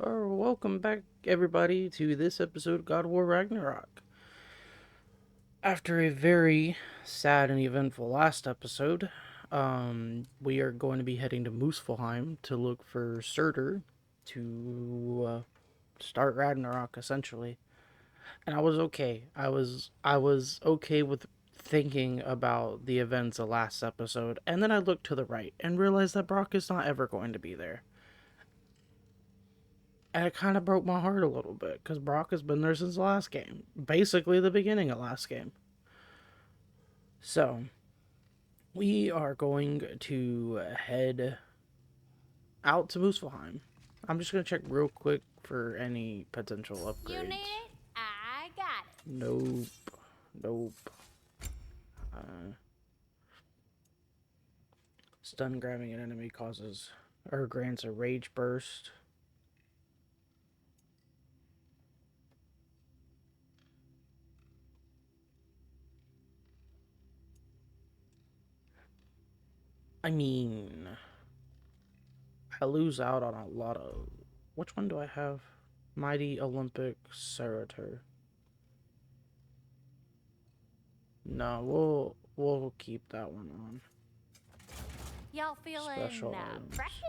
Welcome back, everybody, to this episode of God of War Ragnarok. After a very sad and eventful last episode, we are going to be heading to Muspelheim to look for Surtur to start Ragnarok, essentially. And I was okay. I was okay with thinking about the events of last episode, and then I looked to the right and realized that Brock is not ever going to be there. And it kind of broke my heart a little bit because Brock has been there since the last game, basically the beginning of last game. So we are going to head out to Muspelheim. I'm just gonna check real quick for any potential You need upgrades. it? I got it. Nope, nope. Uh, Stun grabbing an enemy causes or grants a rage burst. I mean, I lose out on a lot of. Which one do I have? Mighty Olympic Servitor. No, we'll keep that one on. Y'all feeling Special items. fresh?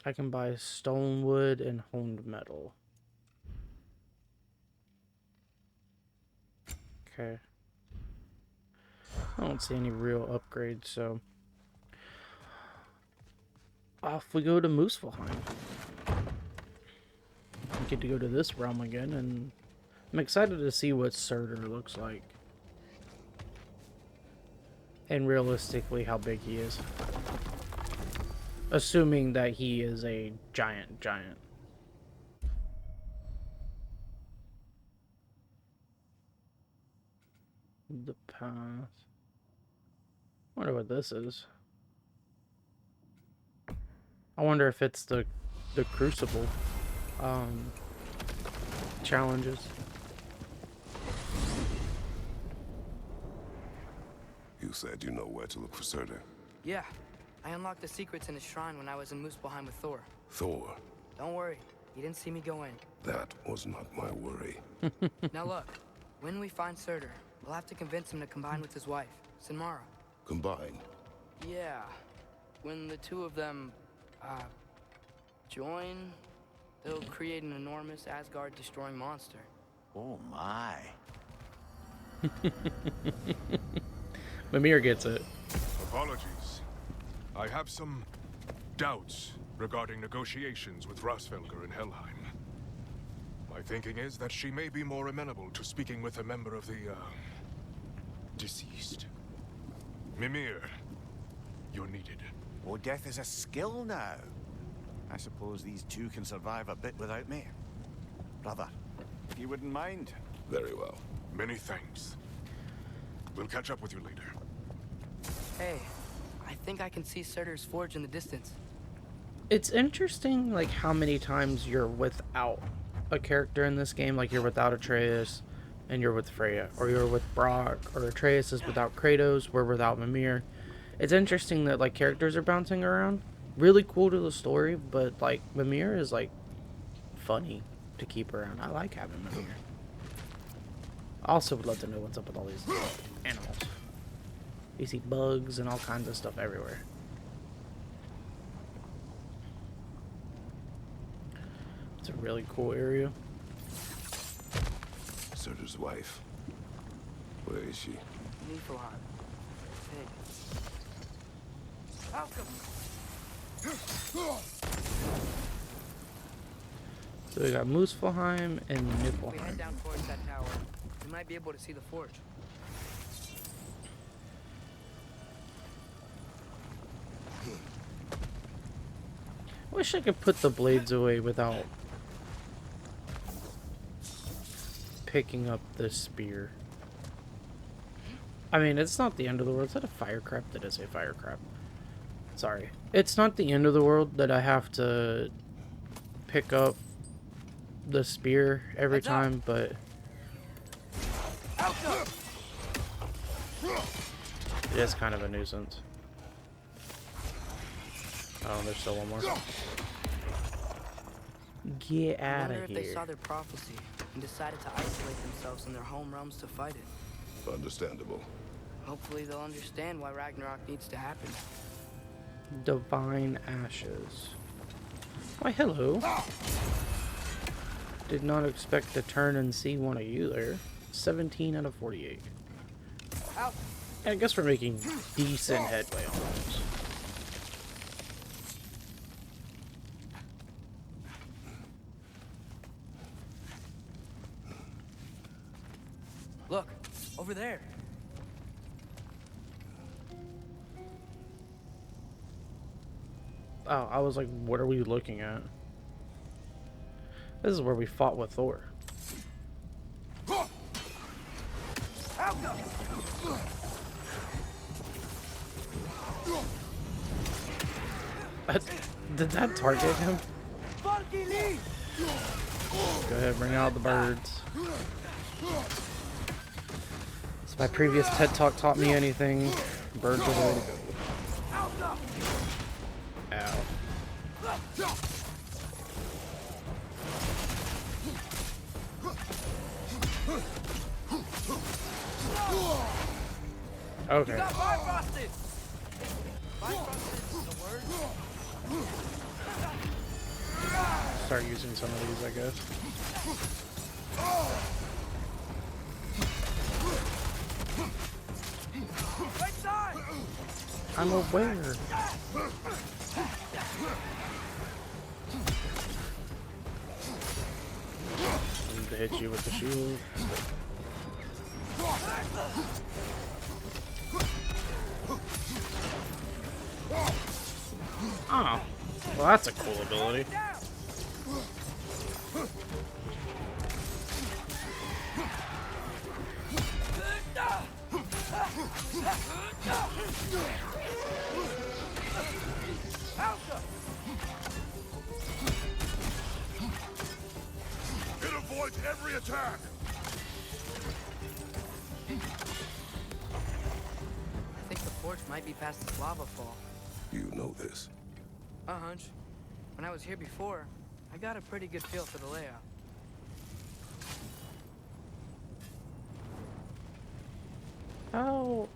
I can buy stone wood and honed metal. Okay. I don't see any real upgrades, so off we go to Muspelheim. We get to go to this realm again, and I'm excited to see what Surtur looks like. And realistically, how big he is. Assuming that he is a giant. The path. Wonder what this is. I wonder if it's the crucible challenges. You said you know where to look for Surtur. Yeah, I unlocked the secrets in his shrine when I was in Muspelheim with Thor. Thor. Don't worry, he didn't see me go in. That was not my worry. Now look, when we find Surtur, we'll have to convince him to combine with his wife, Sinmara. Combine. Yeah, when the two of them, join, they'll create an enormous Asgard-destroying monster. Oh my. Mimir gets it. Apologies. I have some doubts regarding negotiations with Rasfelger in Helheim. My thinking is that she may be more amenable to speaking with a member of the, deceased. Mimir, you're needed. Oh, death is a skill now. I suppose these two can survive a bit without me. Brother, if you wouldn't mind. Very well. Many thanks. We'll catch up with you later. Hey, I think I can see Surtur's forge in the distance. It's interesting, like, how many times you're without a character in this game. Like, you're without Atreus, and you're with Freya. Or you're with Brock, or Atreus is without Kratos, we're without Mimir. It's interesting that, like, characters are bouncing around. Really cool to the story, but, like, Mimir is, like, funny to keep around. I like having Mimir. I also would love to know what's up with all these animals. You see bugs and all kinds of stuff everywhere. It's a really cool area. Surtur's wife. Where is she? Niflheim. Hey. Welcome. So we got Muspelheim and If we head Niflheim. down towards that tower, we might be able to see the forge. I wish I could put the blades away without picking up the spear. I mean, it's not the end of the world. Is that a fire crab? That is a fire crab. Sorry. It's not the end of the world that I have to pick up the spear every Heads up. time, but it is kind of a nuisance. Oh, there's still one more. Get I out wonder of if they saw here. their prophecy and decided to isolate themselves in their home realms to fight it. Understandable. Hopefully they'll understand why Ragnarok needs to happen. Divine Ashes. Why, hello. Did not expect to turn and see one of you there. 17 out of 48. Out. I guess we're making decent headway on this. Look, over there. Oh, I was like, what are we looking at? This is where we fought with Thor. Did that target him? Go ahead, bring out the birds. If my previous TED Talk taught me anything, birds are the way to go. Ow. Okay. Start using some of these, I guess. I'm aware. I need to hit you with the shield. Oh, well, that's a cool ability. It avoids every attack! I think the forge might be past this lava fall. You know this. A hunch. When I was here before, I got a pretty good feel for the layout. How?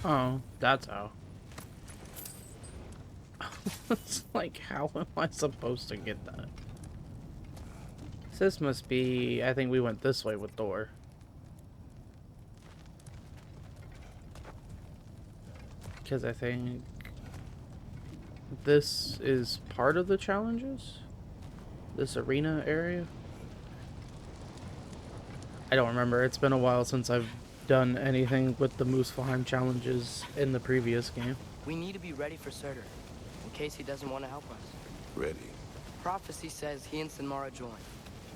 Oh, that's how. It's like, how am I supposed to get that? So this must be, I think we went this way with Thor. Because I think this is part of the challenges? This arena area? I don't remember. It's been a while since I've done anything with the Muspelheim challenges in the previous game. We need to be ready for Surtur, in case he doesn't want to help us. Ready. Prophecy says he and Sinmara join,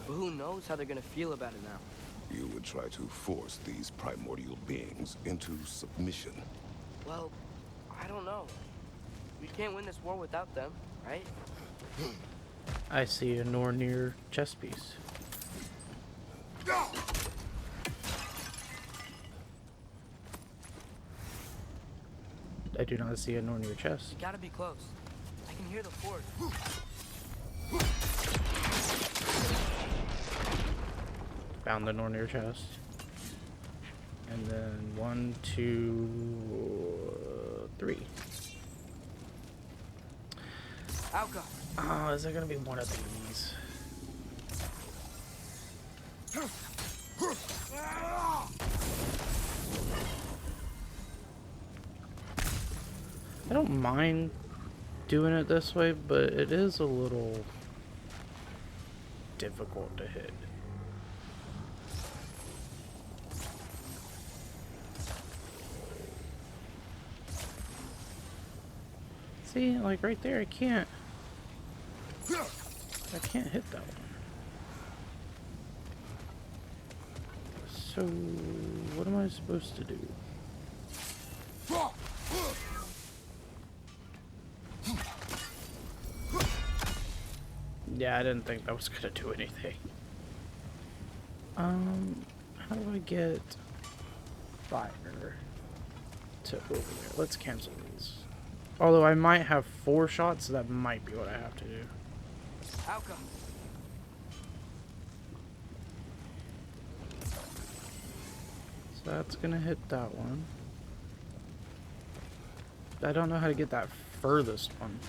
but who knows how they're gonna feel about it now. You would try to force these primordial beings into submission. Well, I don't know. We can't win this war without them, right? I see a Nornir chess piece. I do not see a Nornir chest. You gotta be close. I can hear the forge. Found the Nornir chest. And then 1, 2, 3. Alka! Oh, is there gonna be one of these? I don't mind doing it this way, but it is a little difficult to hit. See, like right there, I can't hit that one. So, what am I supposed to do? Yeah, I didn't think that was gonna do anything. How do I get fire? to over there. Let's cancel these. Although I might have 4 shots, so that might be what I have to do. Outcome. So that's gonna hit that one. I don't know how to get that furthest one.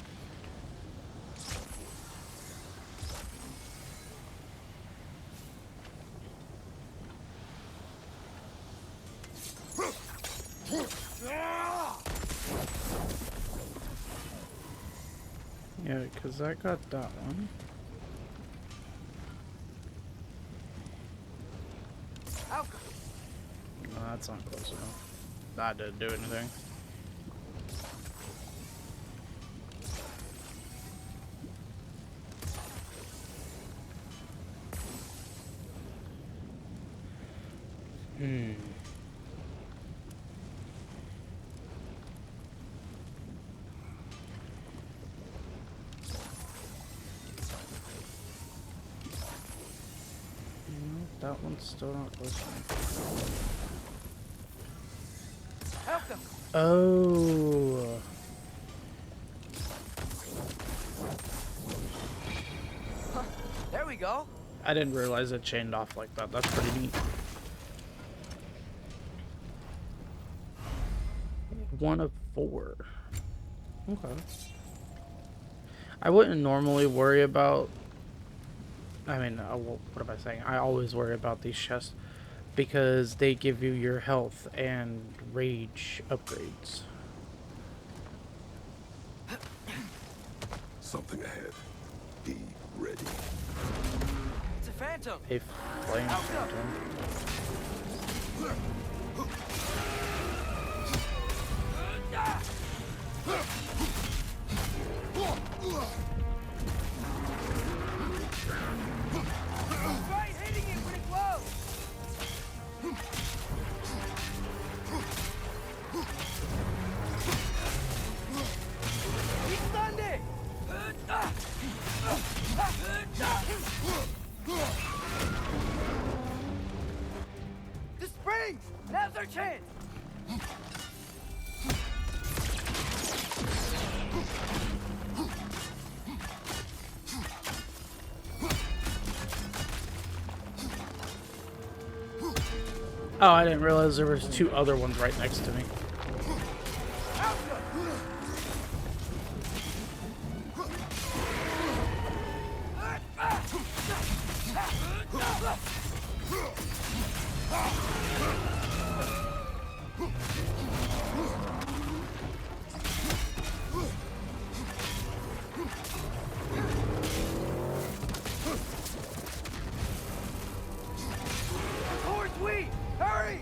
Yeah, because I got that one. Outcome. No, that's not close enough. That didn't do anything. That one's still not close enough. Outcome. Oh. There we go. I didn't realize it chained off like that. That's pretty neat. 1 of 4. Okay. I wouldn't normally worry about... I mean, what am I saying? I always worry about these chests because they give you your health and rage upgrades. Something ahead. Be ready. It's a phantom. A flame phantom. Try hitting it when it glows. He stunned it. The springs. Now's our chance. Oh, I didn't realize there was 2 other ones right next to me. Towards we. Hurry.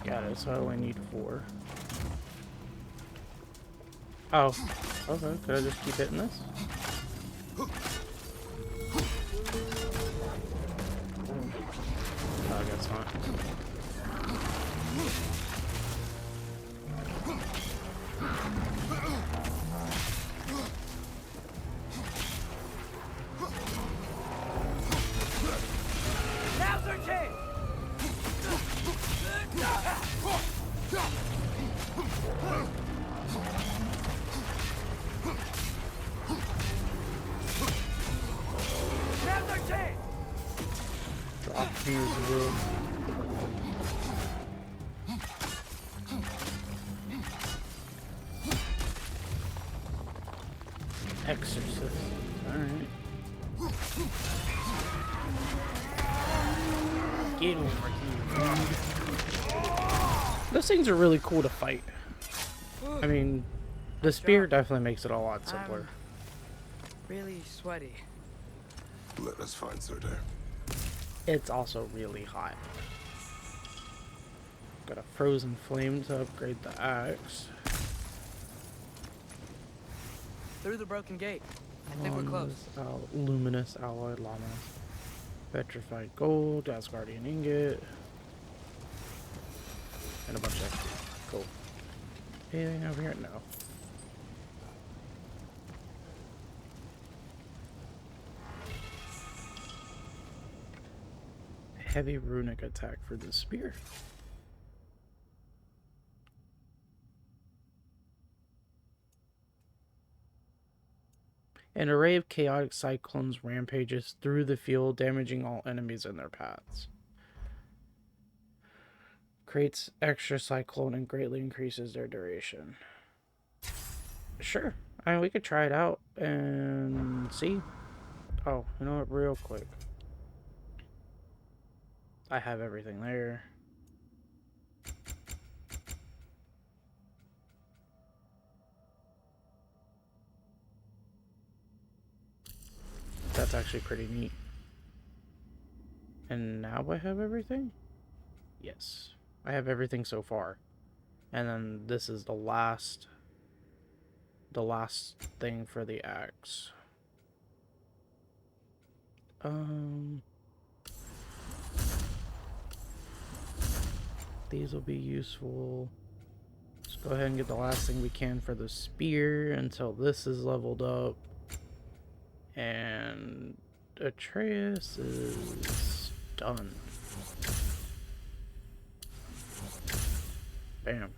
Got it, so I only need 4. Oh, okay. Could I just keep hitting this? Oh, I guess not. Now's our chance. Now's our chance. Drop fuse room. Exorcist. Alright. Get over here. Those things are really cool to fight. I mean, the spear definitely makes it a lot simpler. Really sweaty. Let us find Surtur. It's also really hot. Got a frozen flame to upgrade the axe. Through the broken gate. I think we're close. Luminous alloyed llamas. Petrified gold, Asgardian ingot. And a bunch of XP. Cool. Anything over here? No. Heavy runic attack for the spear. An array of chaotic cyclones rampages through the field, damaging all enemies in their paths. Creates extra cyclone and greatly increases their duration. Sure. I mean, we could try it out and see. Oh, you know what? Real quick. I have everything there. That's actually pretty neat. And now I have everything? Yes. I have everything so far. And then this is the last thing for the axe. These will be useful. Let's go ahead and get the last thing we can for the spear until this is leveled up. And Atreus is done. Bam.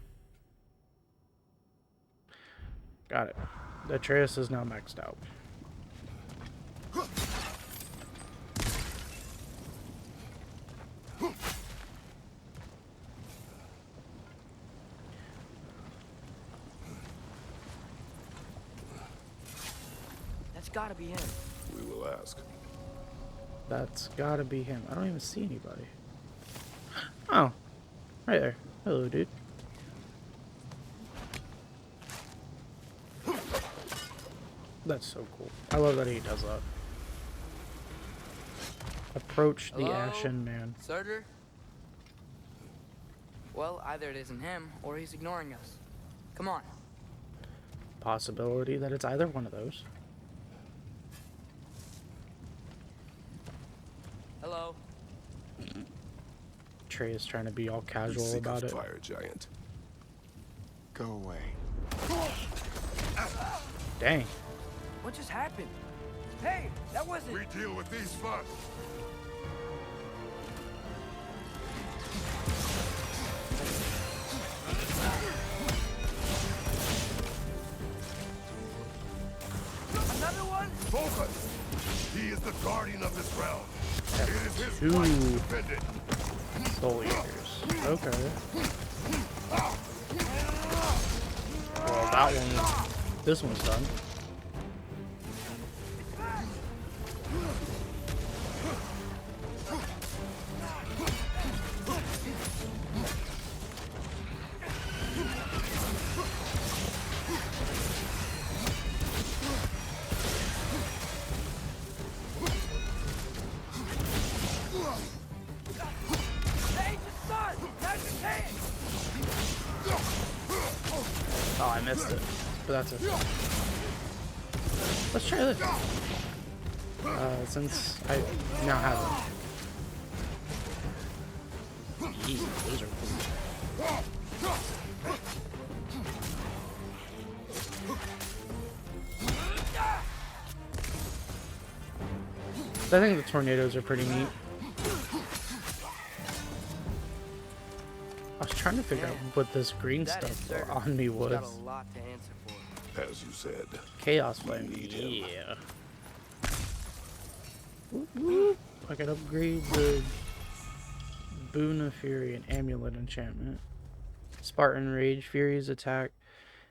Got it. Atreus is now maxed out. That's gotta be him. We will ask. That's gotta be him. I don't even see anybody. Oh, right there. Hello, dude. That's so cool. I love that he does that. Approach the Hello? Ashen Man. Surtur? Well, either it isn't him, or he's ignoring us. Come on. Possibility that it's either one of those. Hello? Trey is trying to be all We casual seek about a it. fire giant. Go away. Dang. What just happened? Hey, that wasn't... We deal with these first. Another one? Focus! He is the guardian of this realm. That's It is his two right to defend it. soul eaters. Okay. Well, that one... This one's done. Oh, I missed it. But that's it. Let's try this. Since I now have them. Easy, those are cool. I think the tornadoes are pretty neat. I was trying to figure out what this green That is stuff Surtur. on me He's was. got a lot to answer for. As you said. Chaos Flame, need him. yeah. Whoop, whoop. I could upgrade the Boon of Fury and Amulet enchantment. Spartan Rage, Fury's attack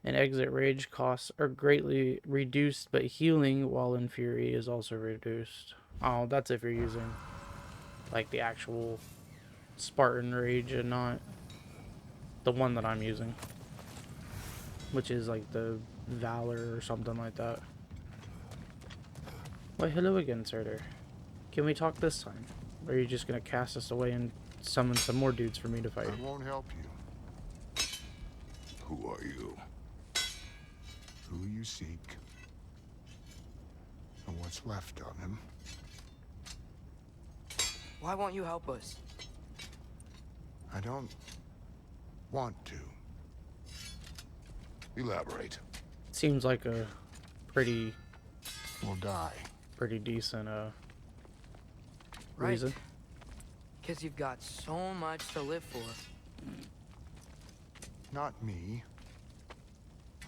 and exit rage costs are greatly reduced, but healing while in Fury is also reduced. Oh, that's if you're using like the actual Spartan Rage and not the one that I'm using, which is like the Valor or something like that. Why, hello again, Surtur. Can we talk this time? Or are you just gonna cast us away and summon some more dudes for me to fight? I won't help you. Who are you? Who you seek. what's left of him. Why won't you help us? I don't want to. Elaborate. Seems like a pretty We'll die. decent Right. reason. Because you've got so much to live for. Not me.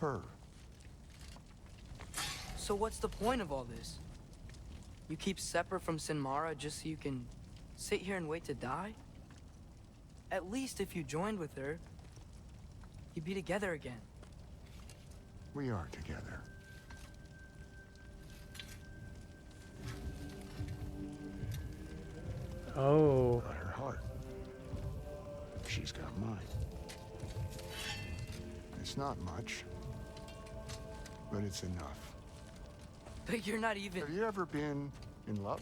Her. So what's the point of all this? You keep separate from Sinmara just so you can sit here and wait to die? At least if you joined with her, you'd be together again. We are together. Oh, Got her heart. She's got mine. It's not much, but it's enough. But you're not even... Have you ever been in love?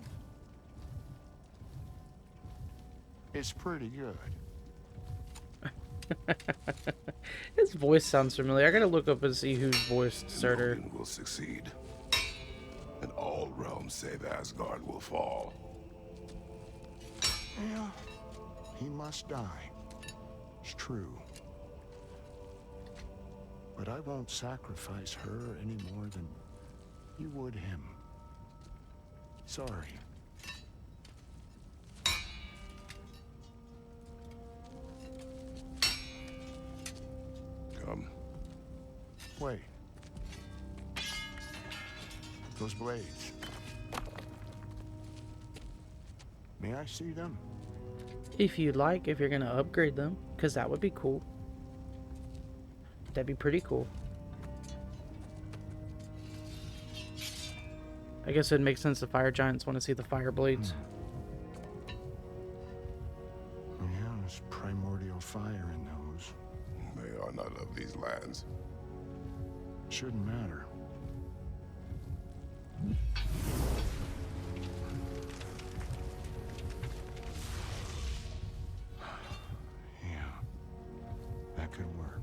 It's pretty good. his voice sounds familiar. I gotta look up and see who's voiced Surtur. Odin will succeed, and all realms save Asgard will fall. Yeah, he must die. It's true. But I won't sacrifice her any more than you would him. Sorry. Come. Wait. Those blades. May I see them? If you'd like, if you're gonna upgrade them, because that would be cool. That'd be pretty cool. I guess it makes sense the fire giants want to see the fire blades. Yeah, there's primordial fire in those. They are not of these lands. Shouldn't matter. Yeah, that could work.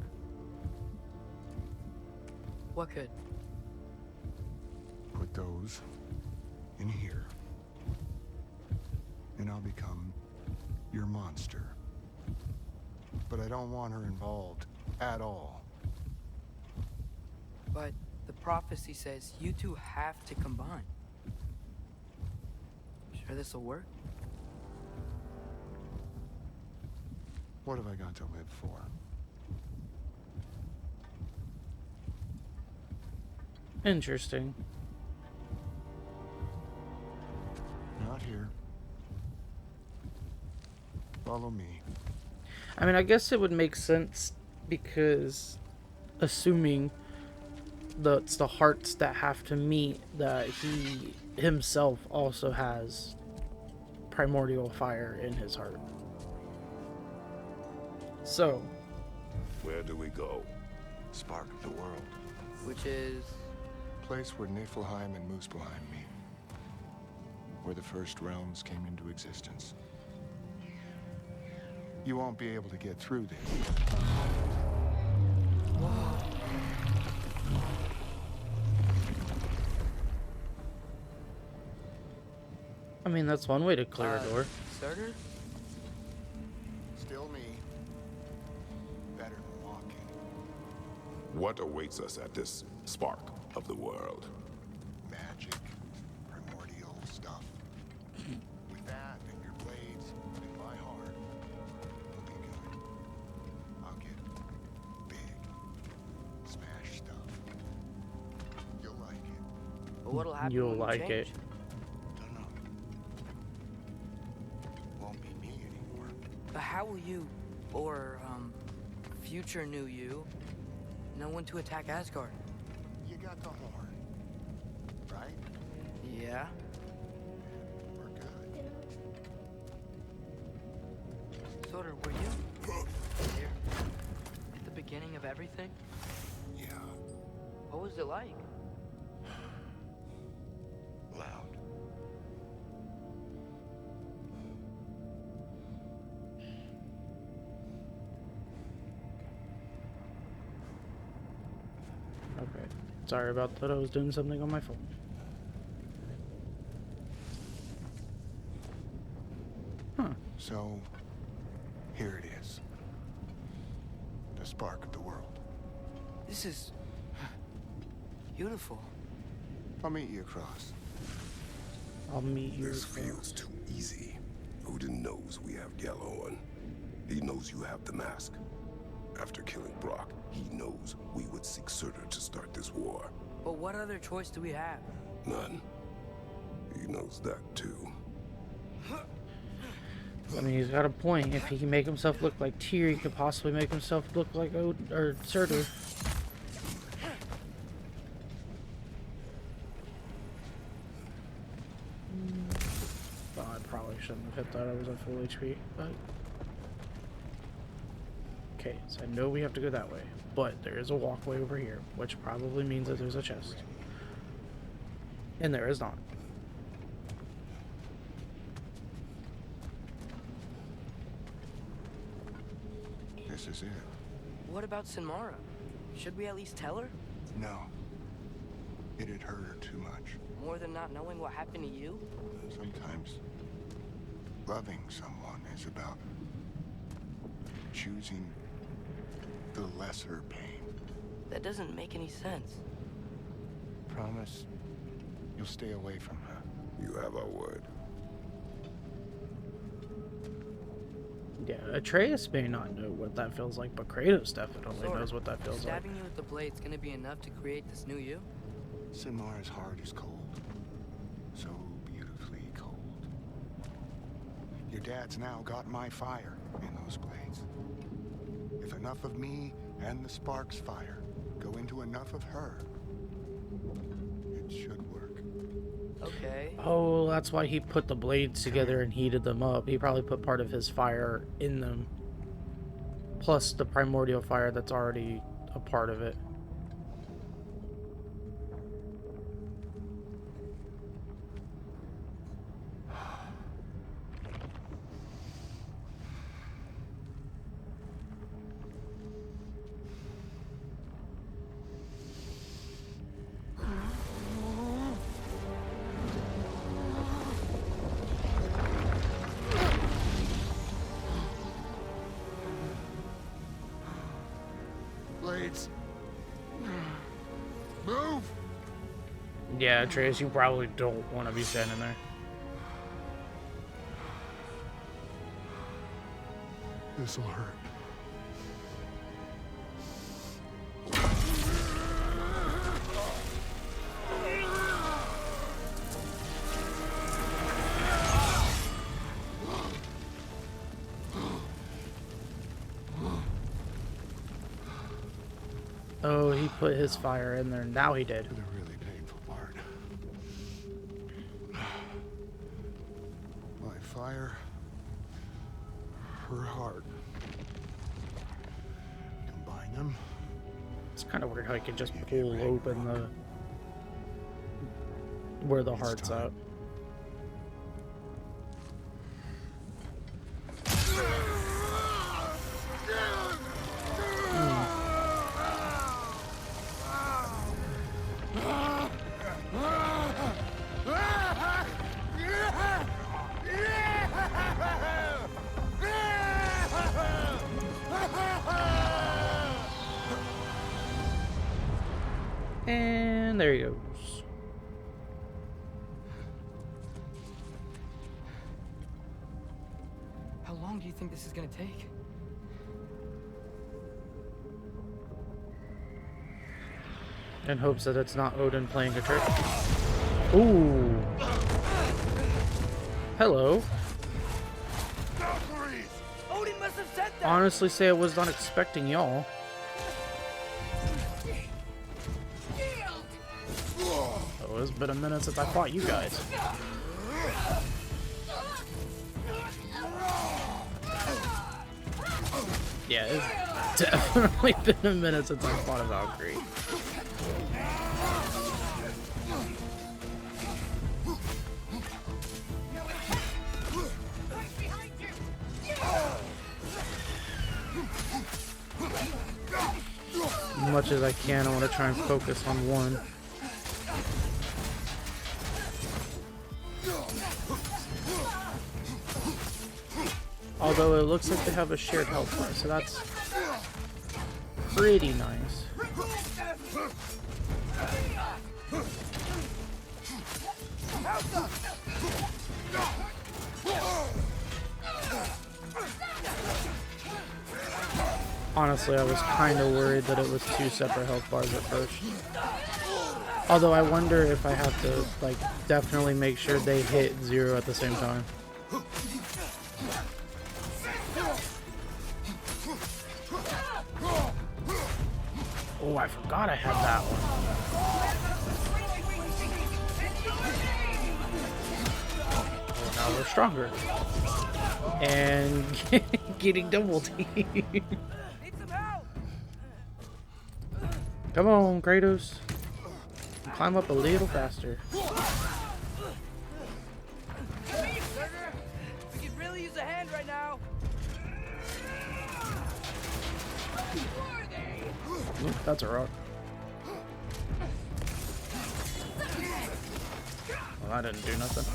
What could? Put those in here, and I'll become your monster. But I don't want her involved at all. But the prophecy says you two have to combine. Sure this'll work? What have I got to live for? Interesting. Not here. Follow me. I mean, I guess it would make sense because, assuming it's the hearts that have to meet, that he himself also has primordial fire in his heart. So, Where do we go? Spark of the world. Which is... Place where Niflheim and Muspelheim meet. Where the first realms came into existence. You won't be able to get through this. I mean, that's one way to clear a door. Surtur? Still me. Better than walking. What awaits us at this spark of the world? Magic. Primordial stuff. With that and your blades and my heart, we'll be good. I'll get big. Smash stuff. You'll like it. But what'll happen You'll when you like it. change? Don't know. Won't be me anymore. But how will you, or, future new you, know when to attack Asgard? You got the horn, right? Yeah? We're good. Surtur, were you here at the beginning of everything? Yeah. What was it like? Loud. Okay. Sorry about that. I was doing something on my phone. So, here it is. The spark of the world. This is beautiful. I'll meet you across. I'll meet you. This feels too easy. Odin knows we have Gjallarhorn. He knows you have the mask. After killing Brock, he knows we would seek Surtur to start this war. But what other choice do we have? None. He knows that too. I mean, he's got a point. If he can make himself look like Tyr, he could possibly make himself look like Surtur. Well, I probably shouldn't have hit that. I was at full HP. But... okay, so I know we have to go that way. But there is a walkway over here, which probably means that there's a chest. And there is not. This is it. What about Sinmara? Should we at least tell her? No. It'd hurt her too much. More than not knowing what happened to you? Sometimes loving someone is about choosing the lesser pain. That doesn't make any sense. Promise you'll stay away from her. You have our word. Yeah, Atreus may not know what that feels like, but Kratos definitely Sora, knows what that feels like. stabbing you with the blade's gonna be enough to create this new you? Sinmara's heart is cold. So beautifully cold. Your dad's now got my fire in those blades. If enough of me and the spark's fire go into enough of her, it should work. Okay. Oh, that's why he put the blades together and heated them up. He probably put part of his fire in them. Plus the primordial fire that's already a part of it. Blades. Move! Yeah, Atreus, you probably don't want to be standing there. This'll hurt. Oh, he put his fire in there. Now he did. The really painful part. My fire, her heart. Combine them. It's kind of weird how he can just You get pull ready, open Brock. where the It's heart's time. at. And there he goes. How long do you think this is gonna take? In hopes that it's not Odin playing a trick. Ooh. Hello. Odin must have said that! Honestly say I was not expecting y'all. Oh, it's been a minute since I fought you guys. Yeah, it's definitely been a minute since I fought a Valkyrie. As much as I can, I want to try and focus on one. Although it looks like they have a shared health bar, so that's pretty nice. Honestly, I was kind of worried that it was 2 separate health bars at first. Although I wonder if I have to, like, definitely make sure they hit 0 at the same time. Oh, I forgot I had that one. Oh, now we're stronger. And getting double teamed. Come on, Kratos. Climb up a little faster. We could really use a hand right now. Oop, that's a rock. Well, that didn't do nothing.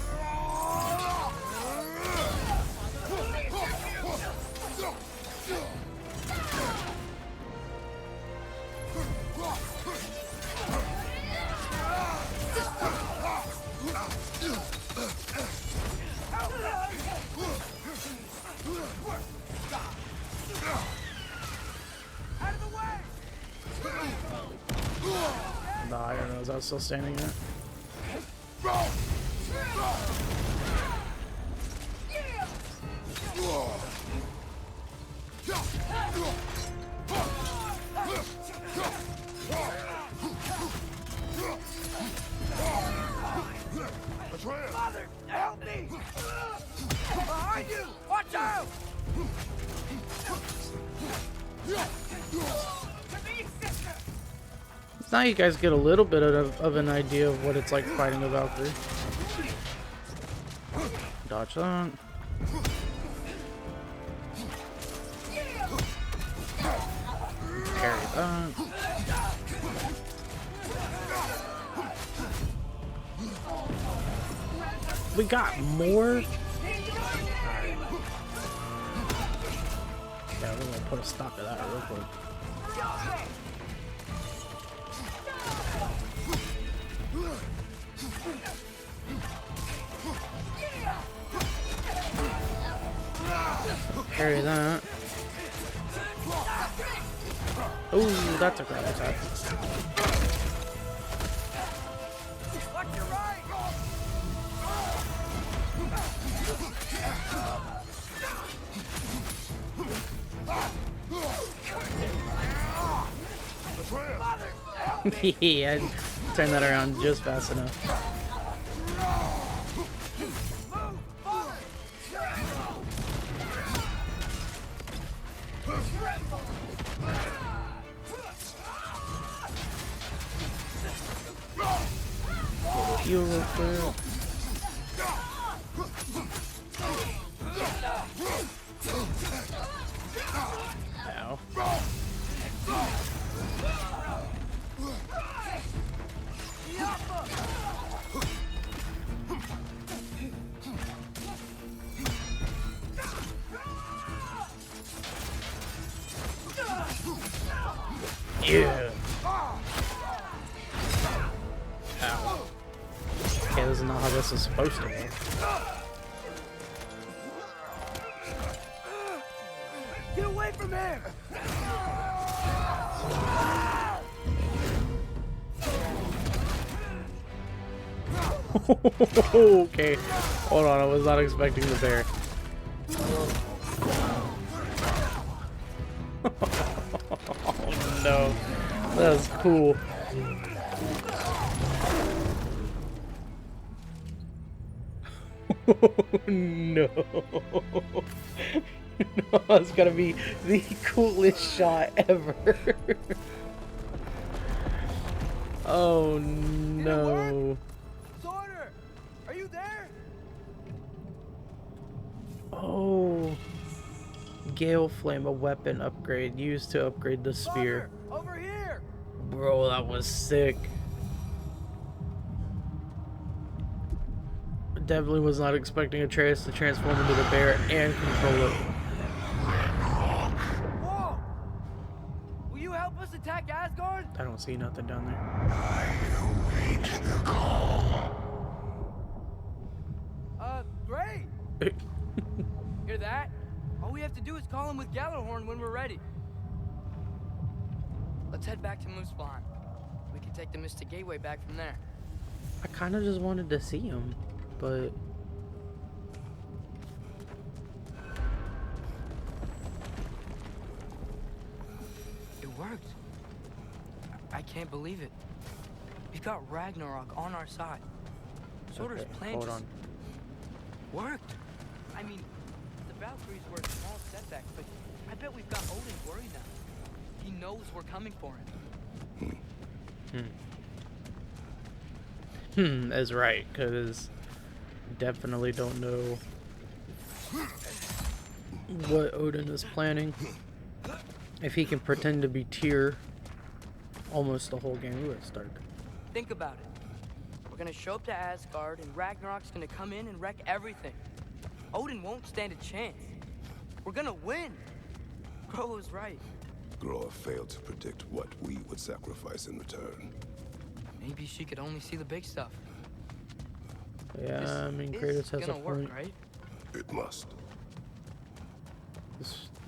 The iron is that still standing there? Mother, help me! Behind you! Watch out! Now you guys get a little bit of an idea of what it's like fighting a Valkyrie. Dodge that. Parry that. We got more. Right. Yeah, we're gonna put a stop to that real quick. Parry that. Ooh, that's a grab attack. Watch your right! Yeah, I turned that around just fast enough. You real quick. Ow. Yeah. Ow. Okay, this is not how this is supposed to work. Get away from him! Okay, hold on, I was not expecting the bear. Oh no, that was cool. No. No, that's gonna be the coolest shot ever. Oh no. Sorter! Are you there? Oh. Gale Flame, a weapon upgrade used to upgrade the spear. Sorter, over here! Bro, that was sick. Definitely was not expecting Atreus to transform into the bear and control it don't see nothing down I await the call. Great! there. Hear that? All we have to do is call him with Gjallarhorn when we're ready. Let's head back to Moospawn. We can take the Mystic Gateway back from there. I kind of just wanted to see him, but It worked. I can't believe it. We've got Ragnarok on our side. Soder's okay, plan hold just on. worked. I mean, the Valkyries were a small setback, but I bet we've got Odin worried now. He knows we're coming for him. Is right, because definitely don't know what Odin is planning. If he can pretend to be Tyr almost the whole game. Ooh, it's dark. Think about it. We're gonna show up to Asgard, and Ragnarok's gonna come in and wreck everything. Odin won't stand a chance. We're gonna win. Groa was right. Groa failed to predict what we would sacrifice in return. Maybe she could only see the big stuff. Yeah, I mean, This Kratos is has a gonna work, point. right? It must.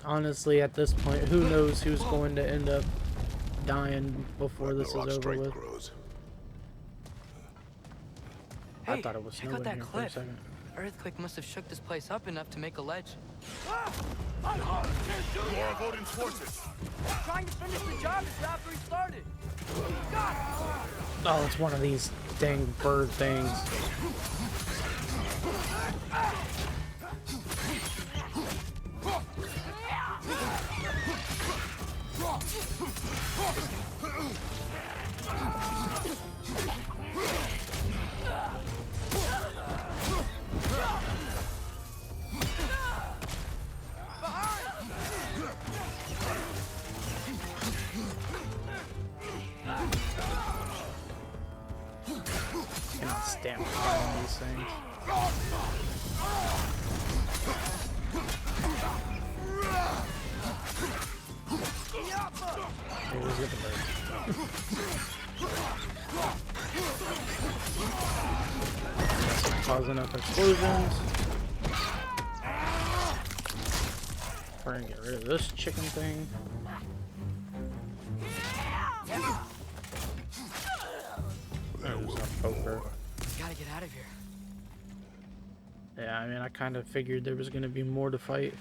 Honestly, at this point, who knows who's going to end up dying before this is Ragnarok's over strength with. grows. Hey, I thought it was check snowing out that here for a cliff. second. Earthquake must have shook this place up enough to make a ledge. More of Odin's forces. Trying to finish the job as Valkyrie started. God! Oh, it's one of these dang bird things. Cannot stand fighting these things. Hey, let's get the bird. Cause enough explosions. We're gonna get rid of this chicken thing. There's a poker. Gotta get out of here. Yeah, I mean, I kind of figured there was gonna be more to fight.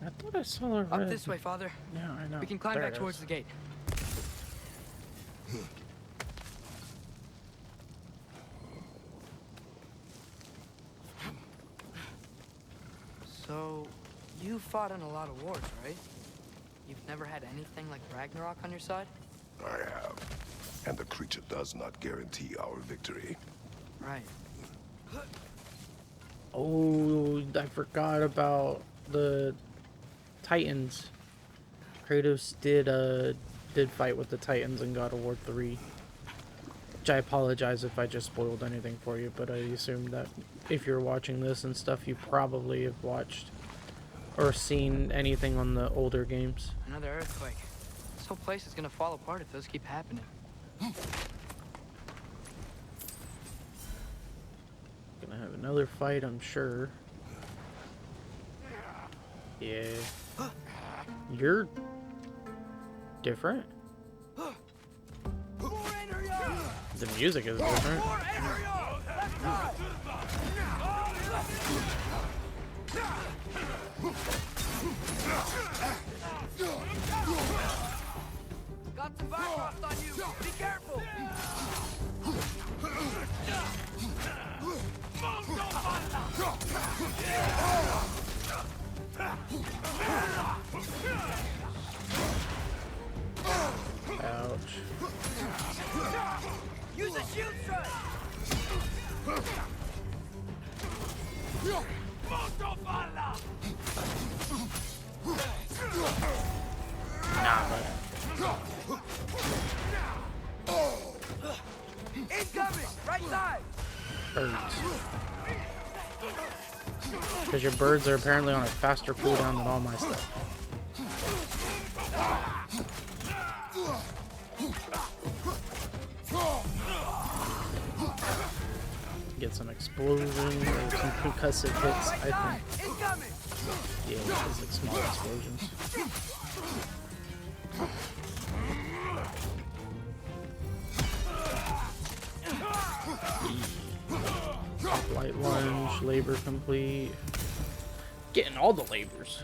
I thought I saw a Up red. this way, Father. Yeah, I know. We can climb There back it towards is. the gate. So, you fought in a lot of wars, right? You've never had anything like Ragnarok on your side? I have. And the creature does not guarantee our victory. Right. Oh, I forgot about the Titans. Kratos did fight with the Titans in God of War 3. Which I apologize if I just spoiled anything for you, but I assume that if you're watching this and stuff, you probably have watched or seen anything on the older games. Another earthquake. This whole place is gonna fall apart if those keep happening. Gonna have another fight, I'm sure. Yeah. You're different. The music is different. Got some Bifrost on you! Be careful! Ouch. Use a shield strike! Nah, but Incoming! Right side! birds. Because your birds are apparently on a faster cooldown than all my stuff. get some explosions or some concussive hits, I think. Yeah, it's like small explosions. Light lunge, labor complete. Getting all the labors.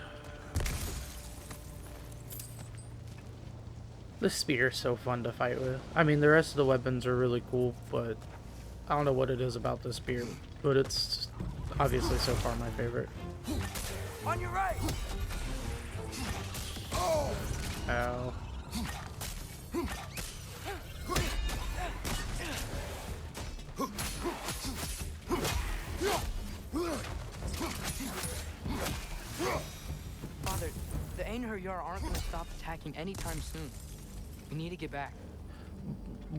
The spear is so fun to fight with. I mean, the rest of the weapons are really cool, but I don't know what it is about the spear, but it's obviously so far my favorite. On your right. Ow. Father, the Einherjar aren't gonna stop attacking anytime soon. We need to get back.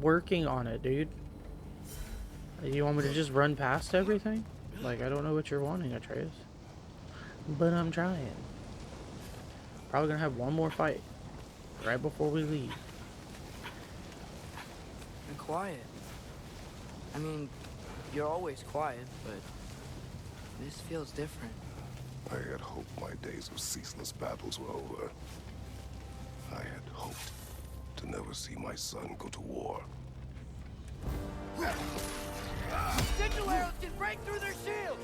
Working on it, dude. You want me to just run past everything? Like, I don't know what you're wanting, Atreus. But I'm trying. Probably gonna have one more fight right before we leave. And quiet. I mean, you're always quiet, but this feels different. I had hoped my days of ceaseless battles were over. I had hoped to never see my son go to war. Sigil arrows can break through their shields!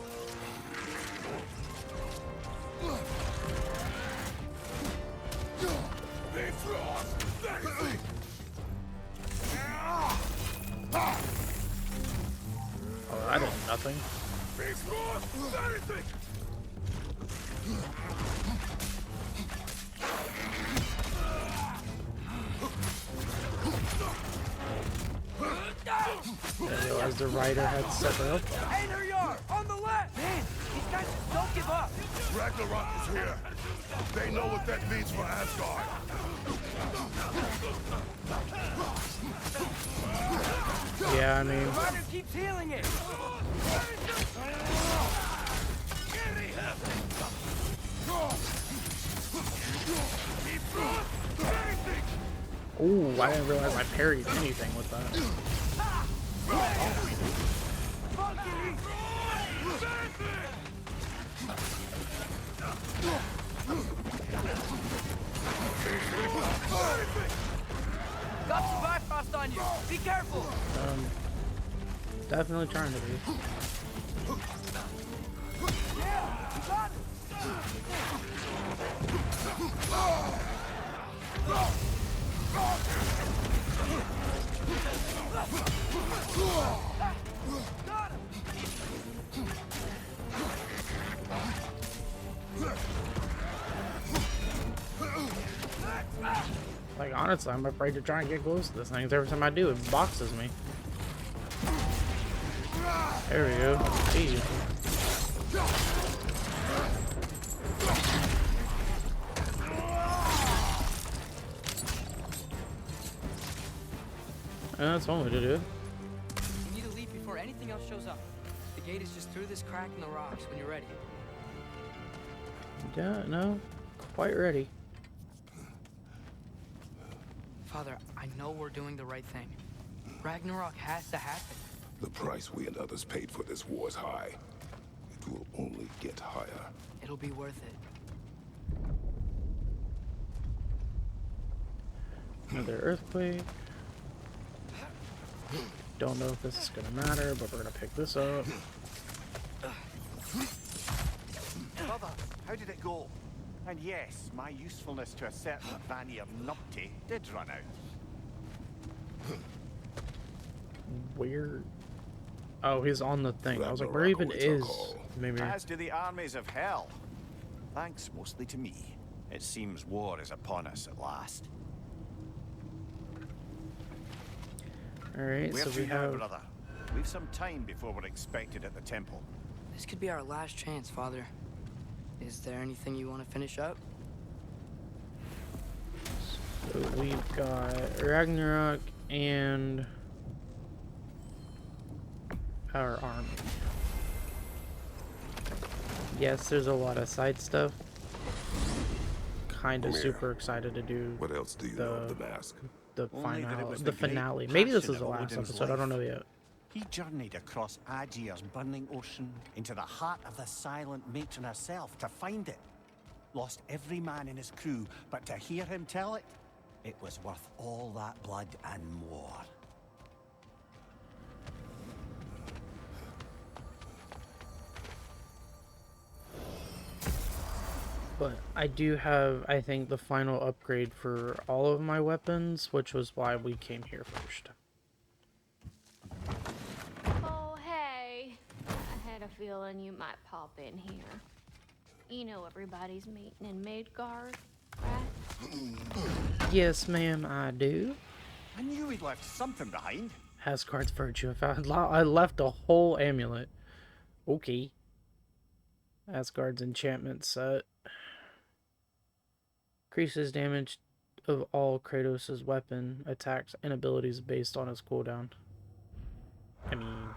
Oh, I did nothing. Didn't realize the rider had set her up. Einherjar, on the left! Man, these guys just don't give up! Ragnarok is here. They know what that means for Asgard. Yeah, I mean, The rider keeps healing it! ooh, I didn't realize I parried anything with that. Got some Bifrost on you! Be careful! Definitely trying to be. Like, honestly, I'm afraid to try and get close to this thing. Every time I do, it boxes me. There we go. Easy. That's one way to do it. You need to leave before anything else shows up. The gate is just through this crack in the rocks when you're ready. Yeah, no, quite ready. Father, I know we're doing the right thing. Ragnarok has to happen. The price we and others paid for this war is high. It will only get higher. It'll be worth it. Another earthquake. Don't know if this is gonna matter, but we're gonna pick this up. Brother, how did it go? And yes, my usefulness to a certain Vanny of Nupty did run out. Where? Oh, he's on the thing. I was like, where Ragnarok even awaits our is call. Mimir? As do the armies of hell. Thanks mostly to me. It seems war is upon us at last. Alright, Where so to we now, have... brother? We've some time before we're expected at the temple. This could be our last chance, Father. Is there anything you want to finish up? So we've got Ragnarok and our army. Yes, there's a lot of side stuff. Kind of Mimir, super excited to do What else do you know of the mask? the Only that it final, was the the great finale. Maybe this passion is the of last Odin's episode. I don't life. know yet. He journeyed across Aegir's burning ocean into the heart of the silent matron herself to find it. Lost every man in his crew, but to hear him tell it, it was worth all that blood and more. But I do have, I think, the final upgrade for all of my weapons, which was why we came here first. Oh, hey. I had a feeling you might pop in here. You know everybody's meeting in Midgard, right? Yes, ma'am, I do. I knew he'd left something behind. Asgard's virtue. I left a whole amulet. Okay. Asgard's enchantment set. Increases damage of all Kratos' weapon, attacks, and abilities based on his cooldown. I mean...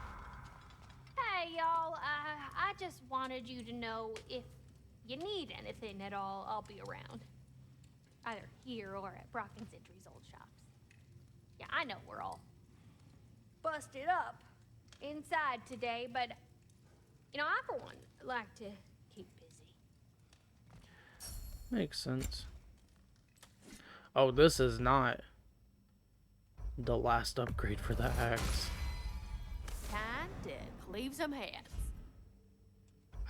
Hey, y'all. I just wanted you to know if you need anything at all, I'll be around. Either here or at Brock and Sentry's old shops. Yeah, I know we're all busted up inside today, but, you know, I, for one, like to keep busy. Makes sense. Oh, this is not the last upgrade for the axe. Time to cleave some heads.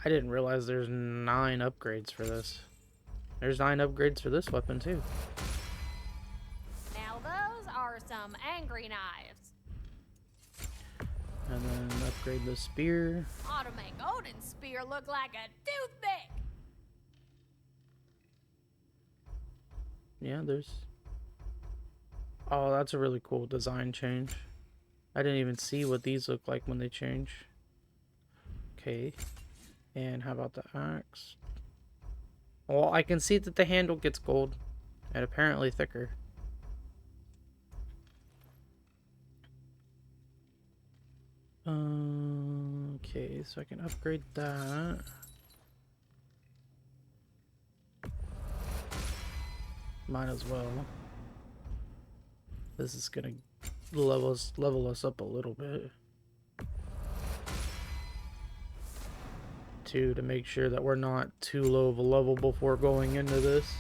I didn't realize there's 9 upgrades for this. There's 9 upgrades for this weapon, too. Now those are some angry knives. And then upgrade the spear. Ought to make Odin's spear look like a toothpick. Yeah, there's... Oh, that's a really cool design change. I didn't even see what these look like when they change. Okay. And how about the axe? Well, I can see that the handle gets gold. And apparently thicker. Okay, so I can upgrade that. Might as well. This is gonna level us up a little bit. To make sure that we're not too low of a level before going into this.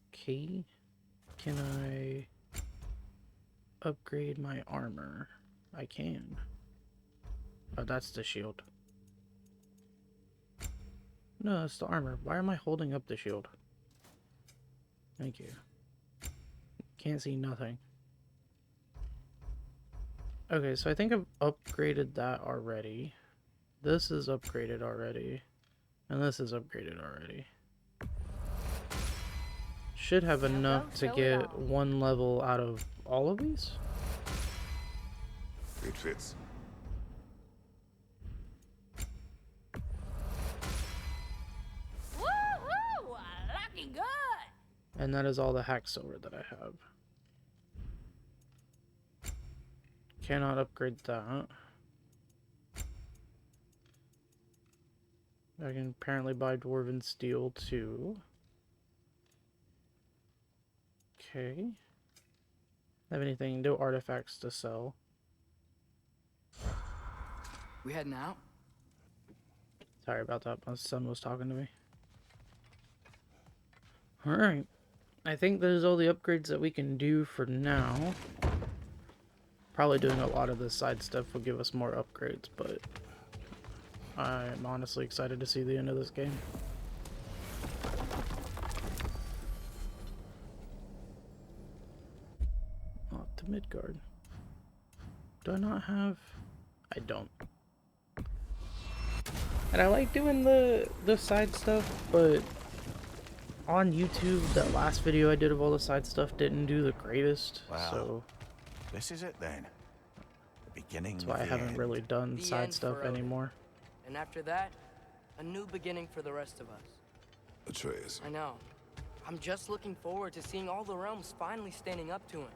Okay. Can I upgrade my armor? I can. Oh, that's the shield. No, it's the armor. Why am I holding up the shield? Thank you. Can't see nothing. Okay, so I think I've upgraded that already. This is upgraded already. And this is upgraded already. Should have enough to get 1 level out of all of these. It fits. Woohoo! Looking good! And that is all the hack silver that I have. Cannot upgrade that. I can apparently buy dwarven steel too. Okay. Have anything? No artifacts to sell. We heading out? Sorry about that. My son was talking to me. Alright. I think those are all the upgrades that we can do for now. Probably doing a lot of this side stuff will give us more upgrades, but I'm honestly excited to see the end of this game. Off to Midgard. Do I not have? I don't. And I like doing the side stuff, but on YouTube, that last video I did of all the side stuff didn't do the greatest, Wow. so This is it then. The beginning that's of why I the haven't end. really done The side end stuff for Odin. anymore. And after that, a new beginning for the rest of us. Atreus. I know. I'm just looking forward to seeing all the realms finally standing up to him.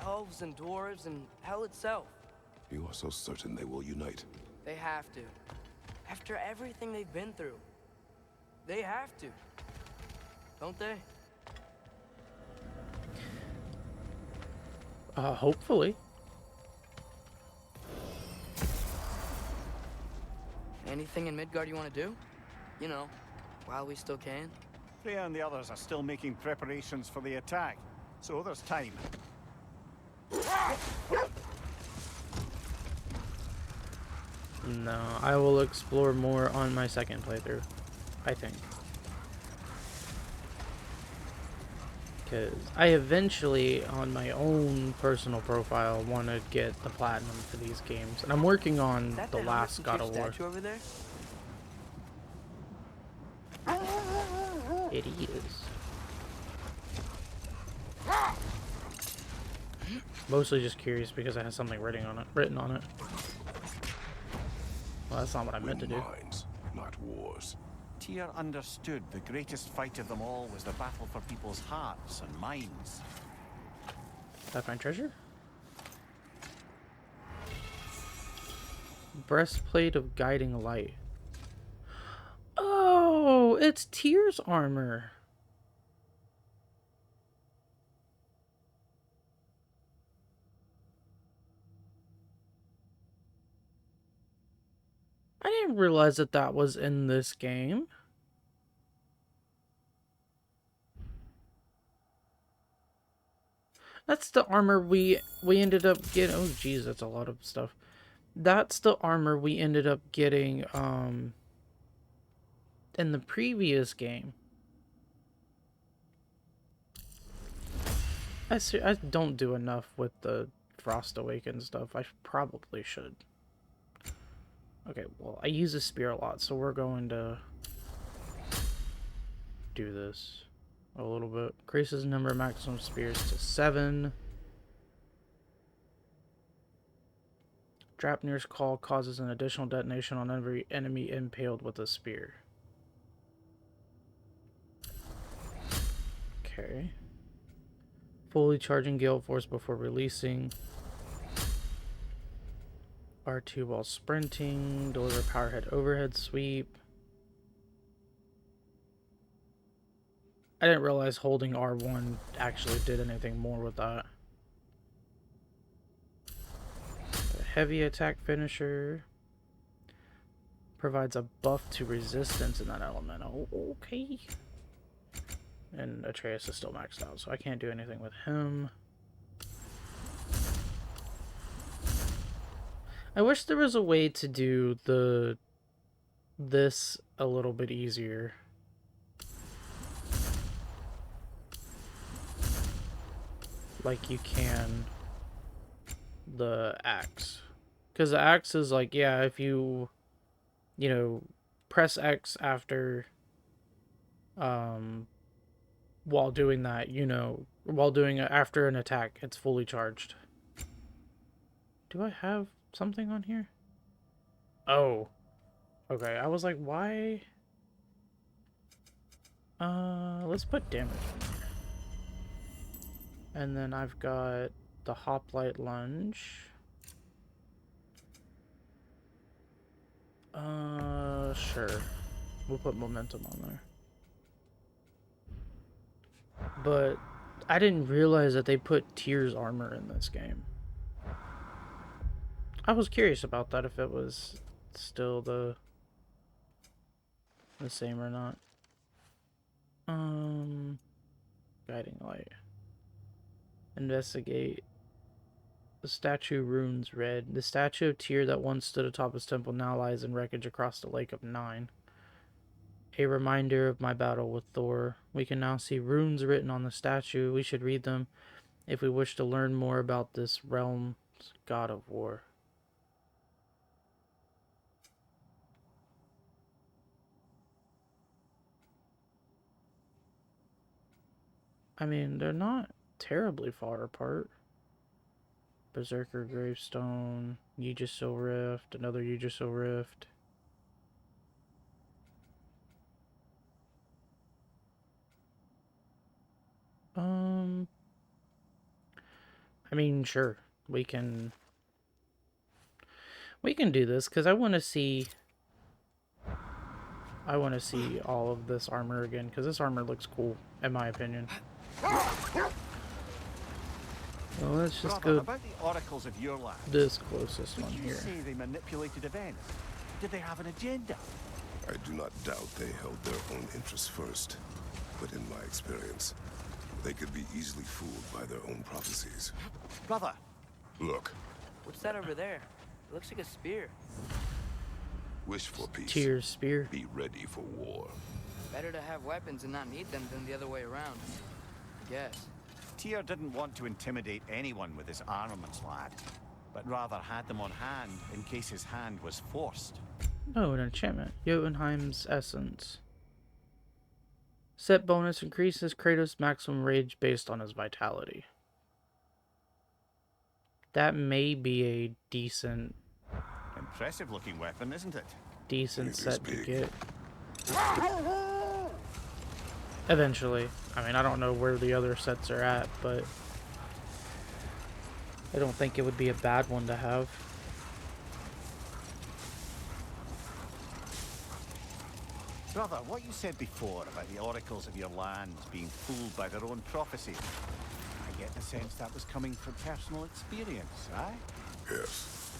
Elves and dwarves and hell itself. You are so certain they will unite. They have to. After everything they've been through. They have to. Don't they? Hopefully. Anything in Midgard you want to do? You know, while we still can. Freya and the others are still making preparations for the attack, so there's time. No, I will explore more on my second playthrough, I think. Because I eventually, on my own personal profile, want to get the platinum for these games. And I'm working on the last God of War. Over there? It is. Mostly just curious because it has something written on it. Well, that's not what I meant to do. Minds, not wars. Tyr understood the greatest fight of them all was the battle for people's hearts and minds. Did I find treasure? Breastplate of guiding light. Oh, it's Tyr's armor. I didn't realize that that was in this game. That's the armor we ended up getting. Oh, geez, that's a lot of stuff. That's the armor we ended up getting in the previous game. I don't do enough with the Frost Awaken stuff. I probably should. Okay, well, I use a spear a lot, so we're going to do this a little bit. Increases the number of maximum spears to 7. Drapnir's Call causes an additional detonation on every enemy impaled with a spear. Okay. Fully charging Gale Force before releasing. R2 while sprinting. Deliver Powerhead Overhead Sweep. I didn't realize holding R1 actually did anything more with that. A heavy attack finisher. Provides a buff to resistance in that element. Oh, okay. And Atreus is still maxed out, so I can't do anything with him. I wish there was a way to do this a little bit easier. Like you can the axe. Because the axe is like, yeah, if you press X after while doing that, while doing it after an attack, it's fully charged. Do I have something on here? Oh. Okay, I was like, why? Let's put damage in here. And then I've got the Hoplite Lunge. Sure. We'll put momentum on there. But I didn't realize that they put Tyr's armor in this game. I was curious about that, if it was still the same or not. Guiding light. Investigate. The statue runes red. The statue of Tyr that once stood atop his temple now lies in wreckage across the Lake of Nine. A reminder of my battle with Thor. We can now see runes written on the statue. We should read them if we wish to learn more about this realm's God of War. I mean, they're not terribly far apart. Berserker Gravestone, Yggdrasil Rift, another Yggdrasil Rift. I mean, sure, we can do this, because I want to see all of this armor again, because this armor looks cool, in my opinion. Well, let's just Brother, go about the oracles of your land. this closest Would one you here. say they manipulated events? Did they have an agenda? I do not doubt they held their own interests first. But in my experience, they could be easily fooled by their own prophecies. Brother, Look, What's that over there? It looks like a spear. wish for peace. Tears spear. Be ready for war. Better to have weapons and not need them than the other way around. I guess. Tyr didn't want to intimidate anyone with his armaments, lad, but rather had them on hand in case his hand was forced. Oh, an enchantment. Jotunheim's Essence. Set bonus increases Kratos' maximum rage based on his vitality. That may be a decent Impressive looking weapon, isn't it? It is set to big. get. Eventually. I mean, I don't know where the other sets are at, but I don't think it would be a bad one to have. Brother, what you said before about the oracles of your lands being fooled by their own prophecies, I get the sense that was coming from personal experience, right? Yes.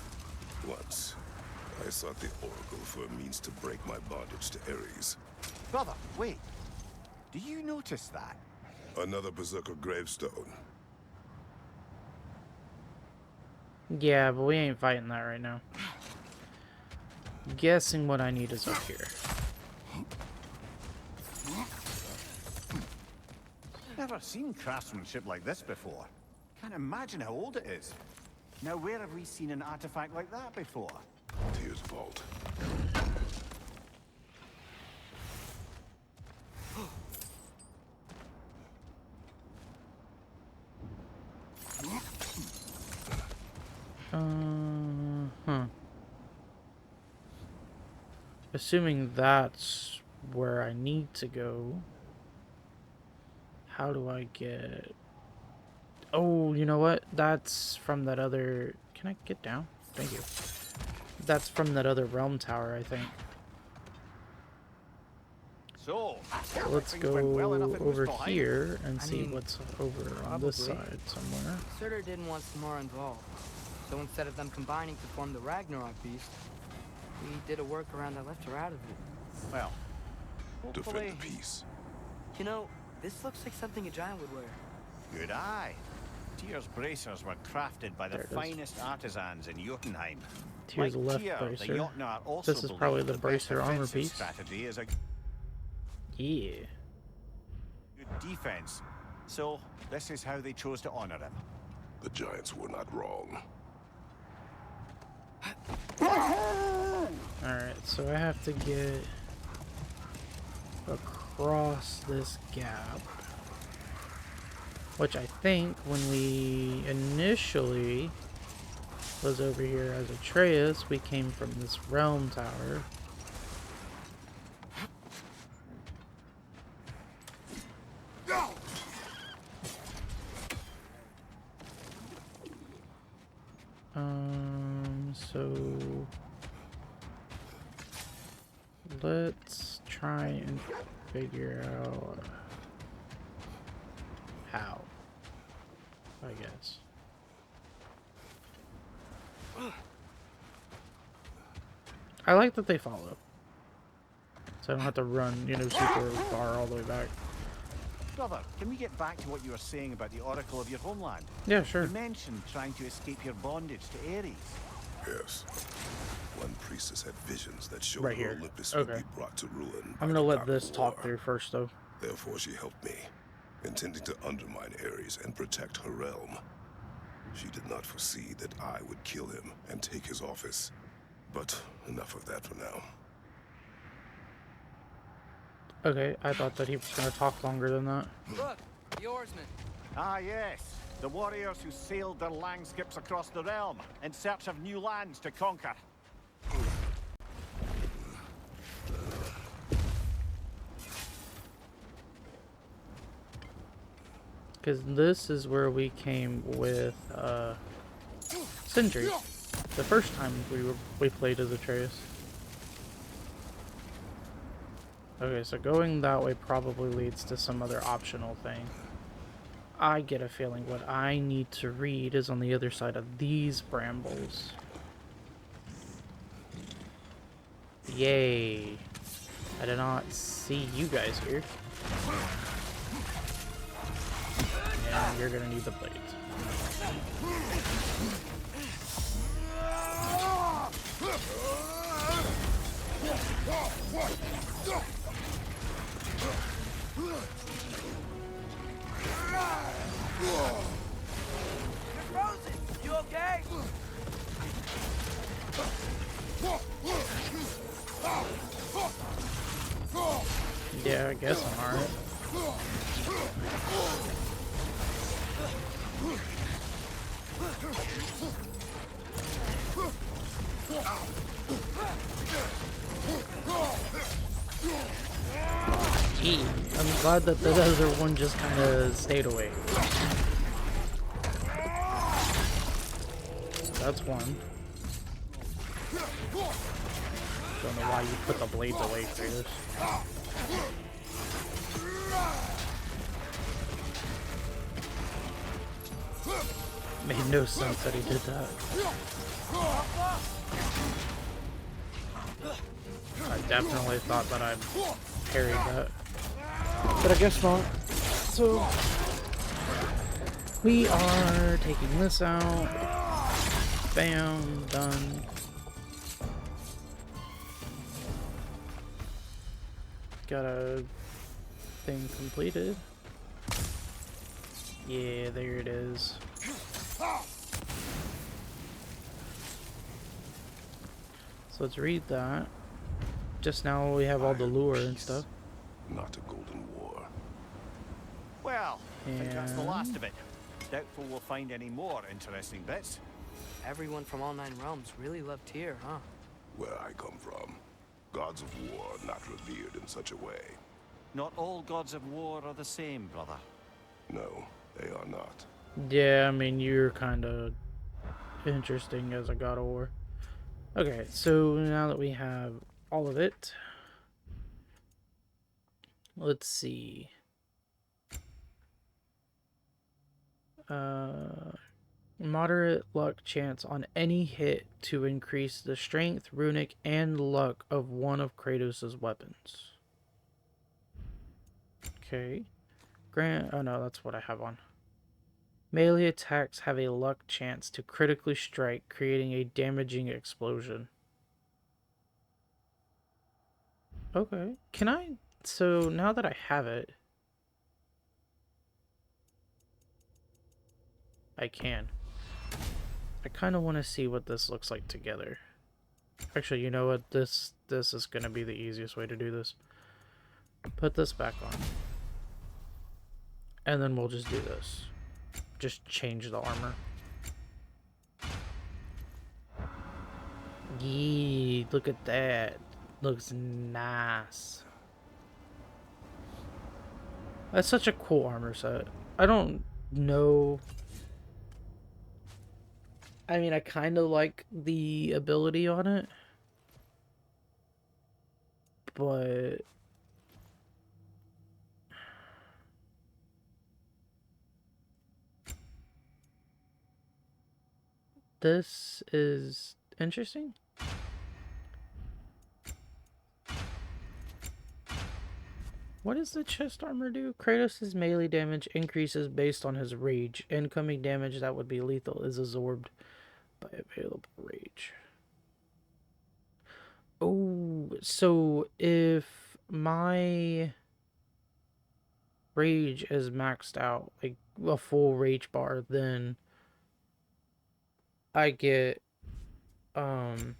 Once, I sought the Oracle for a means to break my bondage to Ares. Brother, wait. Do you notice that? Another Berserker gravestone. Yeah, but we ain't fighting that right now. Guessing what I need is up here. Never seen craftsmanship like this before. Can't imagine how old it is. Now, where have we seen an artifact like that before? Tyr's vault. Huh. Assuming that's where I need to go. How do I get... Oh, you know what? That's from that other... Can I get down? Thank you. That's from that other realm tower, I think. So, Let's things go went well enough in over Muspelheim. here and I see mean, what's over on this probably. side somewhere. Surtur didn't want Samara involved. So instead of them combining to form the Ragnarok beast, we did a workaround that left her out of it. Well, Defend hopefully... the peace. You know, this looks like something a giant would wear. Good eye. Tyr's bracers were crafted by the There it is. finest artisans in Jotunheim. Tyr's Like left Tyr, the bracer. Jotnar also This is believe probably that the best bracer armor offensive piece. strategy is a Yeah. good defense. So, this is how they chose to honor him. The giants were not wrong. Alright, so I have to get across this gap. Which I think when we initially was over here as Atreus, we came from this realm tower. So let's try and figure out how, I guess. I like that they follow. So I don't have to run, you know, super far all the way back. Brother, can we get back to what you were saying about the Oracle of your homeland? Yeah, sure. You mentioned trying to escape your bondage to Ares. Yes. One priestess had visions that showed Right her here. Olympus would Okay. be brought to ruin. I'm by gonna the let God this of talk War. through first, though. Therefore, she helped me, intending to undermine Ares and protect her realm. She did not foresee that I would kill him and take his office. But enough of that for now. Okay, I thought that he was gonna talk longer than that. Look, the oarsmen. Ah, yes. The warriors who sailed their langskips across the realm in search of new lands to conquer. Because this is where we came with Sindri. The first time we played as Atreus. Okay, so going that way probably leads to some other optional thing. I get a feeling what I need to read is on the other side of these brambles. Yay. I did not see you guys here. And you're gonna need the blades. You're frozen! You okay? Yeah, I guess I'm alright. Gee, I'm glad that the other one just kind of stayed away. That's one. Don't know why you put the blades away, Kratos. Made no sense that he did that. I definitely thought that I parried that. But I guess not. So, we are taking this out. Bam, done. Got a thing completed. Yeah, there it is. So let's read that. Just now we have all the lore and stuff. Not a golden war. Well, I think that's the And- last of it. Doubtful we'll find any more interesting bits. Everyone from all 9 realms really loved Tyr, huh? Where I come from, gods of war are not revered in such a way. Not all gods of war are the same, brother. No, they are not. Yeah, I mean, you're kind of interesting as a God of War. Okay, so now that we have all of it, let's see. Moderate luck chance on any hit to increase the strength, runic, and luck of one of Kratos' weapons. Okay. Oh no, that's what I have on. Melee attacks have a luck chance to critically strike, creating a damaging explosion. Okay. Can I... So, now that I have it... I can. I kind of want to see what this looks like together. Actually, you know what? This is going to be the easiest way to do this. Put this back on. And then we'll just do this. Just change the armor. Yee, look at that. Looks nice. That's such a cool armor set. I don't know. I mean, I kind of like the ability on it. But... this is interesting. What does the chest armor do? Kratos' melee damage increases based on his rage. Incoming damage that would be lethal is absorbed by available rage. Oh, so if my rage is maxed out, like a full rage bar, then I get, I'm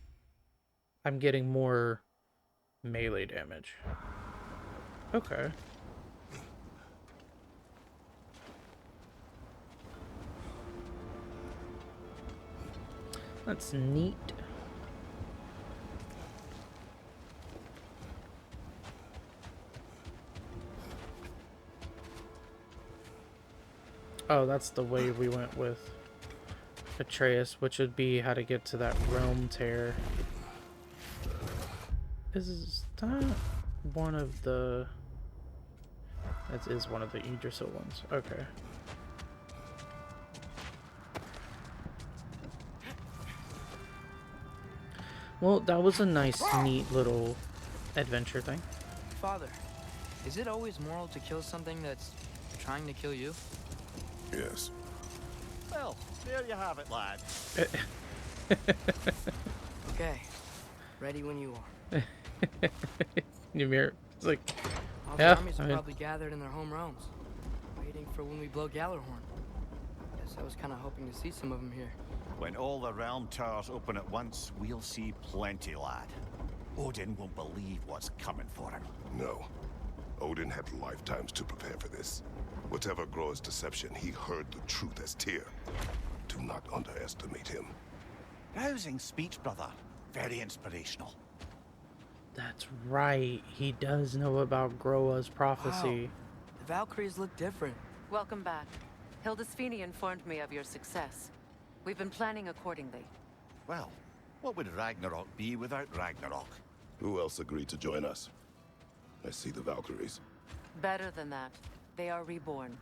getting more melee damage. Okay. That's neat. Oh, that's the way we went with Atreus, which would be how to get to that realm tear. Is that one of the... That is one of the Yggdrasil ones. Okay. Well, that was a nice, neat little adventure thing. Father, is it always moral to kill something that's trying to kill you? Yes. Well, there you have it, lad. Okay. Ready when you are. Ymir, it's like, All yeah, the armies I are mean, probably gathered in their home realms, waiting for when we blow Gallarhorn. Guess I was kind of hoping to see some of them here. When all the realm towers open at once, we'll see plenty, lad. Odin won't believe what's coming for him. No. Odin had lifetimes to prepare for this. Whatever Groa's deception, he heard the truth as Tyr. Do not underestimate him. Rousing speech, brother. Very inspirational. that's right. He does know about Groa's prophecy. Wow. The Valkyries look different. Welcome back. Hildisvini informed me of your success. We've been planning accordingly. Well, what would Ragnarok be without Ragnarok? Who else agreed to join us? I see the Valkyries. Better than that. They are reborn.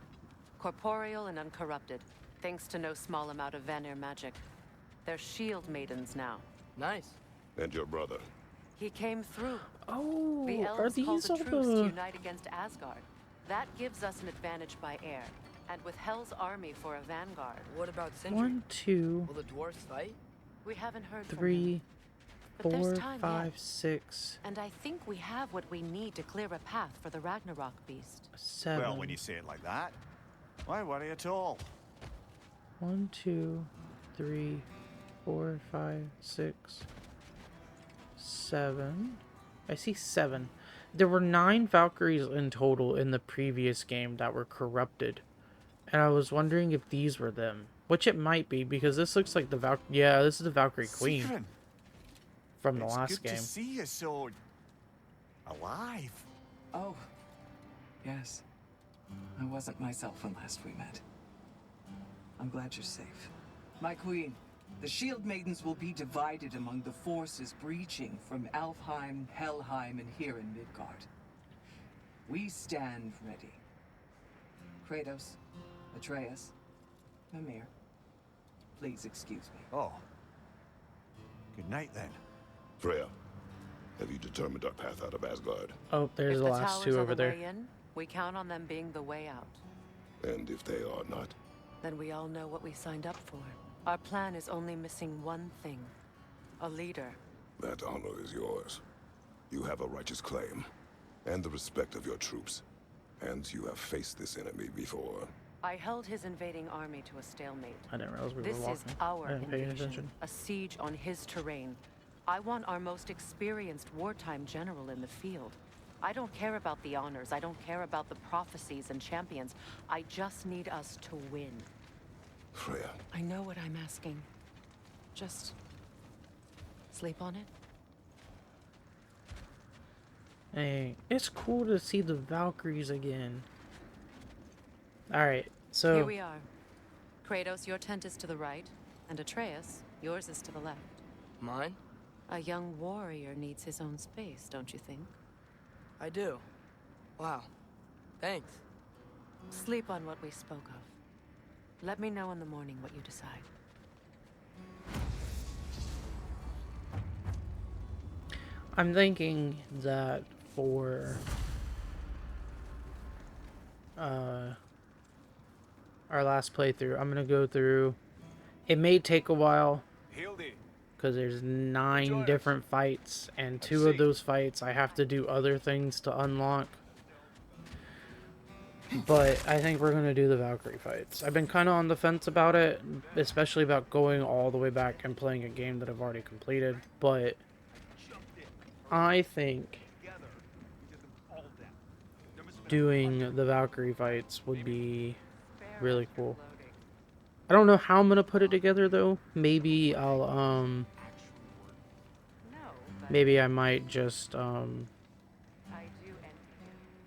Corporeal and uncorrupted, thanks to no small amount of Vanir magic. They're shield maidens now. Nice. And your brother. He came through. Oh, The are elves call these the all truce to the... unite against Asgard. That gives us an advantage by air. And with Hell's army for a vanguard. What about Sindri? 1, 2, Will the dwarves fight? We haven't heard from 3, him. But there's 4, time 5, yet. 6, And I think we have what we need to clear a path for the Ragnarok beast. 7. Well, when you say it like that, why worry at all? 1, 2, 3, 4, 5, 6, 7. I see 7. There were 9 Valkyries in total in the previous game that were corrupted. And I was wondering if these were them. Which it might be, because this looks like the Yeah, this is the Valkyrie Queen Sigrun, from the it's last good game. to see you so... alive. Oh, yes. I wasn't myself when last we met. I'm glad you're safe. My queen, the Shield Maidens will be divided among the forces breaching from Alfheim, Helheim, and here in Midgard. We stand ready. Kratos, Atreus, Mimir, please excuse me. Oh. Good night, then. Freya, have you determined our path out of Asgard? Oh, there's If the the last towers 2 are over the there. way in, we count on them being the way out. And if they are not? Then we all know what we signed up for. Our plan is only missing one thing. A leader. That honor is yours. You have a righteous claim, and the respect of your troops. And you have faced this enemy before. I held his invading army to a stalemate. I didn't realize we This were is walking. our I didn't pay any invasion. attention. A siege on his terrain. I want our most experienced wartime general in the field. I don't care about the honors. I don't care about the prophecies and champions. I just need us to win. Freya, I know what I'm asking. Just sleep on it. Hey, it's cool to see the Valkyries again. Alright, so... Here we are. Kratos, your tent is to the right, and Atreus, yours is to the left. Mine? A young warrior needs his own space, don't you think? I do. Wow. Thanks. Sleep on what we spoke of. Let me know in the morning what you decide. I'm thinking that for our last playthrough, I'm gonna go through. It may take a while because there's 9 different fights, and 2 of those fights I have to do other things to unlock. But I think we're gonna do the Valkyrie fights. I've been kind of on the fence about it, especially about going all the way back and playing a game that I've already completed. But I think doing the Valkyrie fights would be really cool. I don't know how I'm gonna put it together though. Maybe I'll maybe I might just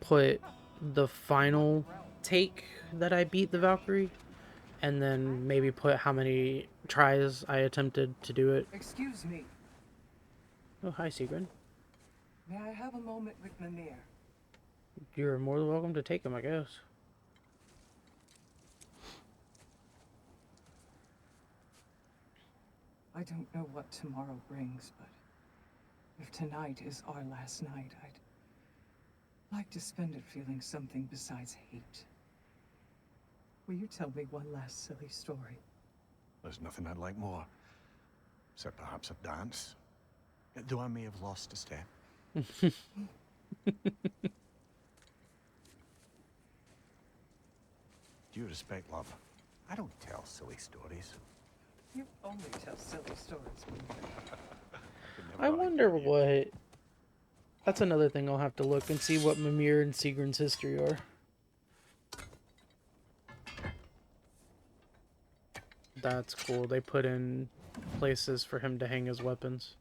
put the final take that I beat the Valkyrie, and then maybe put how many tries I attempted to do it. Excuse me. Oh, hi, Sigrid. May I have a moment with Mimir? You're more than welcome to take him, I guess. I don't know what tomorrow brings, but If tonight is our last night, I'd like to spend it feeling something besides hate. Will you tell me one last silly story? There's nothing I'd like more. Except perhaps a dance. Though I may have lost a step. Due respect, love. I don't tell silly stories. You only tell silly stories when I wonder what... That's another thing I'll have to look and see what Mimir and Sigrun's history are. That's cool. They put in places for him to hang his weapons.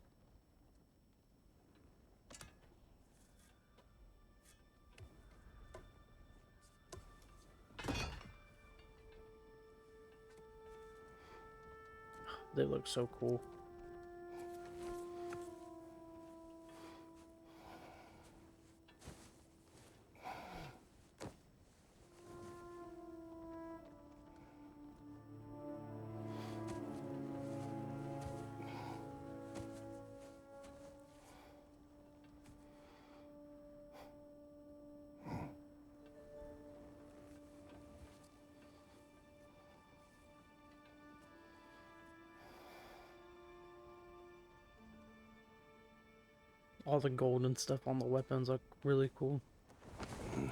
They look so cool. All the gold and stuff on the weapons look really cool. Can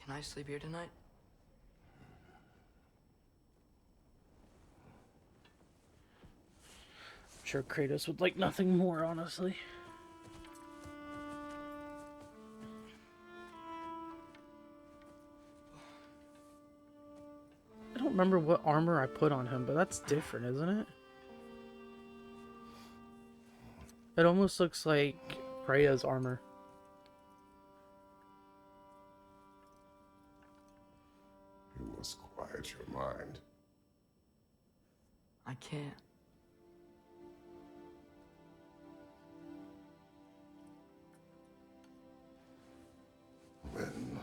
I sleep here tonight? I'm sure Kratos would like nothing more, honestly. I don't remember what armor I put on him, but that's different, isn't it? It almost looks like Freya's armor. You must quiet your mind. I can't. Then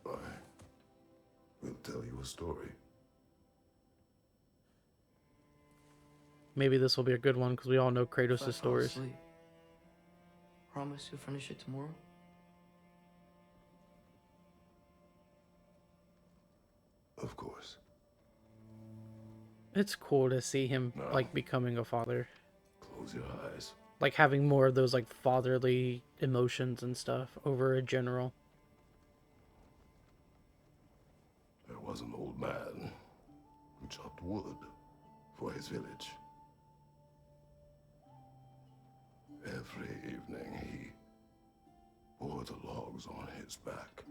I will tell you a story. Maybe this will be a good one because we all know If I Kratos' fall stories. asleep, promise you'll finish it tomorrow? Of course. It's cool to see him like becoming a father. Close your eyes. Like having more of those like fatherly emotions and stuff over a general. There was an old man who chopped wood for his village. Every evening he bore the logs on his back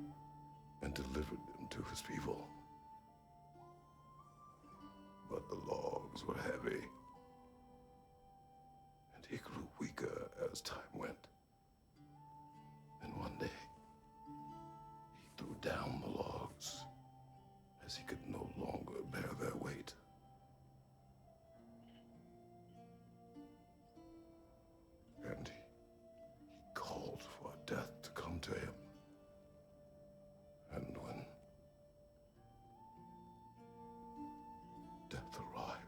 and delivered them to his people. But the logs were heavy, and he grew weaker as time went. And one day, he threw down the logs as he could no longer bear their weight. And he called for death to come to him. And when death arrived,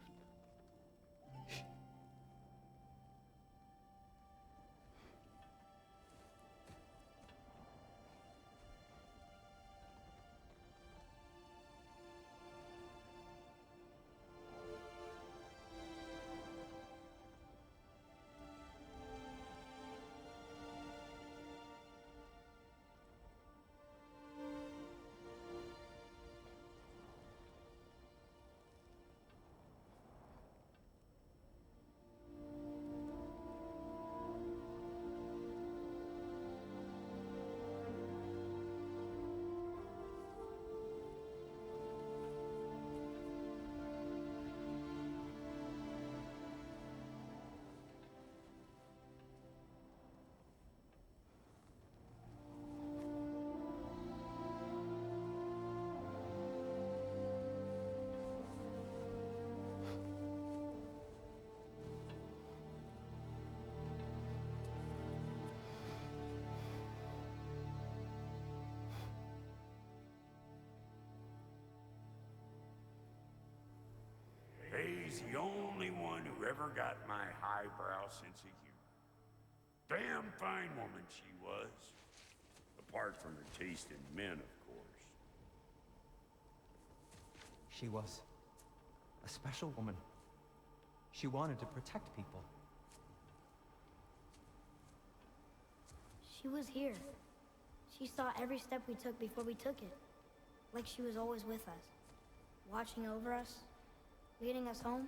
Faye's the only one who ever got my highbrow sense of humor. Damn fine woman she was. Apart from her taste in men, of course. She was a special woman. She wanted to protect people. She was here. She saw every step we took before we took it. Like she was always with us. Watching over us. Leading us home.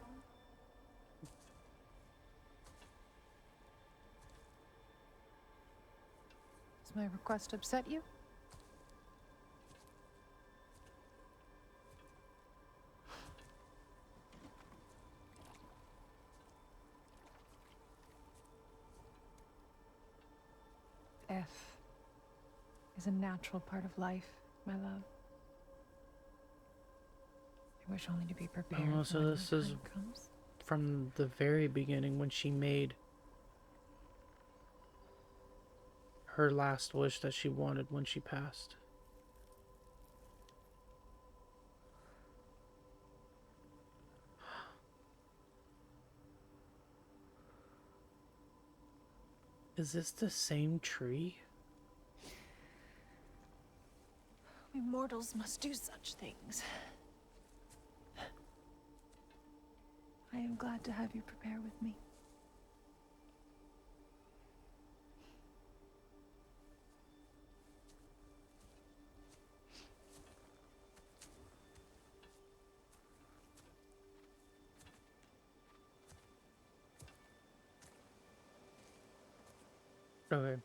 Does my request upset you? Death is a natural part of life, my love. I wish only to be prepared Oh, for so when this the is time comes. from the very beginning when she made her last wish that she wanted when she passed. Is this the same tree? We mortals must do such things. I am glad to have you prepare with me. Okay.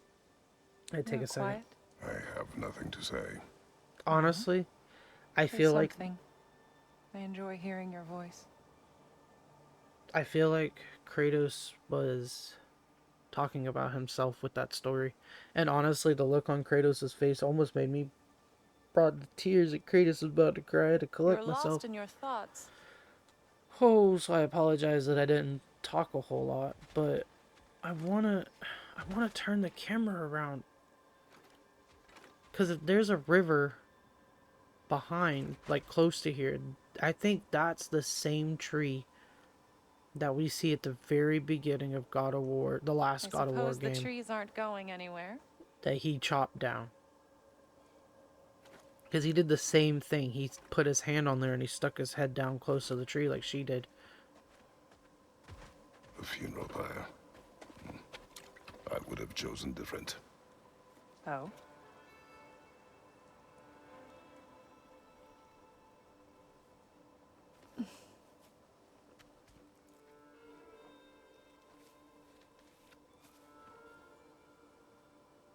I take You're a second. quiet. I have nothing to say. Honestly, I Say feel like something. I enjoy hearing your voice. Kratos was talking about himself with that story. And honestly, the look on Kratos' face almost made me brought the tears that Kratos was about to cry to collect You're myself. lost in your thoughts. Oh, so I apologize that I didn't talk a whole lot, but I wanna turn the camera around. Cause if there's a river behind, like close to here, I think that's the same tree that we see at the very beginning of God of War, the last God of War I suppose the game, trees aren't going anywhere. that he chopped down. Because he did the same thing. He put his hand on there and he stuck his head down close to the tree like she did. The funeral pyre. I would have chosen different. Oh?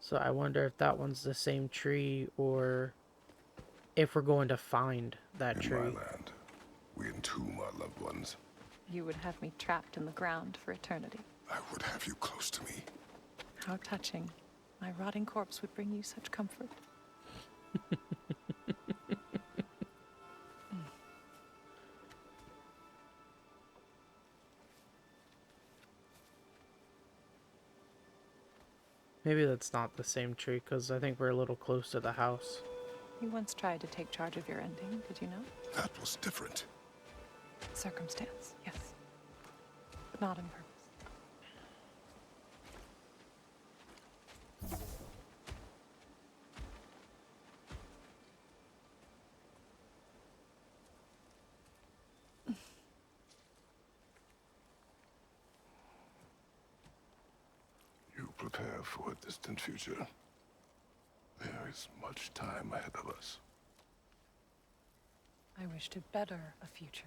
So I wonder if that one's the same tree or if we're going to find that tree. In my land, we entomb our loved ones. You would have me trapped in the ground for eternity. I would have you close to me. How touching. My rotting corpse would bring you such comfort. Maybe that's not the same tree, because I think we're a little close to the house. You once tried to take charge of your ending, did you know? That was different. Circumstance, yes. But not in purpose. You prepare for a distant future. There is much time ahead of us. I wish to better a future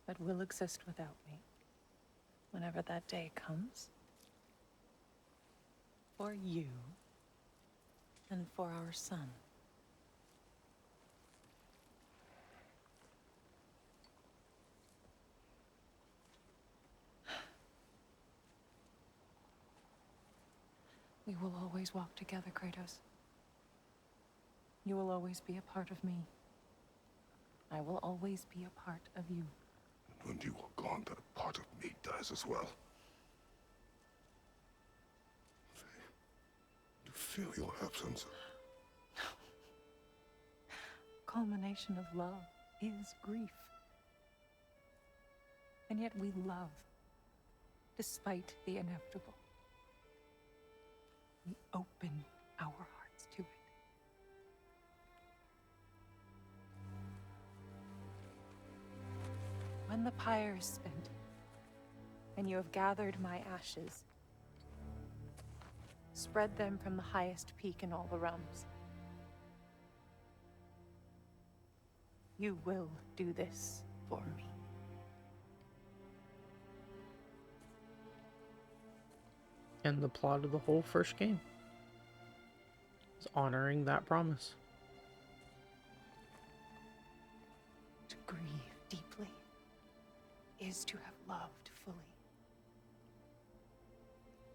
that will exist without me, whenever that day comes. For you, and for our son. We will always walk together, Kratos. You will always be a part of me. I will always be a part of you. When you are gone, that part of me dies as well. You feel your absence. Culmination of love is grief. And yet we love, despite the inevitable. We open our hearts to it. When the pyre is spent, and you have gathered my ashes, spread them from the highest peak in all the realms. You will do this for me. And the plot of the whole first game is honoring that promise. To grieve deeply is to have loved fully.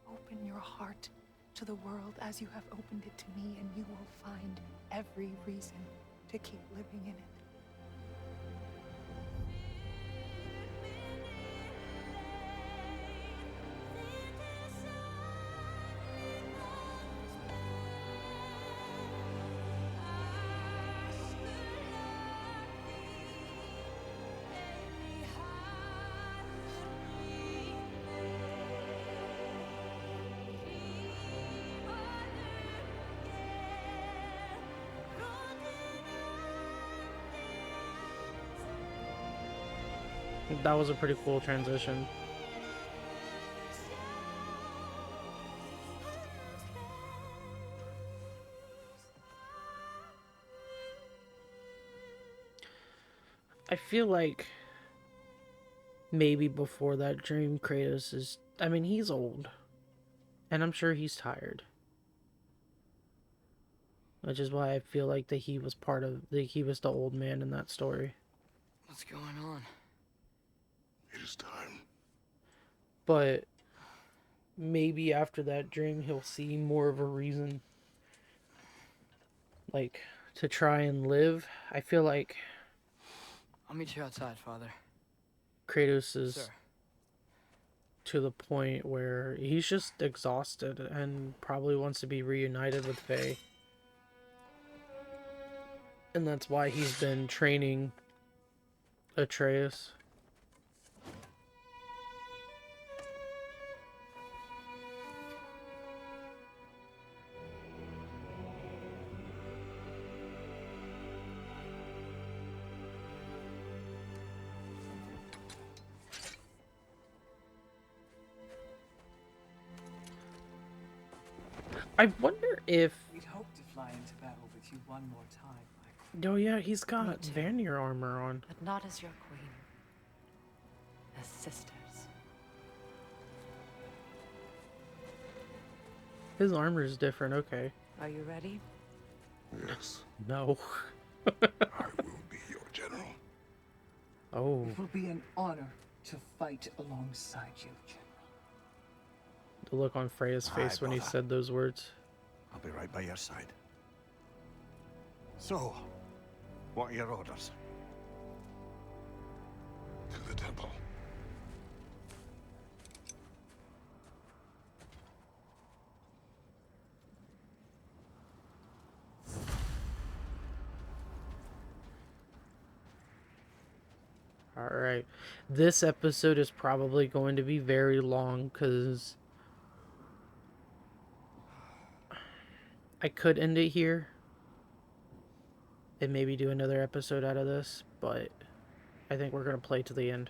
Open your heart to the world as you have opened it to me, and you will find every reason to keep living in it. That was a pretty cool transition. I feel like maybe before that dream, Kratos is... I mean, he's old. And I'm sure he's tired. Which is why I feel like that he was part of... he was the old man in that story. What's going on? It is time. But maybe after that dream, he'll see more of a reason, like, to try and live. I feel like I'll meet you outside, Father. Kratos is Sir. to the point where he's just exhausted and probably wants to be reunited with Faye. And that's why he's been training Atreus. I wonder if... We'd hope to fly into battle with you one more time, Michael. Oh yeah, he's got Vanir armor on. But not as your queen. As sisters. His armor is different, okay. Are you ready? Yes. No. I will be your general. Oh. It will be an honor to fight alongside you, General. The look on Freya's face when he brother. said those words. I'll be right by your side. So, what are your orders? To the temple. Alright. This episode is probably going to be very long because I could end it here and maybe do another episode out of this, but I think we're going to play to the end.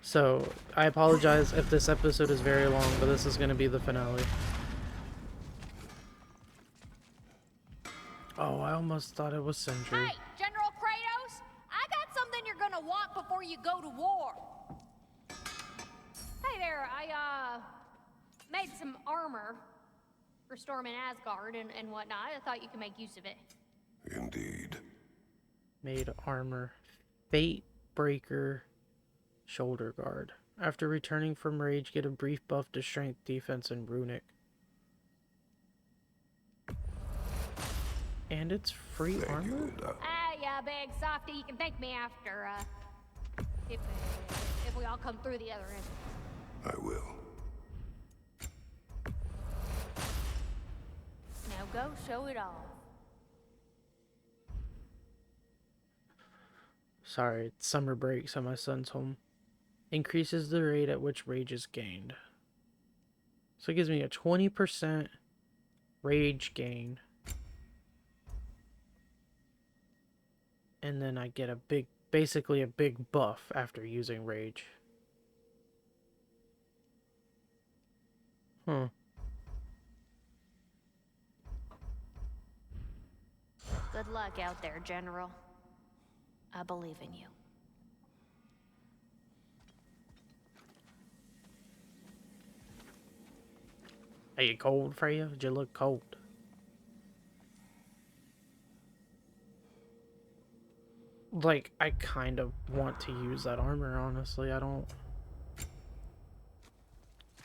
So, I apologize if this episode is very long, but this is going to be the finale. Oh, I almost thought it was Sindri. Hey, General Kratos, I got something you're gonna want before you go to war. Hey there, I made some armor for storming Asgard and whatnot. I thought you could make use of it. Indeed. Made armor. Fate Breaker Shoulder Guard. After returning from rage, get a brief buff to strength, defense, and runic. And it's free armor? Ah, yeah, big softy. You can thank me after, if we all come through the other end. I will. Now go show it all. Sorry, it's summer break, so my son's home. Increases the rate at which rage is gained. So it gives me a 20% rage gain. And then I get a big, basically a big buff after using rage. Huh. Good luck out there, General. I believe in you. Are you cold, Freya? Did you look cold? Like, I kind of want to use that armor, honestly. I don't...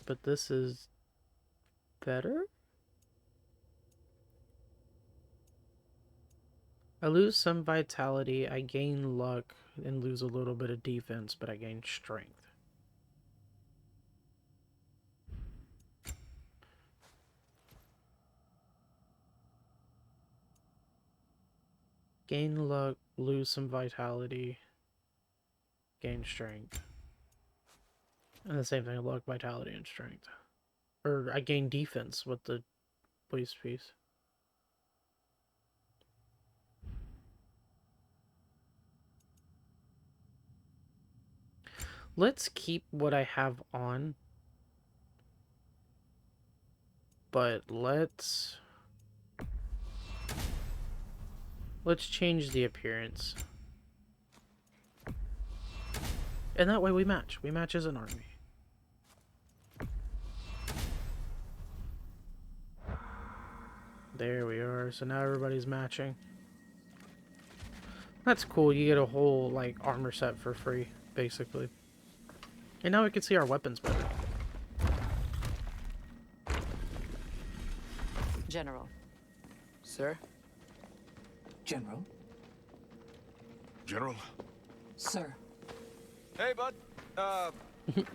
But this is... better? I lose some vitality, I gain luck, and lose a little bit of defense, but I gain strength. Gain luck, lose some vitality, gain strength. And the same thing, luck, vitality, and strength. Or I gain defense with the police piece. Let's keep what I have on. But let's change the appearance. And that way we match. We match as an army. There we are. So now everybody's matching. That's cool. You get a whole, like, armor set for free, basically. And now we can see our weapons better. General. Sir? General? General? Sir. Hey, bud.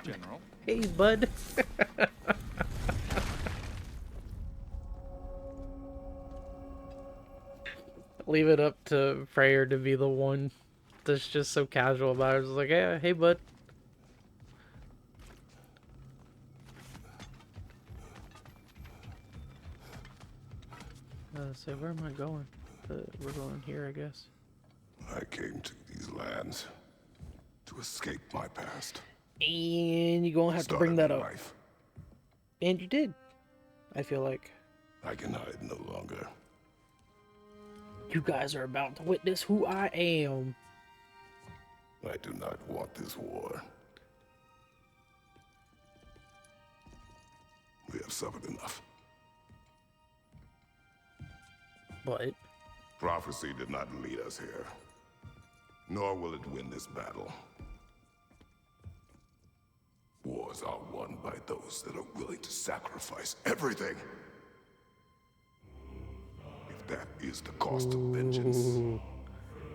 General. Hey, bud. Leave it up to Freyr to be the one that's just so casual about it. It's like, yeah, hey, bud. So where am I going? We're going here, I guess. I came to these lands to escape my past. And you're gonna have to bring that up. Life. And you did. I feel like. I can hide no longer. You guys are about to witness who I am. I do not want this war. We have suffered enough. But prophecy did not lead us here, nor will it win this battle. Wars are won by those that are willing to sacrifice everything. If that is the cost of vengeance.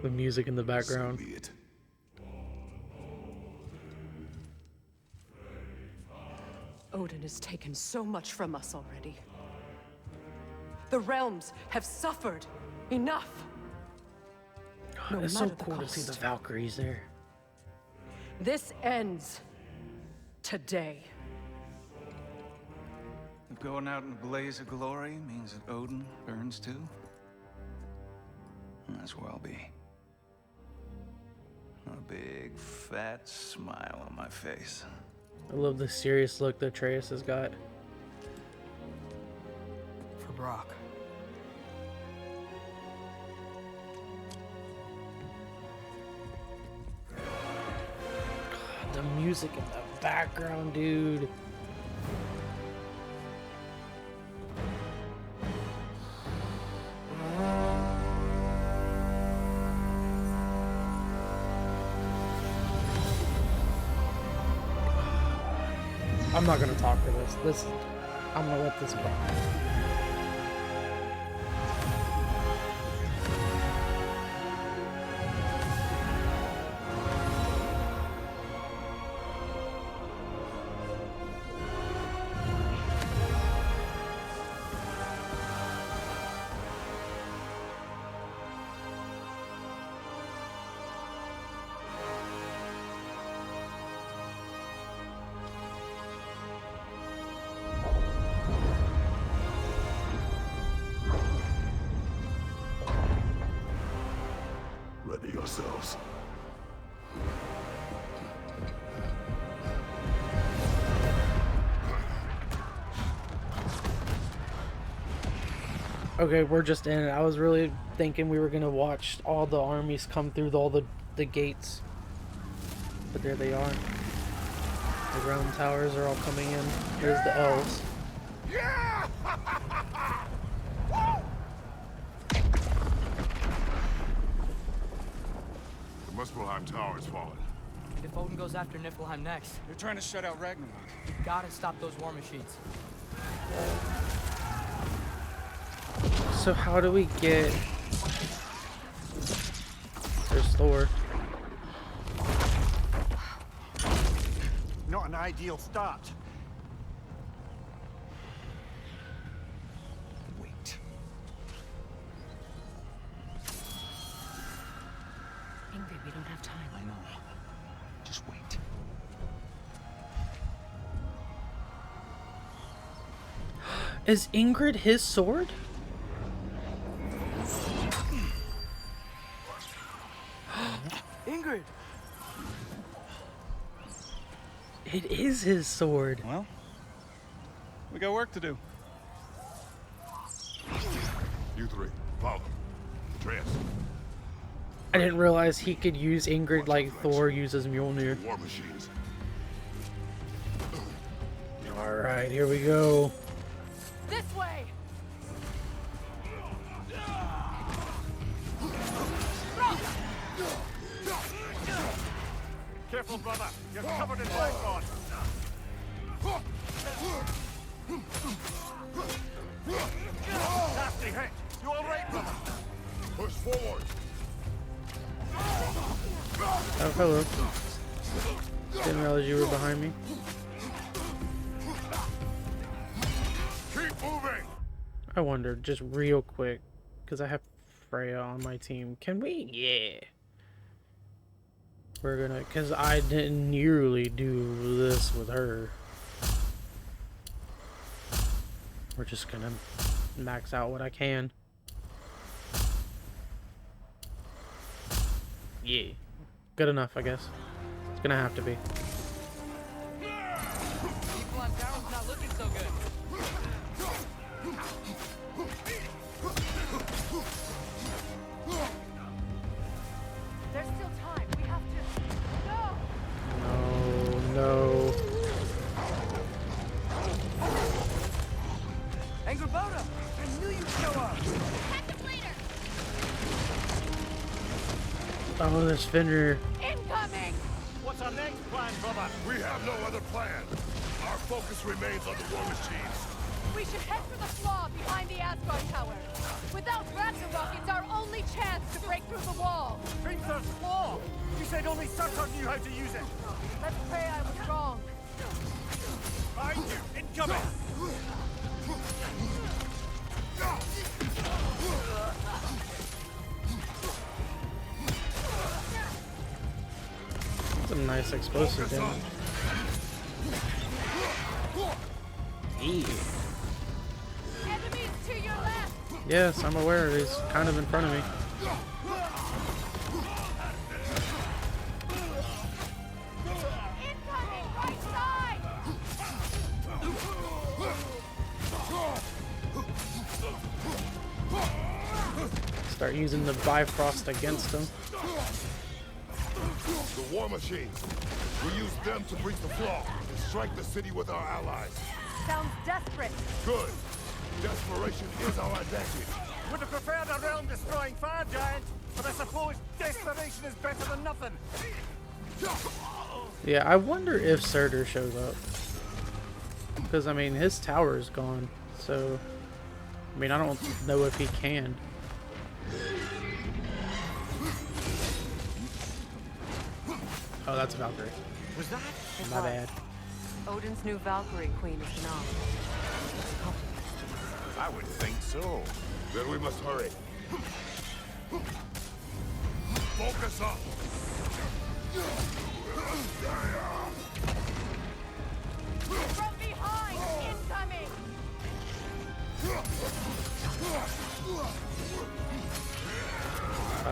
The music in the background. So be it. Odin has taken so much from us already. The realms have suffered enough. No It's so matter the cool to see cost. the Valkyries there. This ends today. If going out in a blaze of glory means that Odin burns too, that's where I'll be. A big, fat smile on my face. I love the serious look that Atreus has got. For Brock. The music in the background, dude. I'm not gonna talk for this. I'm gonna let this go. Ready yourselves. Okay, we're just in it. I was really thinking we were gonna watch all the armies come through all the gates. But there they are. The realm towers are all coming in. There's the elves. Yeah! The Muspelheim Tower has fallen. If Odin goes after Niflheim next, They're trying to shut out Ragnarök. we gotta stop those war machines. So how do we get... There's Thor. Not an ideal start. Wait. Ingrid, we don't have time. I know. Just wait. Is Ingrid his sword? Ingrid! It is his sword. Well, we got work to do. You three, follow. Atreus. I didn't realize he could use Ingrid like Thor uses Mjolnir. War machines. Alright, here we go. This way! Careful, brother. You're covered in blackboard. Nasty hit. You all right, brother? Push forward. Oh, hello. Didn't realize you were behind me. Keep moving. I wonder, just real quick, because I have Freya on my team. Can we? Yeah. We're gonna, because I didn't nearly do this with her. We're just gonna max out what I can. Yeah. Good enough, I guess. It's gonna have to be. People on Tower's not looking so good. There's still time. We have to... No! Oh, no. Angrboda! I knew you'd show up! Catch him later! Oh, this Fenrir. Incoming! What's our next plan, brother? We have no other plan. Our focus remains on the war machines. We should head for the flaw behind the Asgard tower. Without Ragnarok, it's our only chance to break through the wall. Hrimthur's flaw! You said only Surtur knew how to use it. Let's pray I was wrong. Behind you! Incoming! Some nice explosive damage. Yeah. Enemies to your left! Yes, I'm aware. He's kind of in front of me. Incoming! Right side! Start using the Bifrost against him. The war machines. We use them to breach the flaw and strike the city with our allies. Sounds desperate. Good. Desperation is our advantage. Would have preferred a realm-destroying fire giant, but I suppose desperation is better than nothing. Yeah, I wonder if Surtur shows up. Because, I mean, his tower is gone. So, I mean, I don't know if he can. Oh, that's Valkyrie. Was that? My bad. Odin's new Valkyrie queen is now. I would think so. Then we must hurry. Focus up. From behind! Incoming!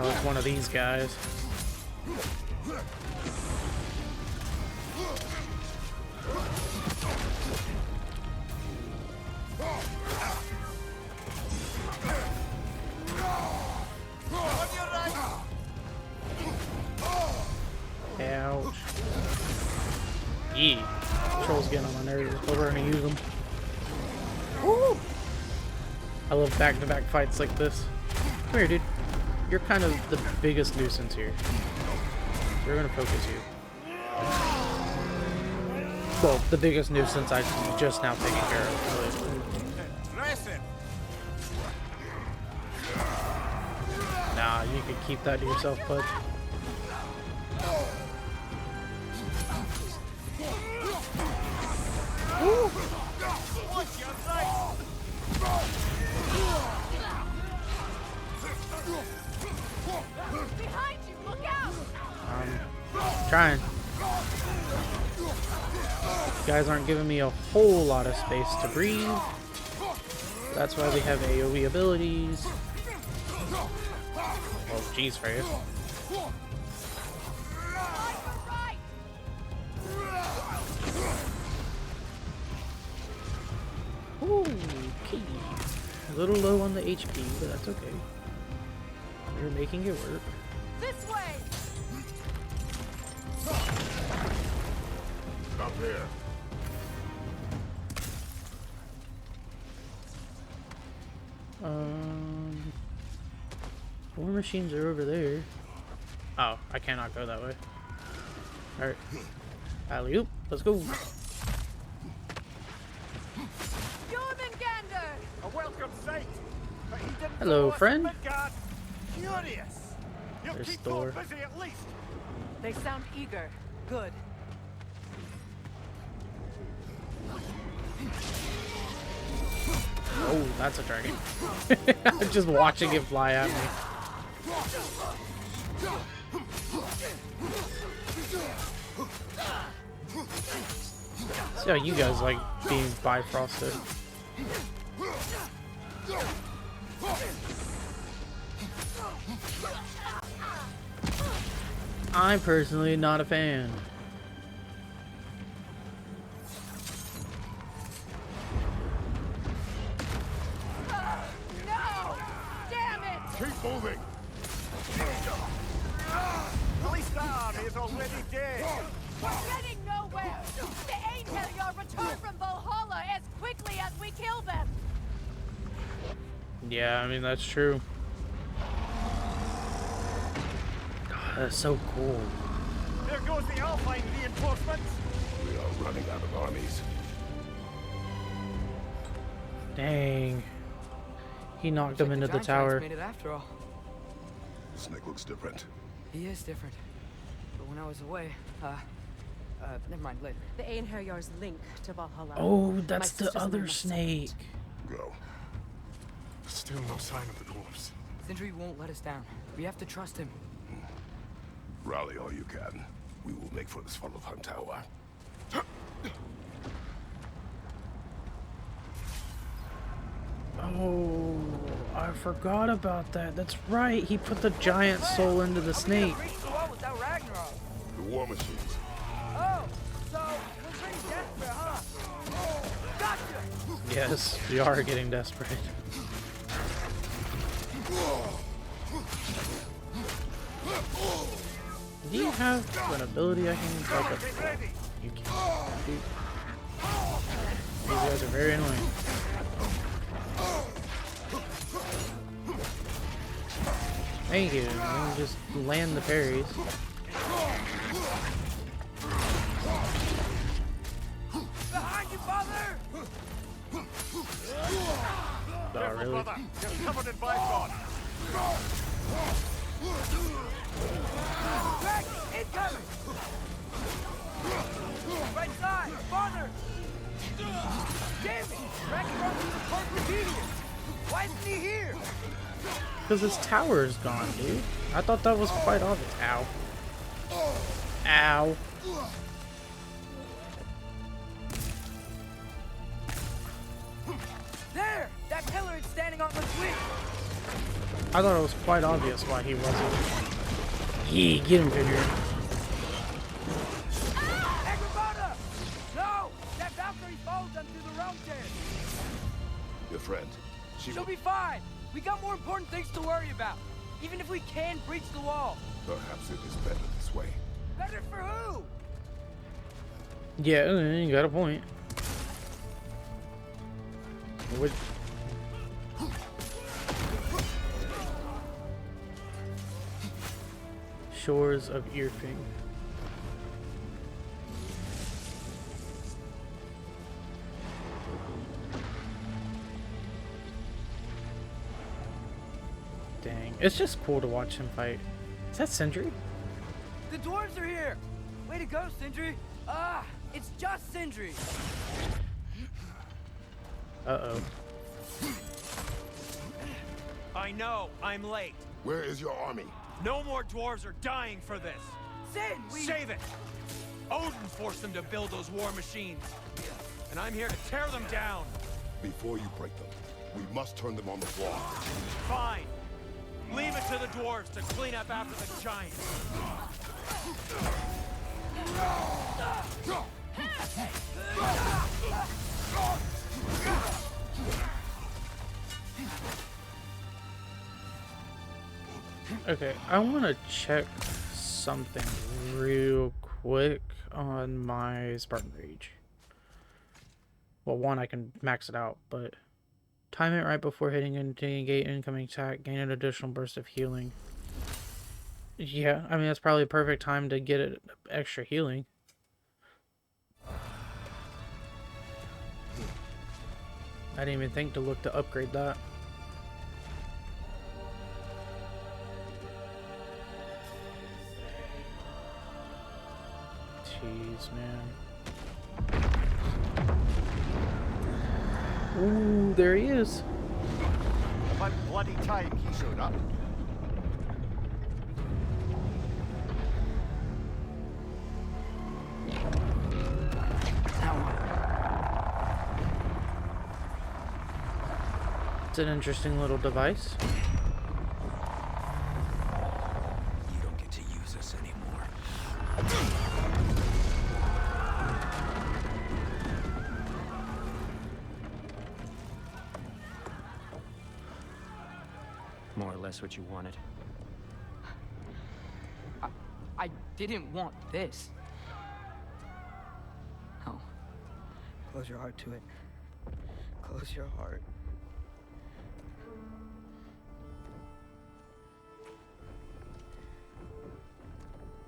Oh, it's one of these guys. Ouch. Yee. Control's getting on my nerves, but we're gonna use them. Woo! I love back-to-back fights like this. Come here, dude. You're kind of the biggest nuisance here. So we're gonna focus you. Well, the biggest nuisance I just now taken care of. Really. Nah, you can keep that to yourself, bud. Behind you, look out! Trying. You guys aren't giving me a whole lot of space to breathe. That's why we have AoE abilities. Oh, jeez, Freya. Okay. A little low on the HP, but that's okay. You're making it work. This way! Up here. War machines are over there. Oh, I cannot go that way. Alright. Alley-oop. Let's go. A welcome sight. But he didn't Hello, follow us friend. to Midgard. Curious. You'll There's keep Thor. Thor busy at least. They sound eager. Good. Oh, that's a dragon. I'm just watching it fly at me. See how you guys like being bifrosted. I'm personally not a fan. No! Damn it! Keep moving. At least that army is already dead. We're getting nowhere! The Ainheljar return from Valhalla as quickly as we kill them! Yeah, I mean, that's true. God, that's so cool. There goes the Alpine reinforcements. We are running out of armies. Dang. He knocked him into the Giant tower. Giants made it after all. Snake looks different. He is different. But when I was away, never mind, later. The Ainheljar's link to Valhalla. Oh, that's My the sister's other name was snake. Go. Still no sign of the dwarves. Sindri won't let us down. We have to trust him. Rally all you can. We will make for this funnel hunt tower. Oh, I forgot about that. That's right. He put the giant soul into the snake. Without Ragnarok. The war machines. Oh, so we're pretty desperate, huh? Gotcha. Yes, we are getting desperate. Do you have an ability I can like a... You can't. Dude. These guys are very annoying. Thank you. You can just land the parries. Behind you, father! Oh, really? Brother, you're covered in bifrost. Back, incoming! Right side, farther! Damn it! Ragnarok is a perfect idiot! Why isn't he here? Because his tower is gone, dude. I thought that was quite obvious. Ow. Ow. There! That pillar is standing on the swing! I thought it was quite obvious why he wasn't. Yee, get him, Figure. Agrabah! No! That Valkyrie falls them through the realm tear. Your friend, She'll be fine. We got more important things to worry about. Even if we can breach the wall. Perhaps it is better this way. Better for who? Yeah, you got a point. What? Shores of Earfing. Dang, it's just cool to watch him fight. Is that Sindri? The dwarves are here. Way to go, Sindri. Ah, it's just Sindri. Uh-oh. I know, I'm late. Where is your army? No more dwarves are dying for this. Sin, Save it! Odin forced them to build those war machines. And I'm here to tear them down. Before you break them, we must turn them on the floor. Fine. Leave it to the dwarves to clean up after the giants. Okay, I want to check something real quick on my Spartan Rage. Well, one, I can max it out, but time it right before hitting into engage incoming attack, gain an additional burst of healing. Yeah, I mean, that's probably a perfect time to get it extra healing. I didn't even think to look to upgrade that. Jeez, man. Ooh, there he is. About bloody time he showed up. It's an interesting little device. You don't get to use us anymore. More or less what you wanted. I didn't want this. No. Close your heart to it. Close your heart.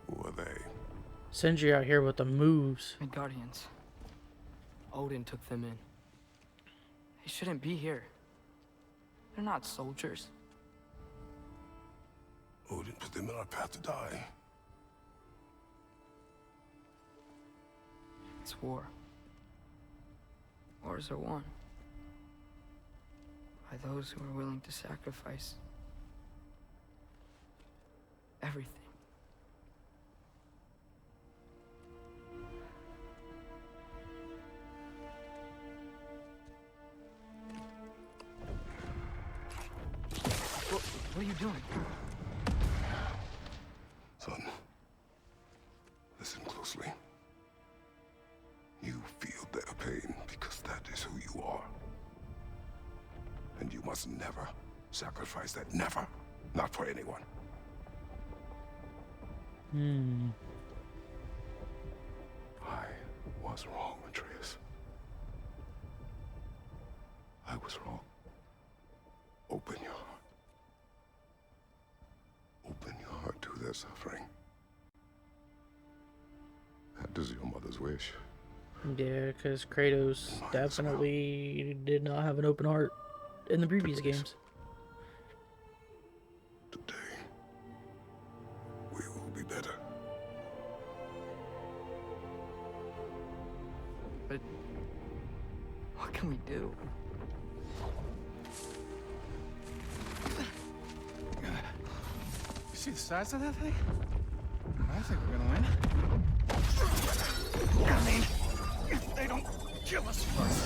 Who are they? Sindri out here with the moves. Midgardians. Odin took them in. They shouldn't be here. They're not soldiers. Odin put them in our path to die. It's war. Wars are won by those who are willing to sacrifice everything. What are you doing? Son, listen closely. You feel their pain because that is who you are. And you must never sacrifice that. Never. Not for anyone. I was wrong, Atreus. I was wrong. Open your heart. Open your heart to their suffering. That is your mother's wish. Yeah, because Kratos definitely did not have an open heart in the previous games. Today, we will be better. But what can we do? You see the size of that thing? I think we're gonna win. I mean, if they don't kill us first.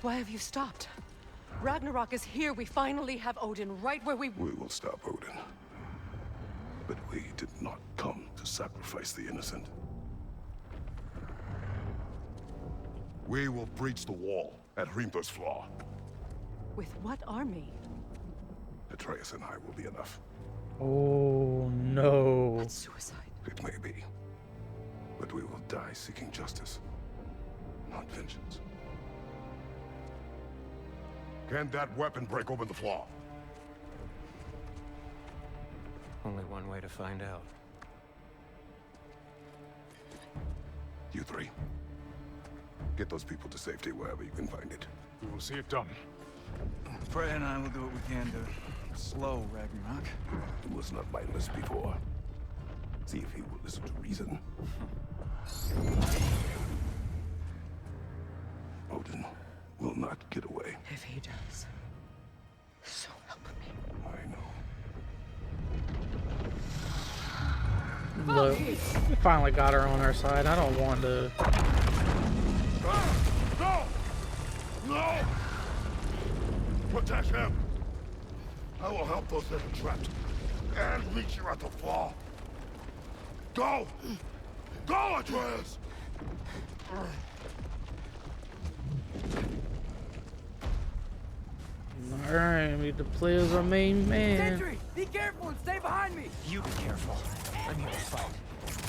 Why have you stopped? Ragnarok is here. We finally have Odin right where we... We will stop Odin. But we did not come to sacrifice the innocent. We will breach the wall at Hrimthur's Flaw. With what army? Atreus and I will be enough. Oh no. That's suicide. It may be. But we will die seeking justice, not vengeance. Can that weapon break open the flaw? Only one way to find out. You three. Get those people to safety wherever you can find it. We will see it done. Freya and I will do what we can to slow Ragnarok. He was not mindless before. See if he will listen to reason. Odin will not get away. If he does, so help me. I know. Look, we finally got her on our side. I don't want to. No! No! Protect him! I will help those that are trapped. And meet you at the flaw. Go! Go, Atreus! Alright, we need to play as our main man. Sentry, be careful and stay behind me. You be careful. I'm here to fight.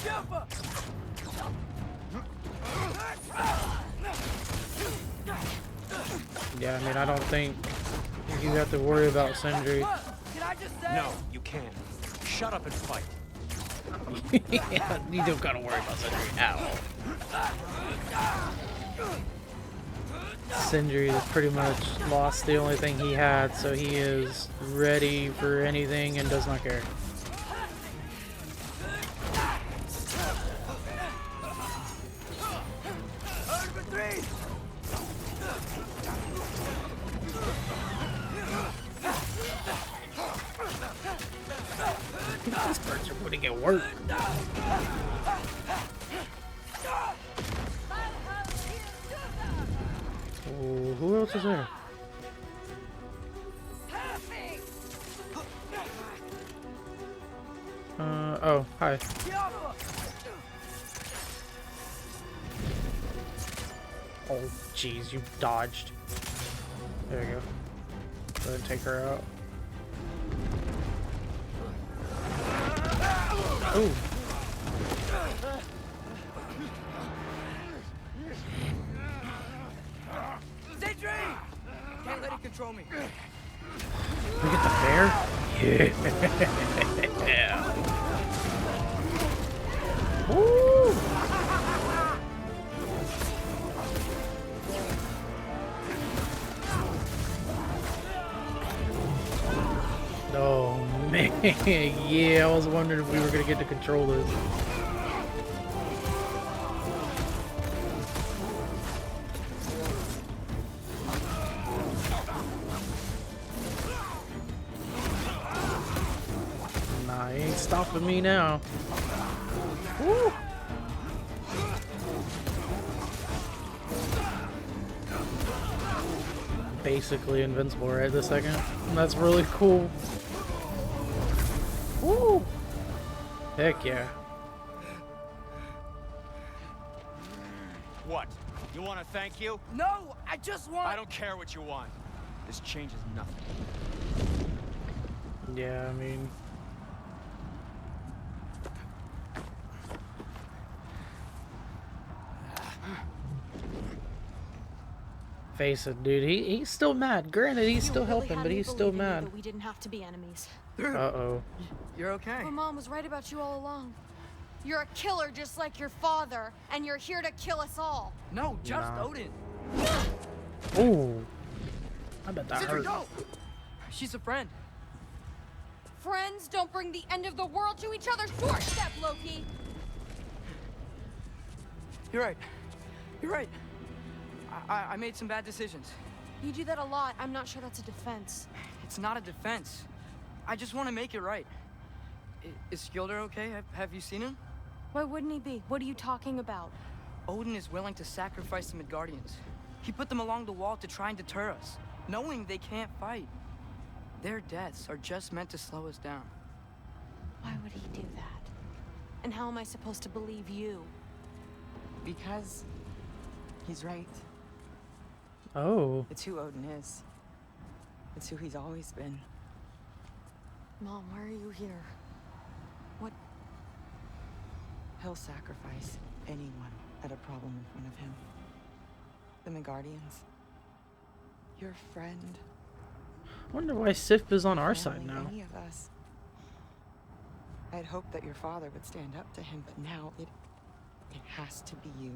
Jump up. Yeah, I mean, I don't think you have to worry about Sindri. Can I just say? No, you can't. Shut up and fight. Yeah, you don't gotta worry about Sindri at all. Sindri has pretty much lost the only thing he had, so he is ready for anything and does not care. These birds are putting in work. Oh, who else is there? Oh, hi. Oh, jeez, you dodged. There you go. Go ahead and take her out. Oh. Sentry! Can't let it control me. We get the bear? Yeah. Woo! Oh man, yeah, I was wondering if we were gonna get to control this. Nah, he ain't stopping me now. Woo! Basically invincible right this second. That's really cool. Woo! Heck yeah. What? You want to thank you? No, I just want... I don't care what you want. This changes nothing. Yeah, I mean... Face it, dude. He's still mad. Granted, he's still helping, but he's still mad. We didn't have to be enemies. Uh-oh. You're okay. My mom was right about you all along. You're a killer just like your father, and you're here to kill us all. No, just Nah. Odin. Ooh. I bet that Sentry, hurt. go! She's a friend. Friends don't bring the end of the world to each other's doorstep, Loki. You're right. You're right. I made some bad decisions. You do that a lot. I'm not sure that's a defense. It's not a defense. I just want to make it right. Is Skilder okay? Have you seen him? Why wouldn't he be? What are you talking about? Odin is willing to sacrifice the Midgardians. He put them along the wall to try and deter us. knowing they can't fight. Their deaths are just meant to slow us down. Why would he do that? And how am I supposed to believe you? Because he's right. Oh. It's who Odin is. It's who he's always been. Mom, why are you here? What? He'll sacrifice anyone at a problem in front of him. The Midgardians. Your friend. I wonder why Sif is on our side now. Any of us. I had hoped that your father would stand up to him, but now it has to be you.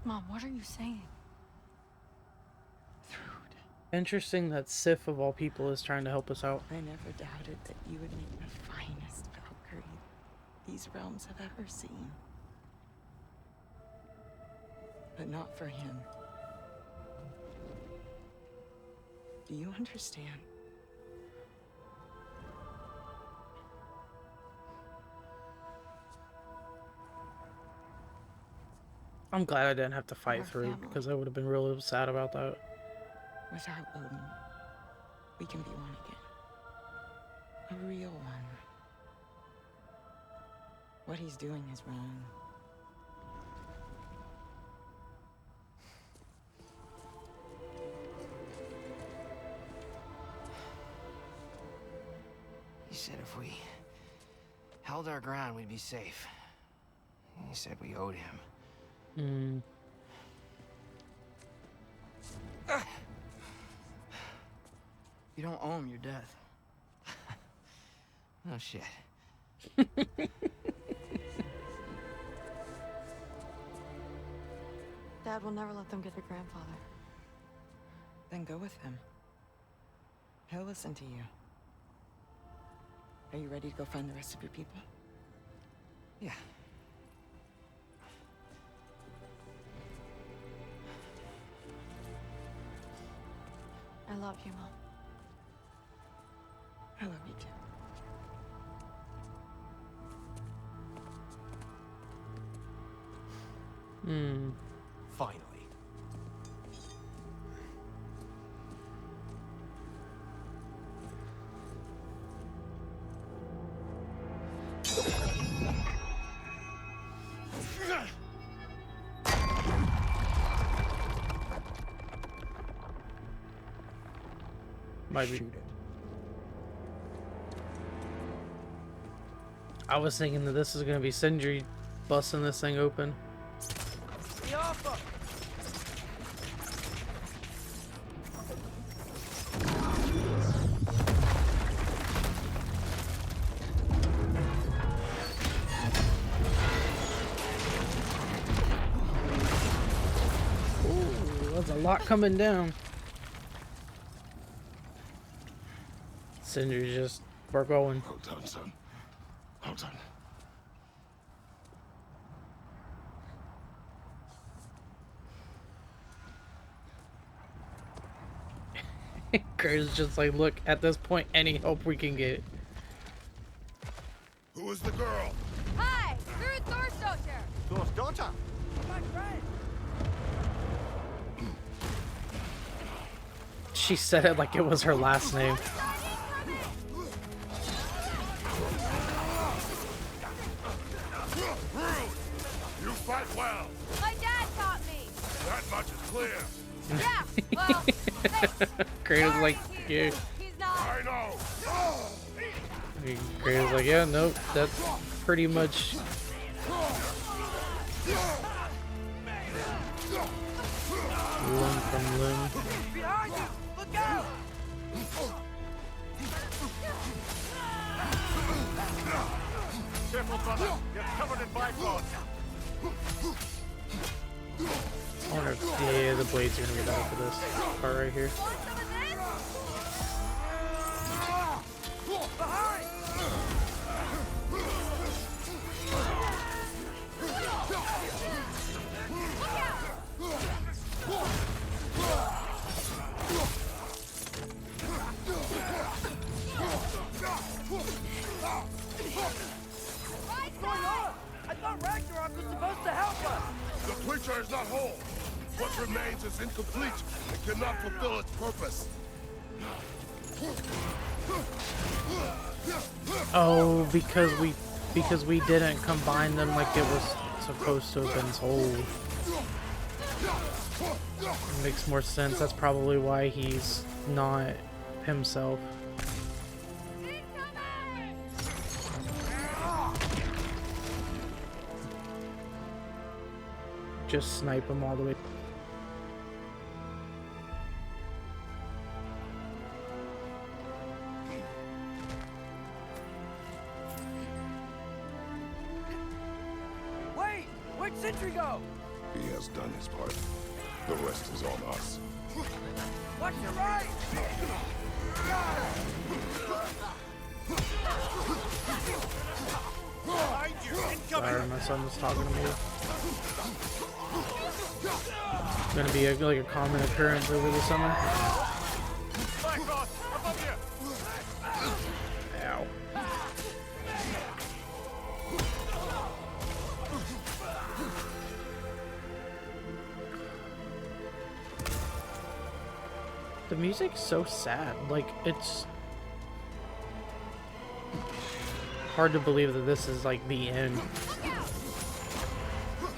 Mom, what are you saying? Interesting that Sif of all people is trying to help us out. I never doubted that you would make the finest Valkyrie these realms have ever seen. But not for him. Do you understand? I'm glad I didn't have to fight through, because I would have been really sad about that. Without Odin, we can be one again. A real one. What he's doing is wrong. He said if we held our ground, we'd be safe. He said we owed him. Hmm. You don't owe him your death. No shit. Dad will never let them get their grandfather. Then go with him. He'll listen to you. Are you ready to go find the rest of your people? Yeah. I love you, Mom. I love you too. Hmm. Finally. Might be. Shoot it. I was thinking that this is gonna be Sindri busting this thing open. Stay off up. Ooh, there's a lot coming down. Sindri just, we're going. Well done, son. Well done. Kratos just like, look, at this point, any help we can get. Who is the girl? Hi! Through Thor's daughter! Thor's daughter? My friend. She said it like it was her last name. You fight well. My dad taught me! That much is clear. Yeah, well, Kratos like, yeah. he's not. I know. Kratos like, yeah, nope, that's pretty much. Limb from limb. Behind you! Look out! Careful, brother. You're covered in bifrost. I wonder if, yeah, the blades are gonna be better for this part right here. Behind! What's going on? I thought Ragnarök was supposed to help us. The creature is not whole. What remains is incomplete and cannot fulfill its purpose. Oh, because we didn't combine them like it was supposed to have been told. It makes more sense. That's probably why he's not himself. Just snipe him all the way. Wait! Where'd Sentry go? He has done his part. The rest is on us. Watch your right! Sorry, my son was talking to me. It's gonna be like a common occurrence over the summer. Ow. The music's so sad. Like, it's hard to believe that this is like the end.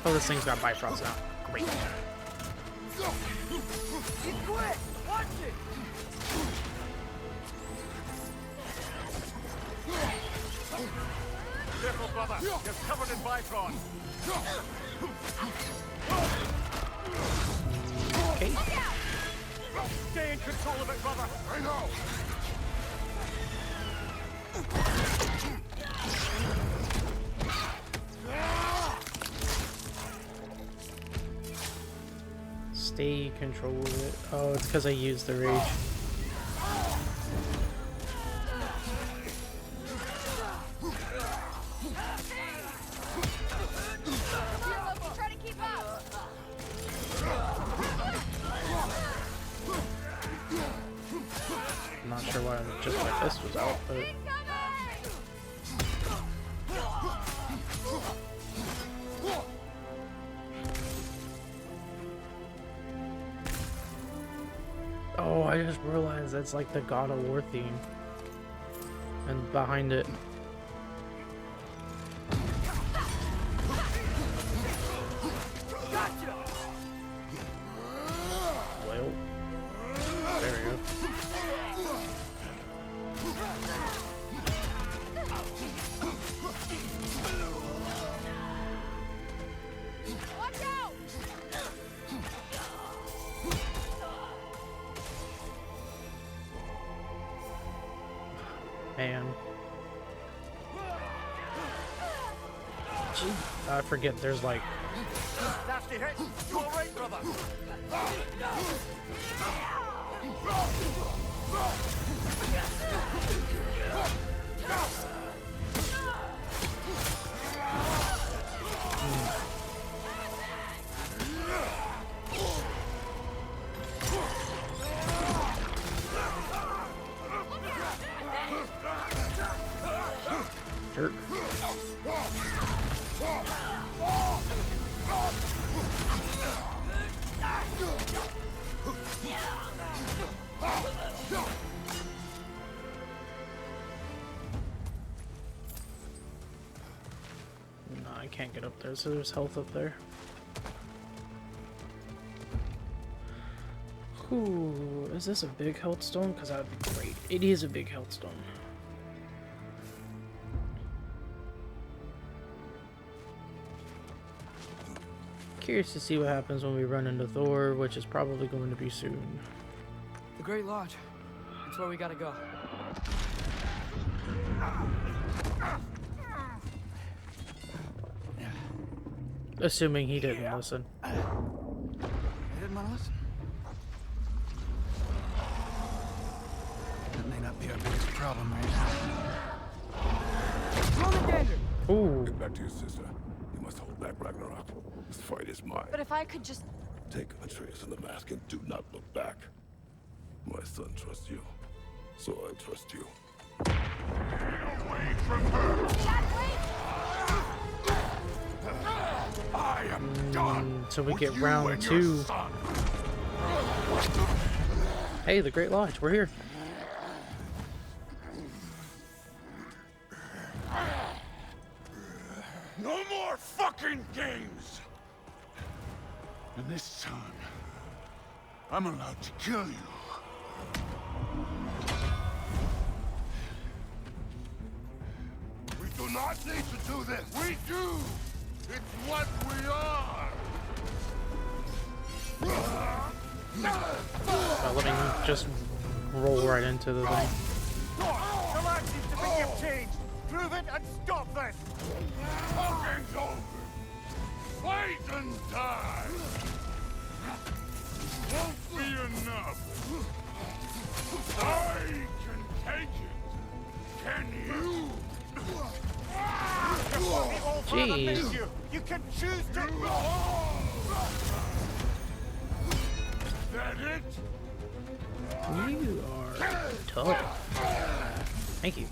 Oh, this thing's got Bifrost now. Great. He's quick! Watch it! Careful, brother. You're covered in Bifrost. Okay. Stay in control of it, brother. I know. Stay control of it. Oh, it's because I used the rage. Try to keep up. I'm not sure why just my fist was out, but oh, I just realized that's like the God of War theme. And behind it. Well, there we go. Watch out! Man. Gee, I forget there's like Nasty hit. You all right, brother? jerk. No, I can't get up there, so there's health up there. Ooh, is this a big health stone? Because that would be great. It is a big health stone. Curious to see what happens when we run into Thor, which is probably going to be soon. The Great Lodge. It's where we gotta go. Assuming he didn't listen. You didn't want to listen? That may not be our biggest problem right now. Ooh. Get back to your sister. You must hold back Ragnarok. This fight is mine. But if I could just... Take Atreus and the mask and do not look back. My son trusts you, so I trust you. Away from her! I I am done. So we with get you round and your 2. son. Hey, the Great Lodge, we're here. No more fucking games. And this time, I'm allowed to kill you. We do not need to do this. We do. It's what we are. Let me just roll right into the thing. Command seems to think you've changed. Prove it and stop this. Talking's over. Fight and die. Won't be enough. I can take it. Can you? Jeez. You can choose to. That it? You are tough. Thank you.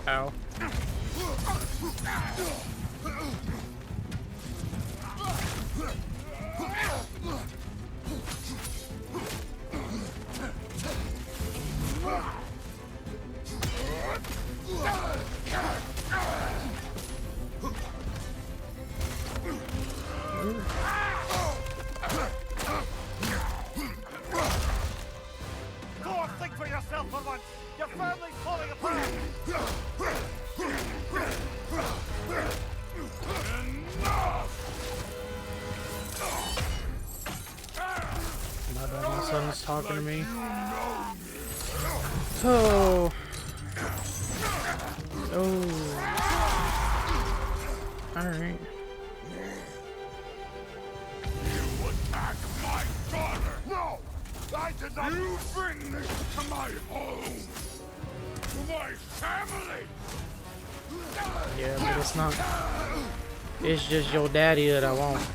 Ow. Go on, think for yourself for once. Your family's falling apart. My bad, my son's talking to me. Oh. Oh. Alright. You attack my daughter! No! I did not. You bring this to my home! To my family! Yeah, but it's not. It's just your daddy that I want.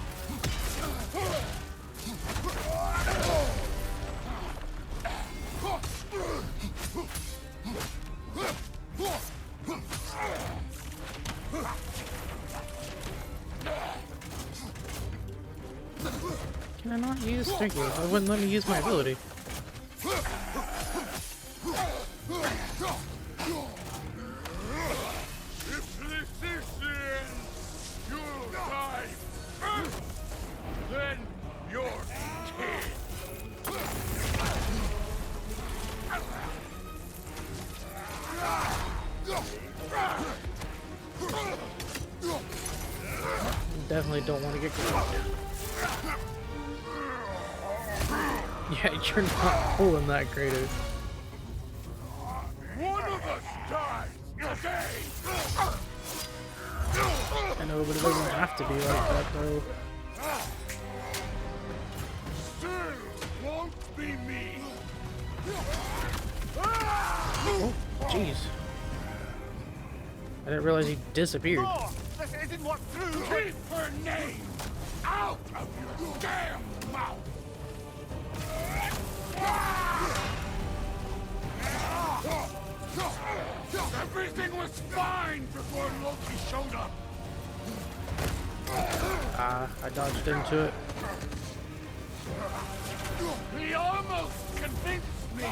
Can I not use? Thank you. It wouldn't let me use my ability. If this is the end, you'll die first! Then you're dead! Definitely don't want to get caught. Yeah, you're not pulling that, Kratos. One of us dies today! I know, but it doesn't have to be like that, though. Still won't be me! Oh, jeez. I didn't realize he disappeared. No, this isn't what through. Keep her name out of your damn mouth! Everything was fine before Loki showed up. I dodged into it. He almost convinced me.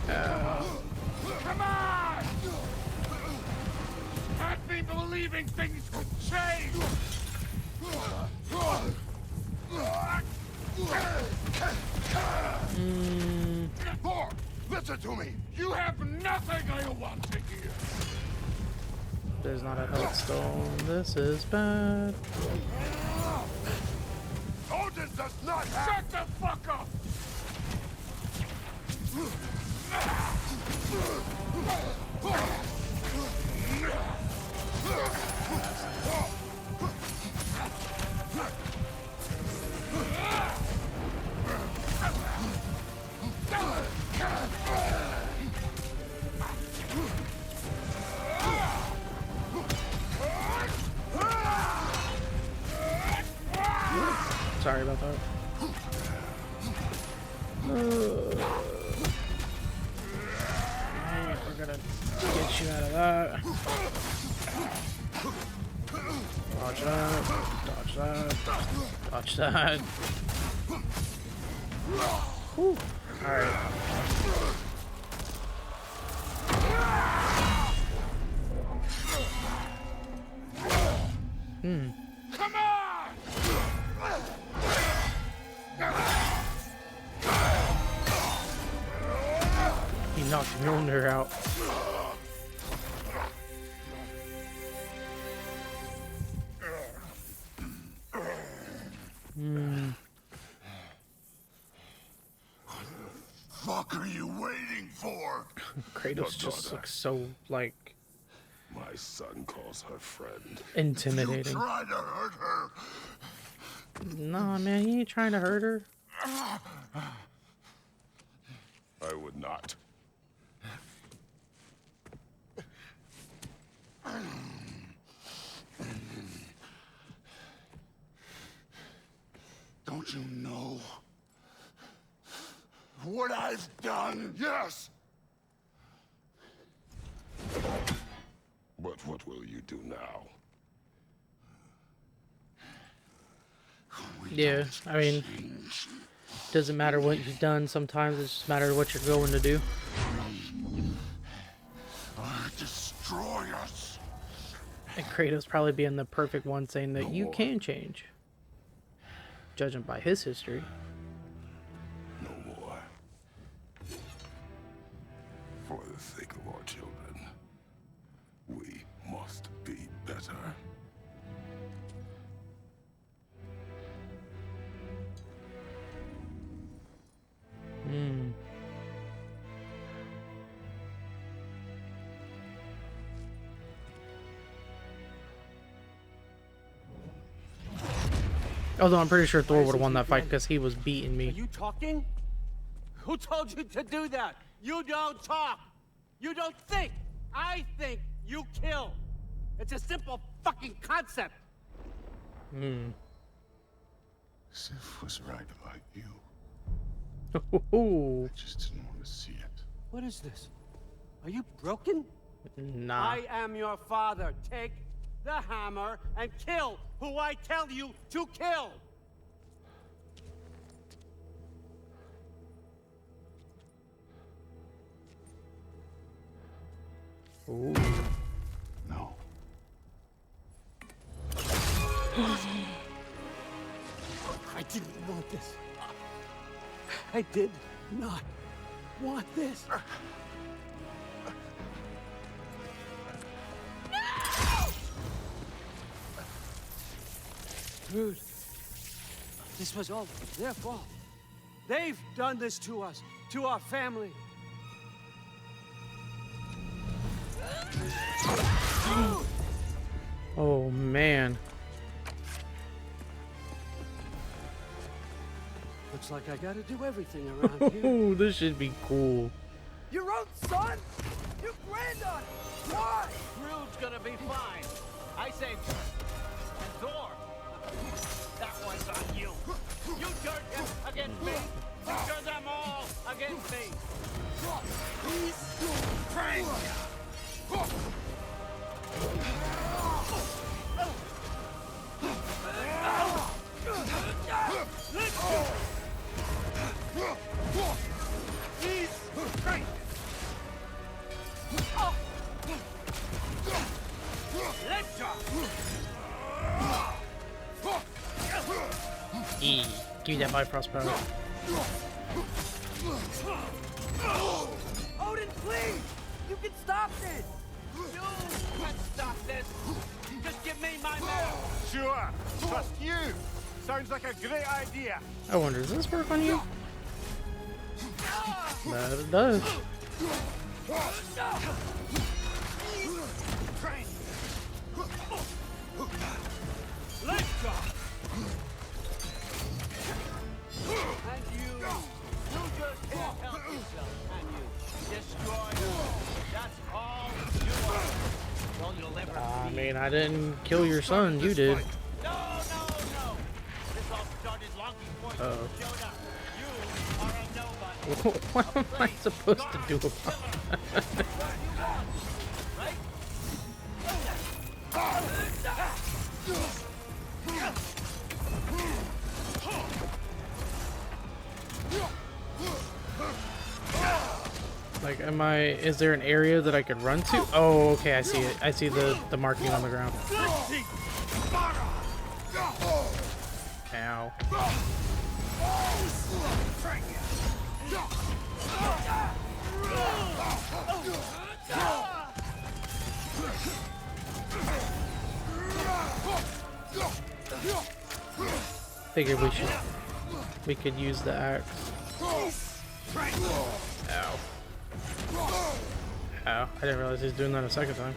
Come on! Had me believing things could change. Thor, listen to me. You have nothing I want to hear. There's not a health stone. This is bad. Odin does not shut the fuck up. Sorry about that. Alright, we're gonna get you out of that. Dodge that. Dodge that. Dodge that. Whew. Alright. Come on! He knocked Mjolnir out. Fuck are you waiting for? Kratos just looks so, like, My son calls her friend. intimidating. You try to hurt her. Nah, man, he ain't trying to hurt her. I would not. Don't you know what I've done? Yes! But what will you do now? Yeah, I mean, doesn't matter what you've done. Sometimes it just matters what you're going to do. Destroy us. And Kratos probably being the perfect one saying that you can change. Judging by his history. No more. For the sake of our children, we must be better. Although I'm pretty sure Thor would have won that fight because he was beating Are me. you talking? Who told you to do that? You don't talk. You don't think. I think. You kill. It's a simple fucking concept. Sif was right about you. Ooh. I just didn't want to see it. What is this? Are you broken? Nah. I am your father. Take the hammer and kill who I tell you to kill. Ooh. No. I didn't want this. I did not want this. Dude, this was all their fault. They've done this to us, to our family. Oh, man. Looks like I gotta do everything around here. Ooh, this should be cool. Your own son? You granddaughter! Why? Groot's gonna be fine. I saved her. And Thor, that one's on you. You turned him against me. You turned them all against me. He's praying. E. Give me that Bifrost power. Odin, please! You can stop this! You can stop this. Just give me my medal. Sure. Trust you. Sounds like a great idea. I wonder, does this work on you? That it does. Let's go. And you just can't help yourself, can you? Destroyer. That's all you are. All you'll ever I be. mean, I didn't kill your son, you did. No. This all started Uh-oh. What am I supposed to do about that? Like, is there an area that I could run to? Oh, okay, I see it. I see the marking on the ground. Ow. Figured we could use the axe. Ow. Ow, I didn't realize he was doing that a second time.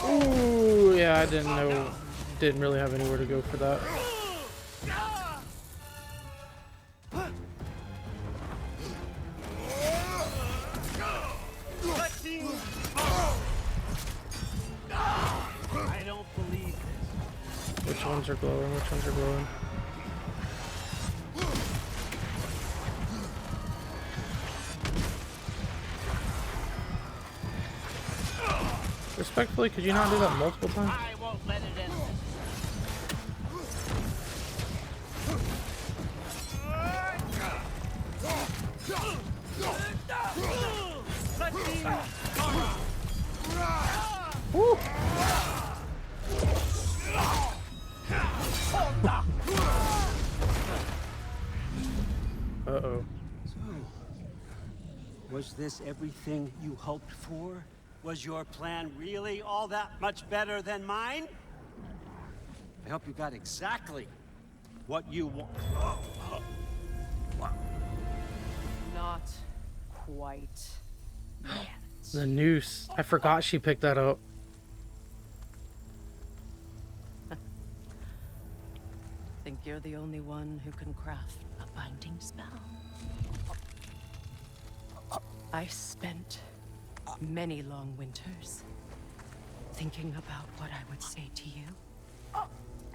Ooh, yeah, I didn't really have anywhere to go for that. I don't believe this. Which ones are glowing? Which ones are glowing? Respectfully, could you not do that multiple times? I won't let it end. Woo. Uh-oh. So, was this everything you hoped for? Was your plan really all that much better than mine? I hope you got exactly what you want. Not quite yet. The noose. I forgot she picked that up. Think you're the only one who can craft a binding spell? I spent many long winters thinking about what I would say to you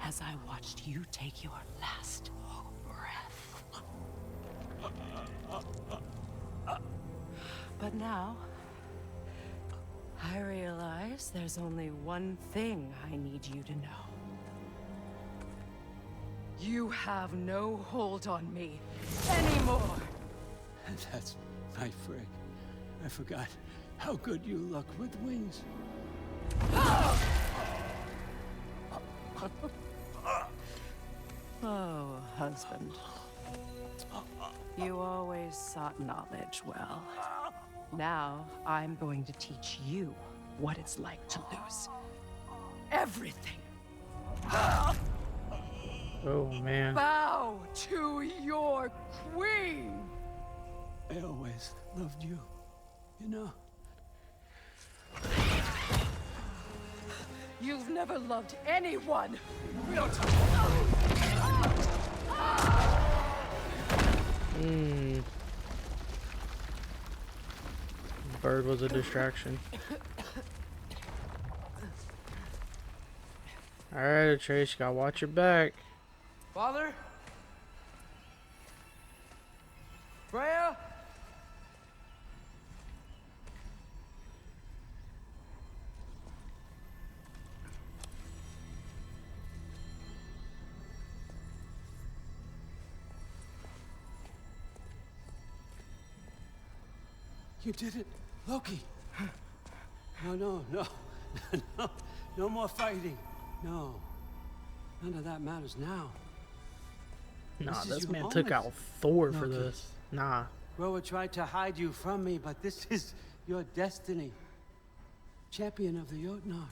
as I watched you take your last breath. But now, I realize there's only one thing I need you to know. You have no hold on me anymore. That's my frig. I forgot how good you look with wings. Oh, husband. You always sought knowledge well. Now, I'm going to teach you what it's like to lose everything. Oh, man. Bow to your queen! I always loved you, you know. You've never loved anyone! Bird was a distraction. Alright, Atreus, you gotta watch your back. Father? Freya? You did it, Loki. No, no more fighting. No, none of that matters now. Nah, This is this your man took moment. out Thor for Loki. this. Nah. Roa tried to hide you from me, but this is your destiny. Champion of the Jotnar.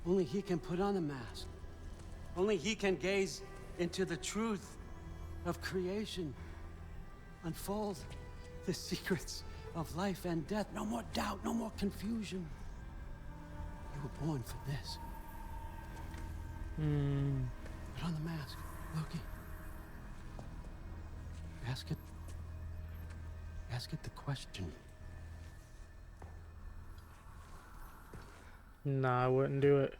Only he can put on the mask. Only he can gaze into the truth of creation. Unfold the secrets of life and death. No more doubt, no more confusion. You were born for this. Put on the mask, Loki. Ask it Ask it the question. Nah, I wouldn't do it.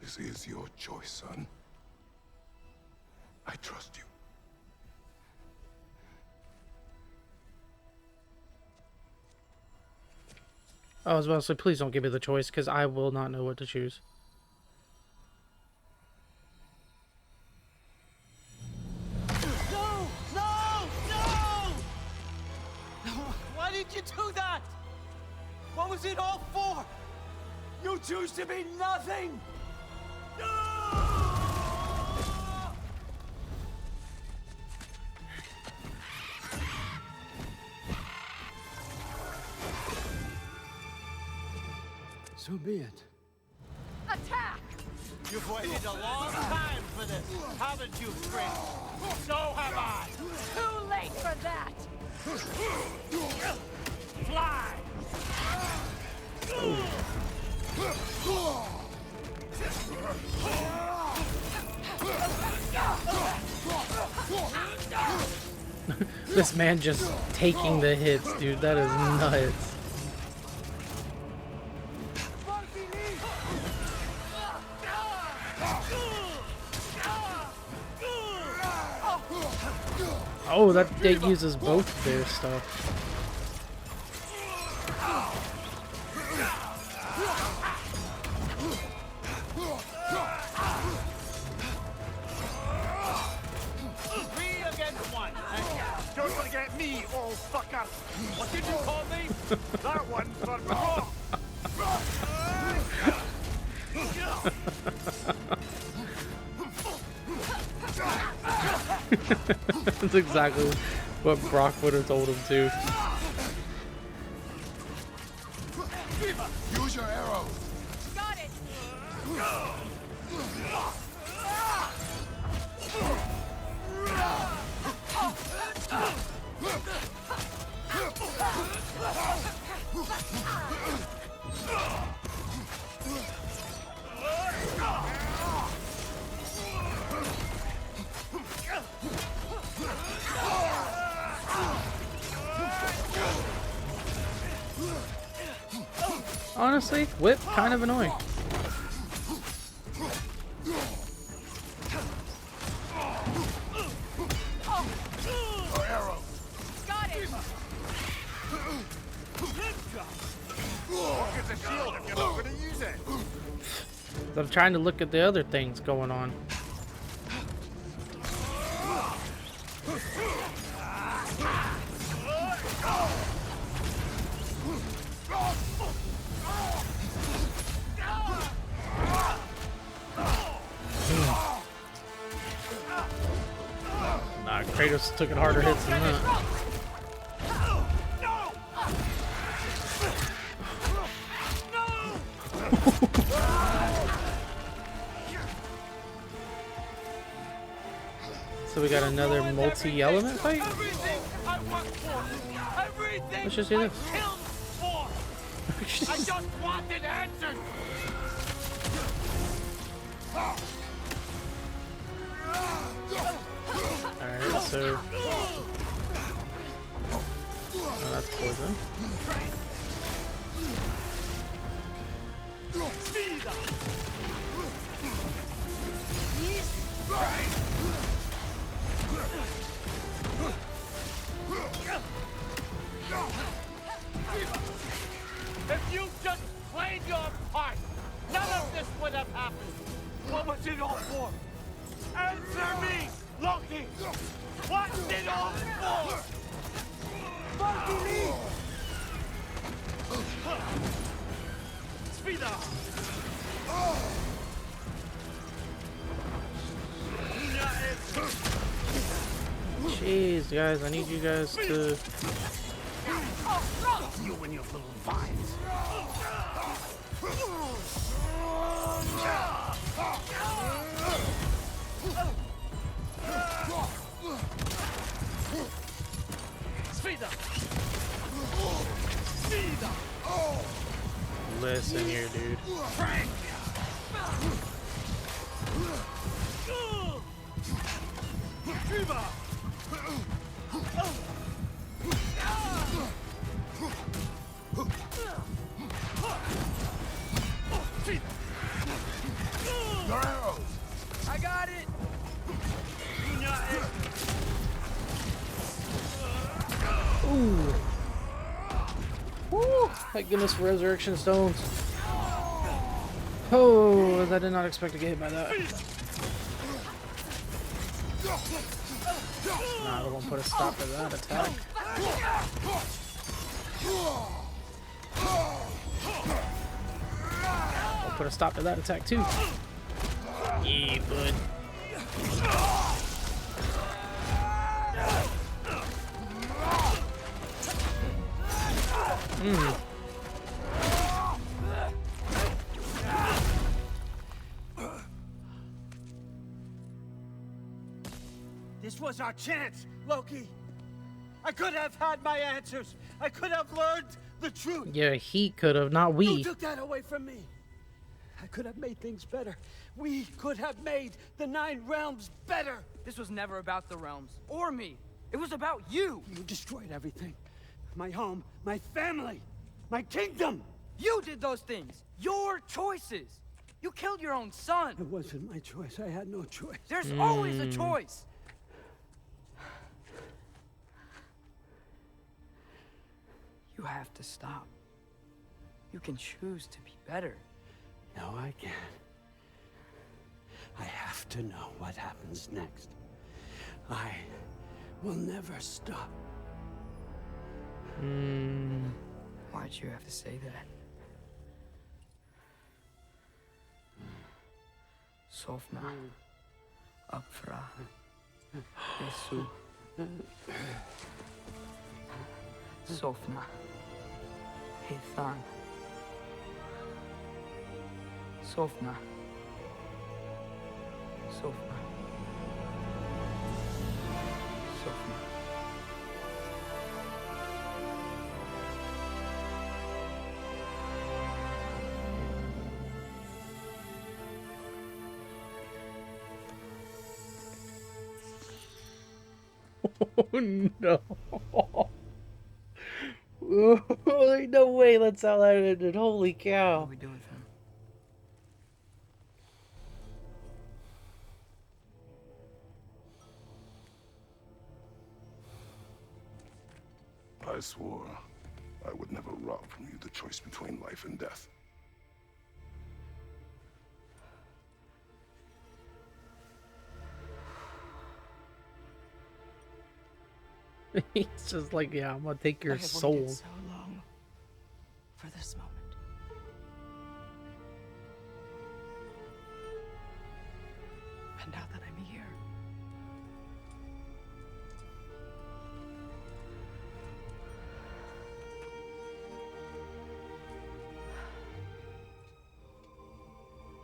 This is your choice, son. I trust you. I was about to say, please don't give me the choice, because I will not know what to choose. No! No! No! Why did you do that? What was it all for? You choose to be nothing! So be it. Attack! You've waited a long time for this, haven't you, Prince? So have I! Too late for that! Fly! This man just taking the hits, dude. That is nuts. Oh, that it uses both their stuff. Don't want to get me, old fucker! What did you call me? That one's for Brock! That's exactly what Brock would have told him to. Use your arrow. Got it! Honestly, whip kind of annoying. Got it! Look at the shield if you're not going to use it! I'm trying to look at the other things going on. Nah, Kratos took it harder hits than that. So we got another multi-element fight? Let's just do this. I just wanted answers! Alright, so... Oh, that's poison. If you just played your part, none of this would have happened. What was it all for? Answer me, Loki! What's it all for? Monkey me! Speed up! Jeez, guys, I need you guys to... You and your little vines. Speed up! Speed up! Listen here, dude. Frank! Ooh. Woo! Thank goodness for resurrection stones. Oh, I did not expect to get hit by that. Nah, it won't put a stop to that attack. I'll put a stop to that attack too. Yeah, bud. This was our chance, Loki. I could have had my answers. I could have learned the truth. Yeah, he could have, not we. You took that away from me. I could have made things better. We could have made the 9 realms better. This was never about the realms, or me. It was about you. You destroyed everything. My home, my family, my kingdom. You did those things. Your choices. You killed your own son. It wasn't my choice. I had no choice. There's always a choice. You have to stop. You can choose to be better. No, I can't. I have to know what happens next. I will never stop. Why'd you have to say that? Sofna. Apfra. Jesu. Sofna. Hithan. Sofna. Sofna. Sofna. Oh no. Oh, no way, that's how that ended. Holy cow. What do we do with him? I swore I would never rob from you the choice between life and death. He's just like, yeah, I'm gonna take your I have soul. waited so long for this moment. And now that I'm here,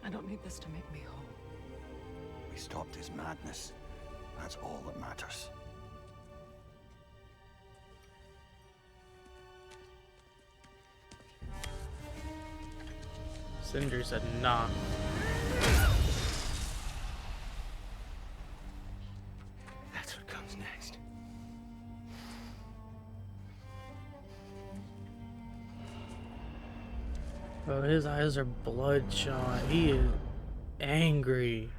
I don't need this to make me whole. We stopped his madness. That's all that matters. Cinder said, nah. That's what comes next. Oh, his eyes are bloodshot. He is angry.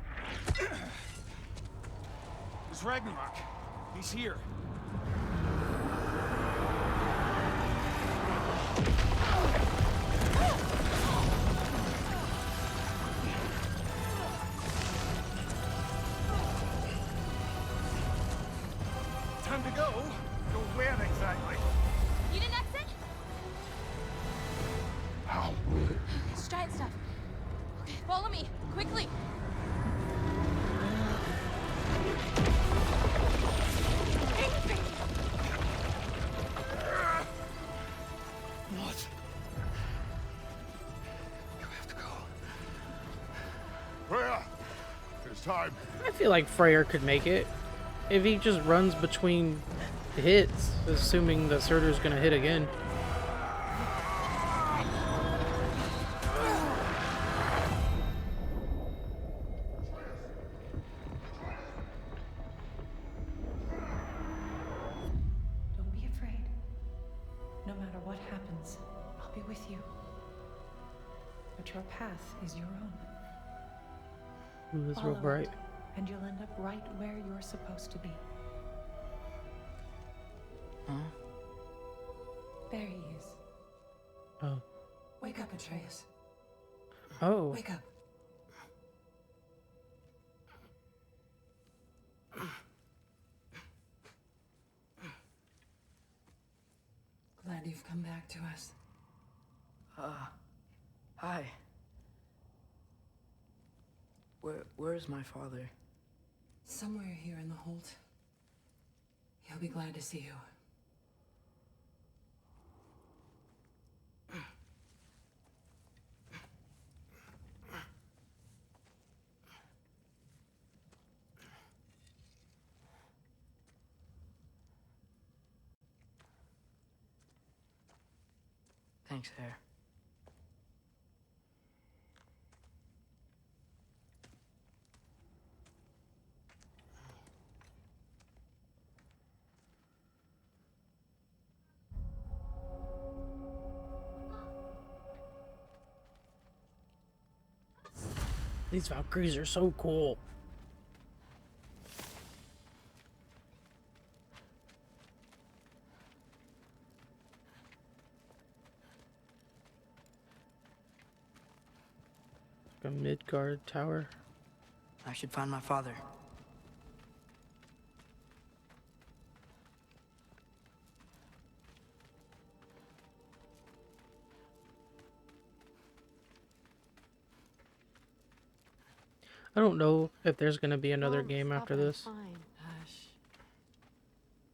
It's Ragnarok. He's here. Time to go. Go where exactly? You didn't exit? How? It's giant stuff. Okay, follow me, quickly. What? You have to go. Freya! It's time. I feel like Freyr could make it. If he just runs between hits, assuming that Surtur's gonna hit again. don't be afraid. No matter what happens, I'll be with you. But your path is your own. Ooh, that's Follow real bright. it, and you'll end up right where you're supposed to be. Huh? There he is. Oh. Wake up, Atreus. Oh. Wake up. Glad you've come back to us. Hi. Where's my father? Somewhere here in the hold. He'll be glad to see you. Thanks, Hare. These Valkyries are so cool. A Midgard tower. I should find my father. I don't know if there's gonna be another game after this. Hush.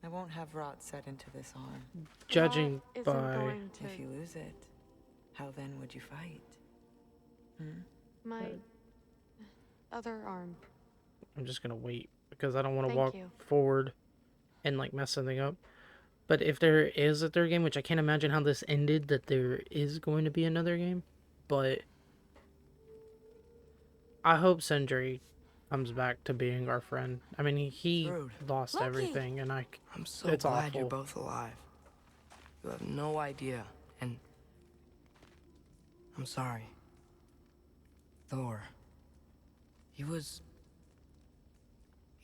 I won't have rot set into this arm. Judging by If you lose it, how then would you fight? My other arm. I'm just gonna wait because I don't want to Thank walk you. forward and like mess something up. But if there is a third game, which I can't imagine how this ended, that there is going to be another game. But I hope Sindri comes back to being our friend. I mean, he Rude. lost Lucky. everything, and I'm so it's glad awful. you're both alive. You have no idea, and I'm sorry. Thor. He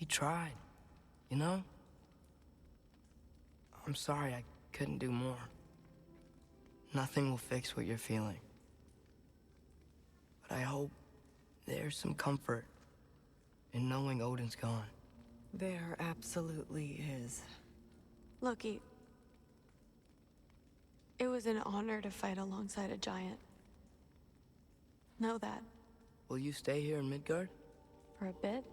tried, you know? I'm sorry I couldn't do more. Nothing will fix what you're feeling. But I hope there's some comfort in knowing Odin's gone. There absolutely is. Loki, it was an honor to fight alongside a giant. Know that. Will you stay here in Midgard? For a bit.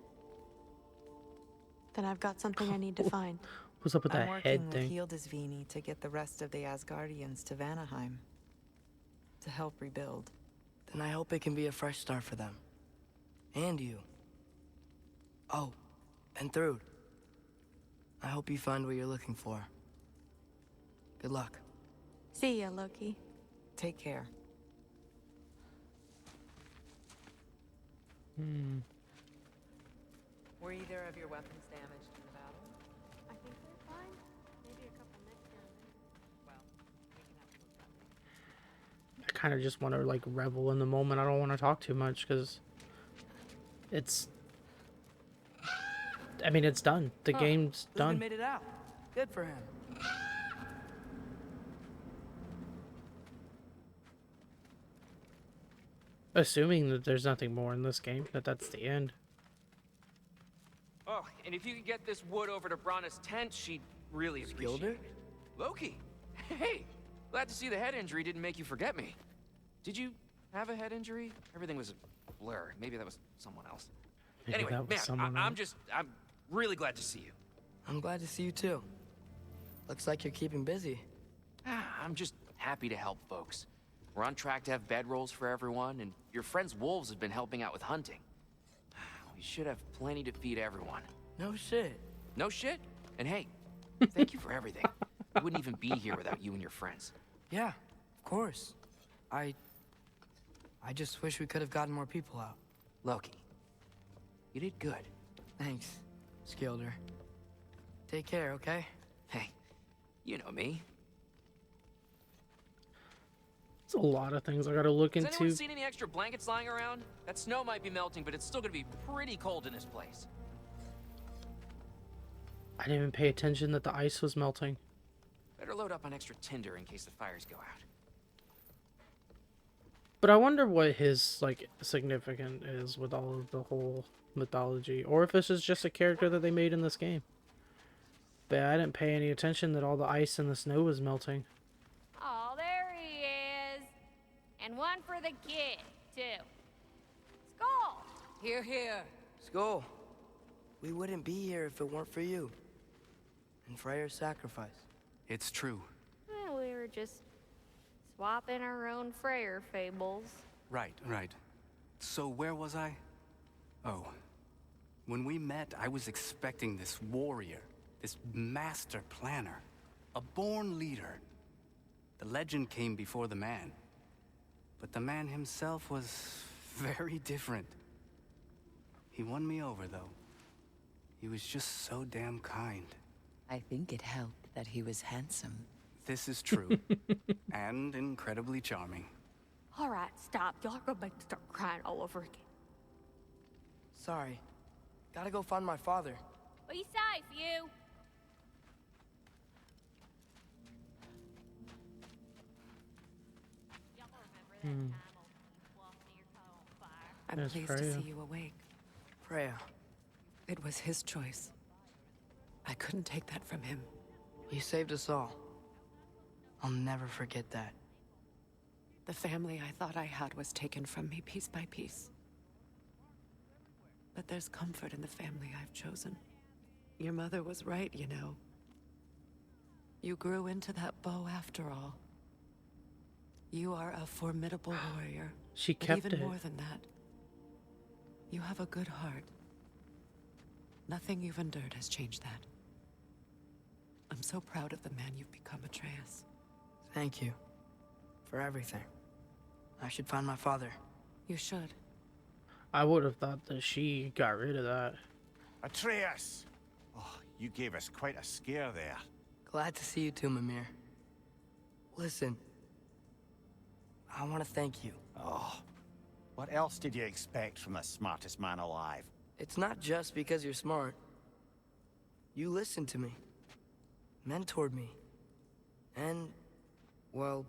Then I've got something I need to find. What's up with I'm that working head with thing? Hildisvini to get the rest of the Asgardians to Vanaheim. To help rebuild. Then I hope it can be a fresh start for them. And you. Oh, and Thrud. I hope you find what you're looking for. Good luck. See ya, Loki. Take care. Were either of your weapons damaged in the battle? I think they're fine. Maybe a couple nicks here and there. I kind of just want to like revel in the moment. I don't want to talk too much because it's. I mean, it's done. The game's Logan done. made it out. Good for him. Assuming that there's nothing more in this game, that's the end. Oh, and if you could get this wood over to Brana's tent, she'd really appreciate it. Loki! Hey! Glad to see the head injury didn't make you forget me. Did you have a head injury? Everything was a blur. Maybe that was someone else. Maybe Anyway, that was man, someone I'm else. really glad to see you. I'm glad to see you too. Looks like you're keeping busy. I'm just happy to help folks. We're on track to have bedrolls for everyone, and your friend's wolves have been helping out with hunting. We should have plenty to feed everyone. No shit. No shit? And hey, thank you for everything. We wouldn't even be here without you and your friends. Yeah, of course. I just wish we could have gotten more people out. Loki, you did good. Thanks, Skilder. Take care, okay? Hey, you know me. There's a lot of things I gotta look Has into. anyone seen any extra blankets lying around? That snow might be melting, but it's still gonna be pretty cold in this place. I didn't even pay attention that the ice was melting. Better load up up on extra tinder in case the fires go out. But I wonder what his, like, significance is with all of the whole mythology. Or if this is just a character that they made in this game. But I didn't pay any attention that all the ice and the snow was melting. Oh, there he is. And one for the kid, too. Skull! Here, here. Skull. We wouldn't be here if it weren't for you. And Freyr's sacrifice. It's true. Well, we were just swapping our own Freyr fables. Right. So where was I? Oh. When we met, I was expecting this warrior, this master planner, a born leader. The legend came before the man. But the man himself was very different. He won me over, though. He was just so damn kind. I think it helped that he was handsome. This is true. And incredibly charming. All right, stop. Y'all gonna make me start crying all over again. Sorry. Gotta go find my father. Be safe, you. I'm There's pleased to Freya. see you awake. Freya. It was his choice. I couldn't take that from him. He saved us all. I'll never forget that. The family I thought I had was taken from me piece by piece. But there's comfort in the family I've chosen. Your mother was right, you know. You grew into that bow after all. You are a formidable warrior. She but kept even it. more than that, you have a good heart. Nothing you've endured has changed that. I'm so proud of the man you've become, Atreus. Thank you. For everything. I should find my father. You should. I would have thought that she got rid of that. Atreus! Oh, you gave us quite a scare there. Glad to see you too, Mimir. Listen. I want to thank you. Oh, what else did you expect from the smartest man alive? It's not just because you're smart. You listened to me. Mentored me. And, well,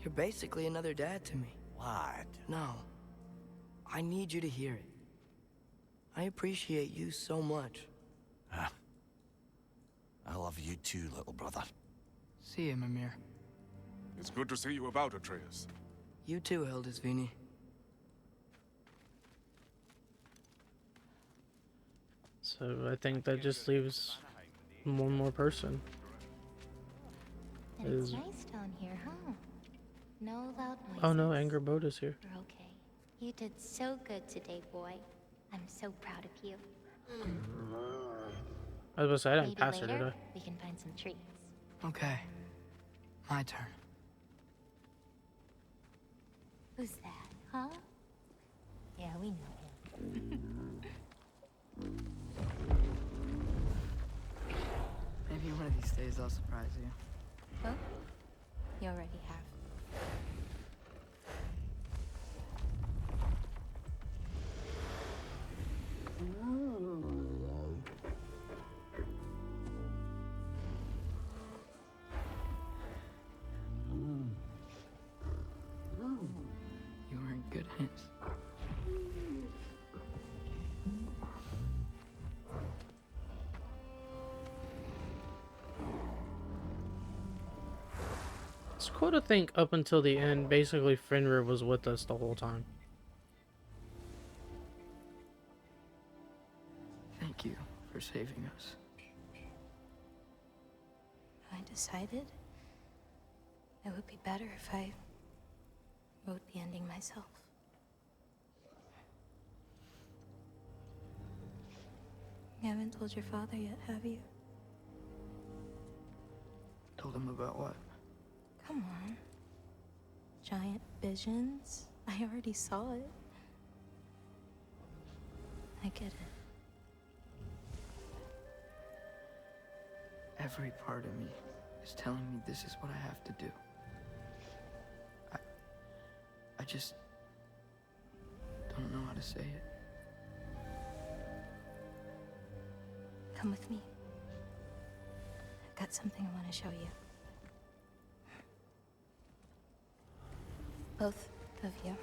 you're basically another dad to me. Lad. No. I need you to hear it. I appreciate you so much. I love you too, little brother. See you, Mimir. It's good to see you about, Atreus. You too, Hildisvini. So I think that just leaves one more person. And it's nice down here, huh? No loud noises. Oh no, Angry Boat is here. We're okay. You did so good today, boy. I'm so proud of you. I was about to say, I didn't Maybe pass her, later, did I? we can find some treats. Okay. My turn. Who's that, huh? Yeah, we know him. Maybe one of these days I'll surprise you. Well, you already have. You were in good hands. It's cool to think up until the end, basically Fenrir was with us the whole time. Thank you for saving us. I decided it would be better if I wrote the ending myself. You haven't told your father yet, have you? Told him about what? Come on. Giant visions? I already saw it. I get it. Every part of me is telling me this is what I have to do. I just don't know how to say it. Come with me. I've got something I want to show you. Both of you.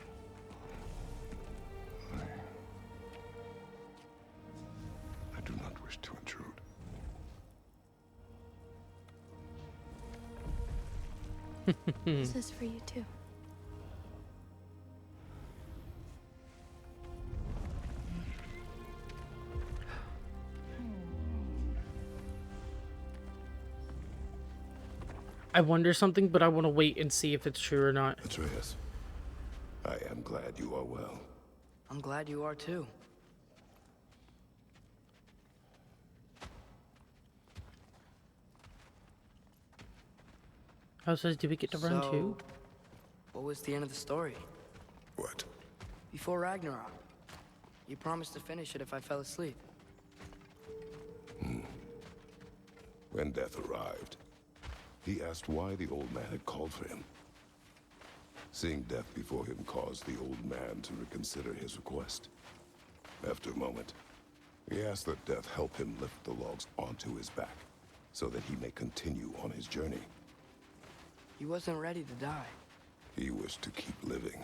I do not wish to intrude. This is for you too. I wonder something, but I want to wait and see if it's true or not. Atreus, I am glad you are well. I'm glad you are too. How says, do we get to run too? What was the end of the story? What? Before Ragnarok. You promised to finish it if I fell asleep. When death arrived, he asked why the old man had called for him. Seeing death before him caused the old man to reconsider his request. After a moment, he asked that death help him lift the logs onto his back, so that he may continue on his journey. He wasn't ready to die. He wished to keep living.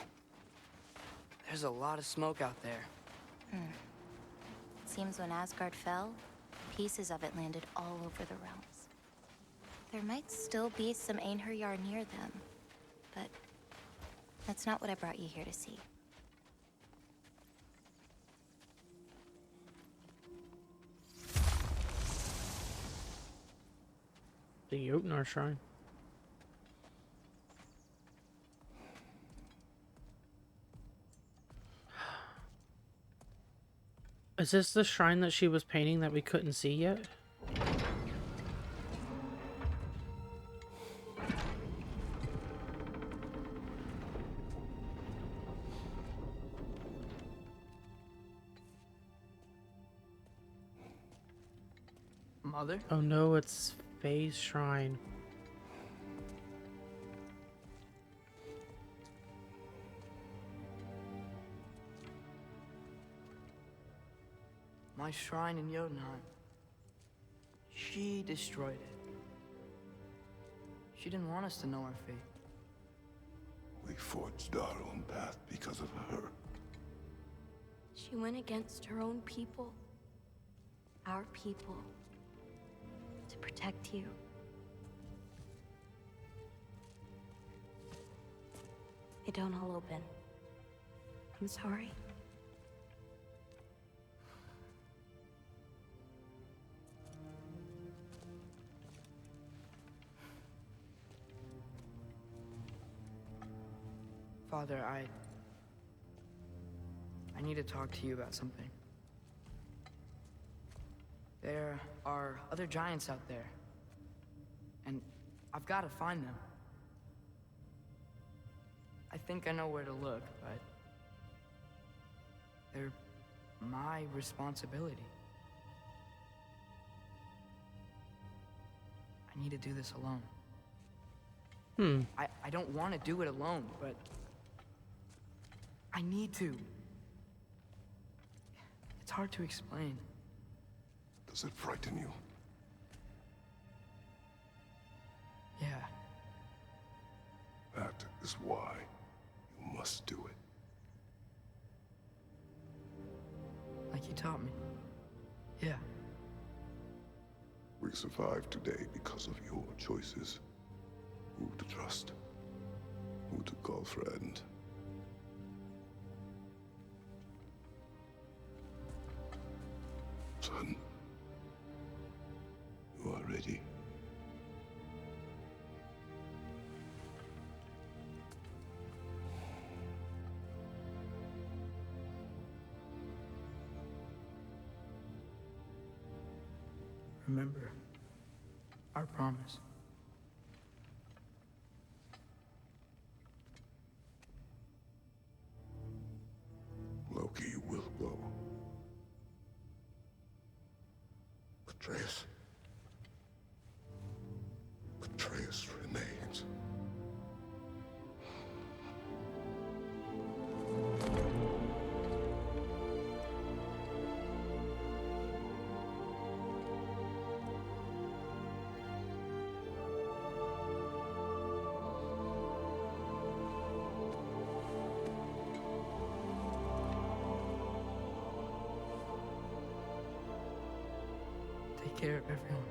There's a lot of smoke out there. Seems when Asgard fell, pieces of it landed all over the realms. There might still be some Einherjar near them, but that's not what I brought you here to see. The Jotnar Shrine. Is this the shrine that she was painting that we couldn't see yet? Mother? Oh no, it's Faye's shrine. My shrine in Jotunheim. She destroyed it. She didn't want us to know our fate. We forged our own path because of her. She went against her own people. Our people. To protect you. It don't all open. I'm sorry. Father, I need to talk to you about something. There are other giants out there, and I've got to find them. I think I know where to look, but they're my responsibility. I need to do this alone. I don't want to do it alone, but I need to. It's hard to explain. Does it frighten you? Yeah. That is why you must do it. Like you taught me. Yeah. We survived today because of your choices. Who to trust, who to call friend. Son, you are ready. Remember our promise. Loki will go. Atreus. Atreus remains. take care of everyone.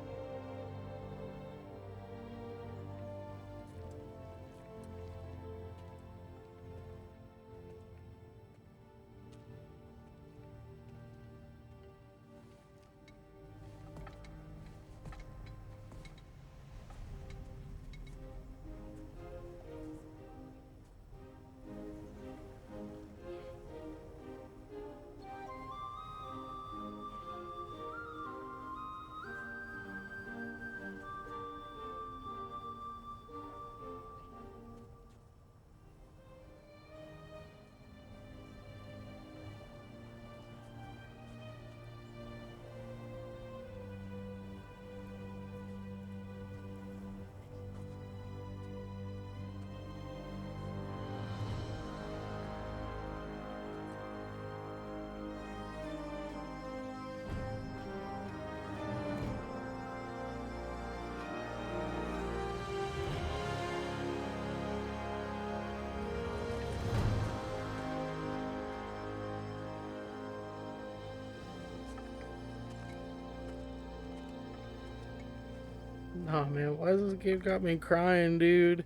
Oh man, why does this game got me crying, dude?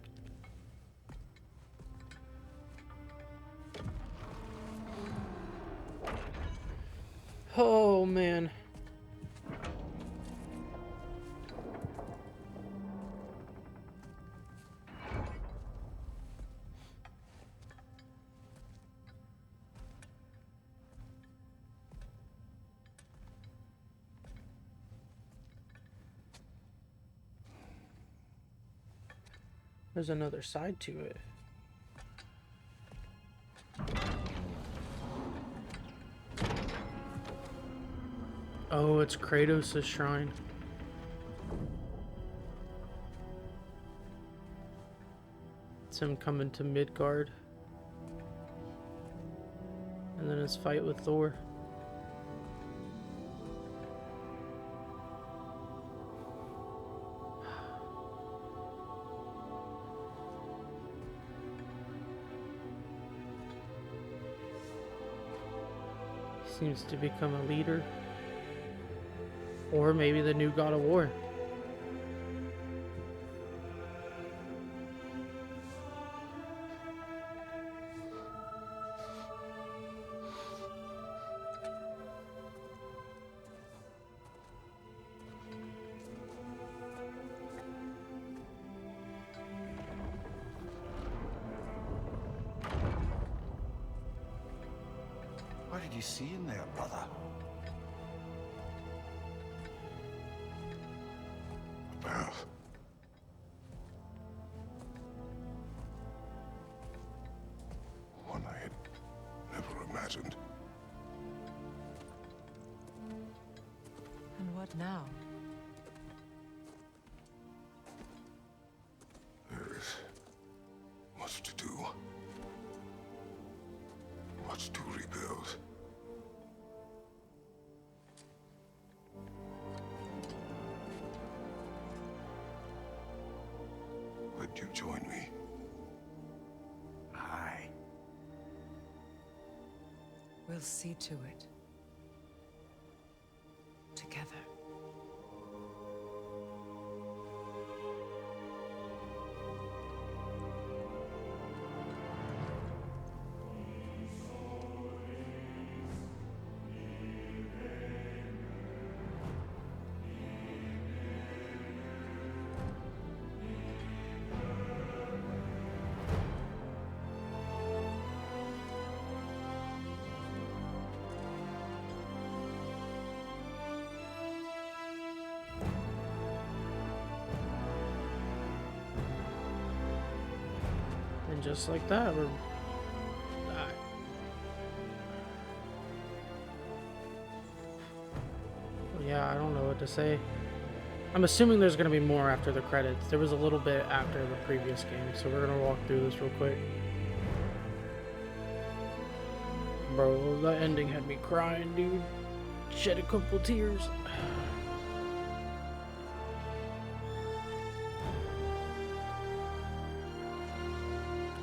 Oh man. There's another side to it. Oh, it's Kratos' shrine. It's him coming to Midgard. And then his fight with Thor. Seems to become a leader. Or maybe the new God of War. What did you see in there, brother? A path. One I had never imagined. And what now? There is much to do. Much to rebuild. Would you join me? Aye. We'll see to it. Together. And just like that, we're... Yeah, I don't know what to say. I'm assuming there's going to be more after the credits. There was a little bit after the previous game, so we're going to walk through this real quick. Bro, that ending had me crying, dude. Shed a couple tears.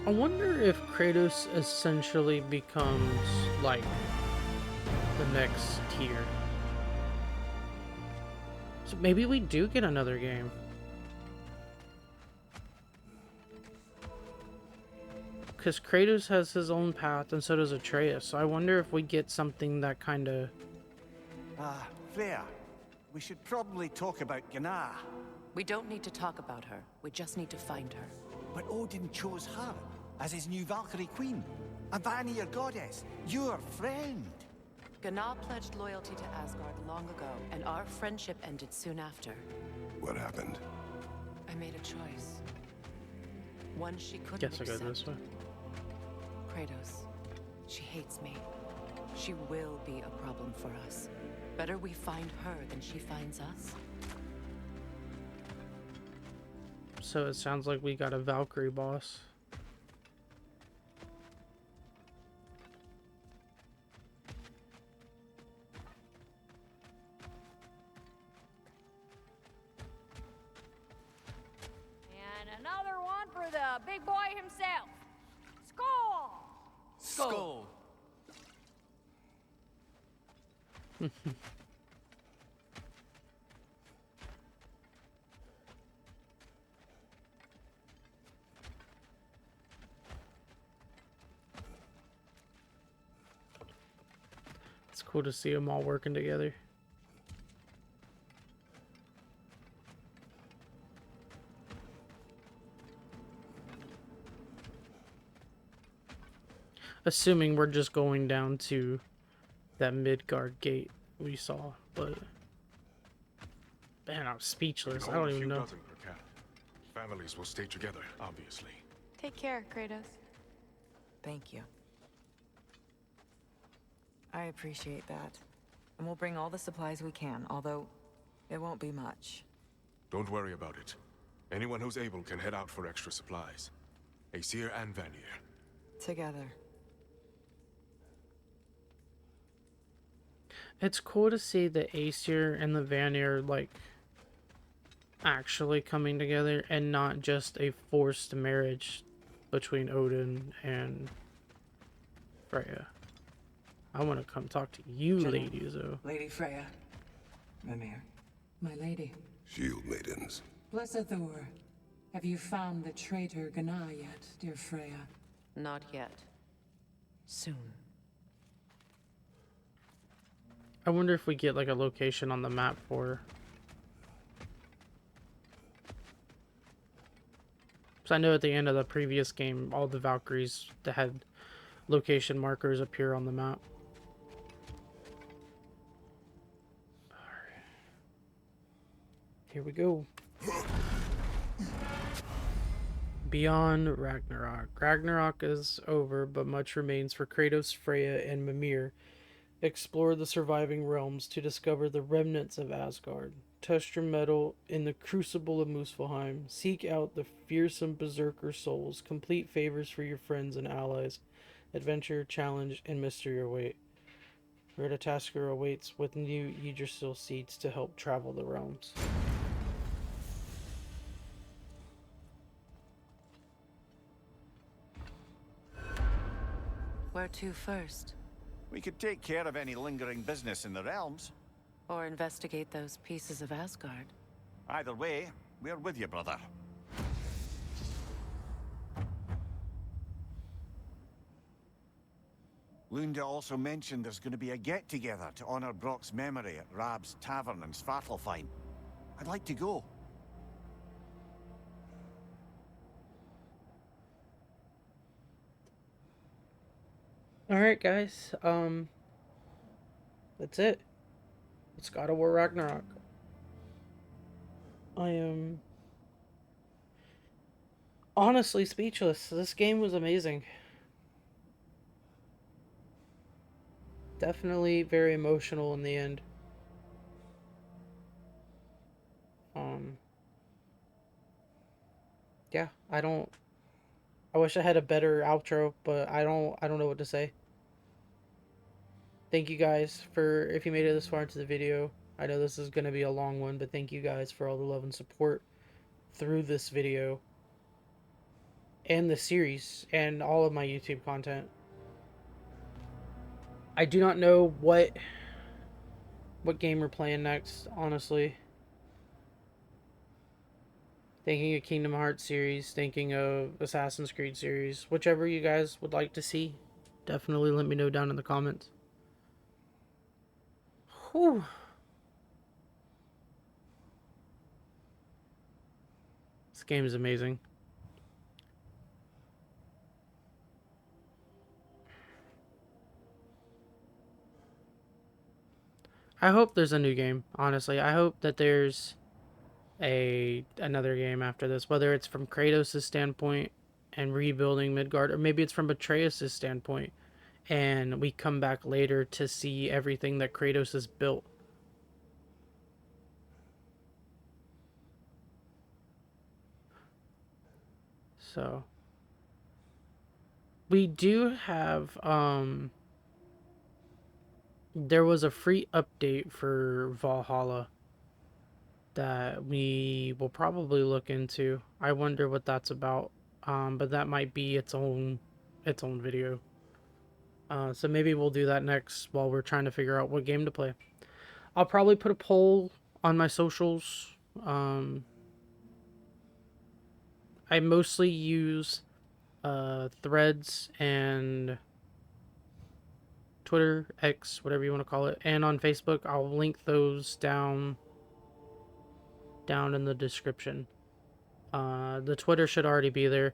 I wonder if Kratos essentially becomes, like, the next tier. So maybe we do get another game. Because Kratos has his own path, and so does Atreus. So I wonder if we get something that kind of... Freya, we should probably talk about Gná. We don't need to talk about her. We just need to find her. But Odin chose her as his new Valkyrie queen. A Vanir goddess. Your friend. Gná pledged loyalty to Asgard long ago, and our friendship ended soon after. What happened? I made a choice. One she couldn't Guess I accept. go this way. Kratos. She hates me. She will be a problem for us. Better we find her than she finds us. So it sounds like we got a Valkyrie boss. And another one for the big boy himself. Skull! Skull. It's cool to see them all working together. Assuming we're just going down to that Midgard gate we saw, but man, I'm speechless. I don't even know. Families will stay together, obviously. Take care, Kratos. Thank you. I appreciate that. And we'll bring all the supplies we can, although it won't be much. Don't worry about it. Anyone who's able can head out for extra supplies. Aesir and Vanir. Together. It's cool to see the Aesir and the Vanir like actually coming together and not just a forced marriage between Odin and Freya. I want to come talk to you ladies though. Lady Freya. Mimir. My lady. Shield maidens. Blessed Thor. Have you found the traitor Gná yet, dear Freya? Not yet. Soon. I wonder if we get like a location on the map for her. So I know at the end of the previous game, all the Valkyries that had location markers appear on the map. Alright. Here we go. Beyond Ragnarok. Ragnarok is over, but much remains for Kratos, Freya, and Mimir. Explore the surviving realms to discover the remnants of Asgard. Test your mettle in the crucible of Muspelheim. Seek out the fearsome berserker souls. Complete favors for your friends and allies. Adventure, challenge, and mystery await. Retatasker awaits with new Yggdrasil seeds to help travel the realms. Where to first? We could take care of any lingering business in the realms. Or investigate those pieces of Asgard. Either way, we're with you, brother. Lunda also mentioned there's going to be a get-together to honor Brock's memory at Rab's Tavern in Svartalfheim. I'd like to go. Alright guys, that's it. It's God of War Ragnarok. I am honestly speechless. This game was amazing. Definitely very emotional in the end. Yeah, I wish I had a better outro, but I don't know what to say. Thank you guys for, if you made it this far into the video. I know this is going to be a long one, but thank you guys for all the love and support through this video and the series and all of my YouTube content. I do not know what game we're playing next, honestly. thinking of Kingdom Hearts series, thinking of Assassin's Creed series, whichever you guys would like to see. Definitely let me know down in the comments. Whew. This game is amazing. I hope there's a new game, honestly. I hope that there's another game after this, whether it's from Kratos' standpoint and rebuilding Midgard, or maybe it's from Atreus' standpoint and we come back later to see everything that Kratos has built. So we do have there was a free update for Valhalla that we will probably look into. I wonder what that's about. But that might be its own video. So maybe we'll do that next while we're trying to figure out what game to play. I'll probably put a poll on my socials. I mostly use Threads and Twitter, X, whatever you want to call it, and on Facebook. I'll link those down in the description. The Twitter should already be there.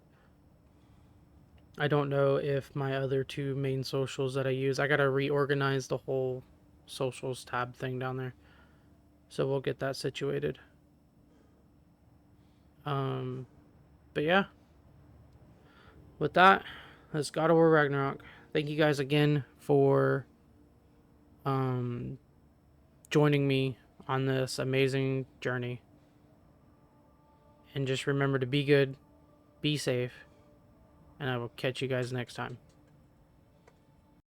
I don't know if my other two main socials that I use, I gotta reorganize the whole socials tab thing down there. So we'll get that situated. But yeah. With that, that's God of War Ragnarok. Thank you guys again for joining me on this amazing journey. And just remember to be good, be safe, and I will catch you guys next time.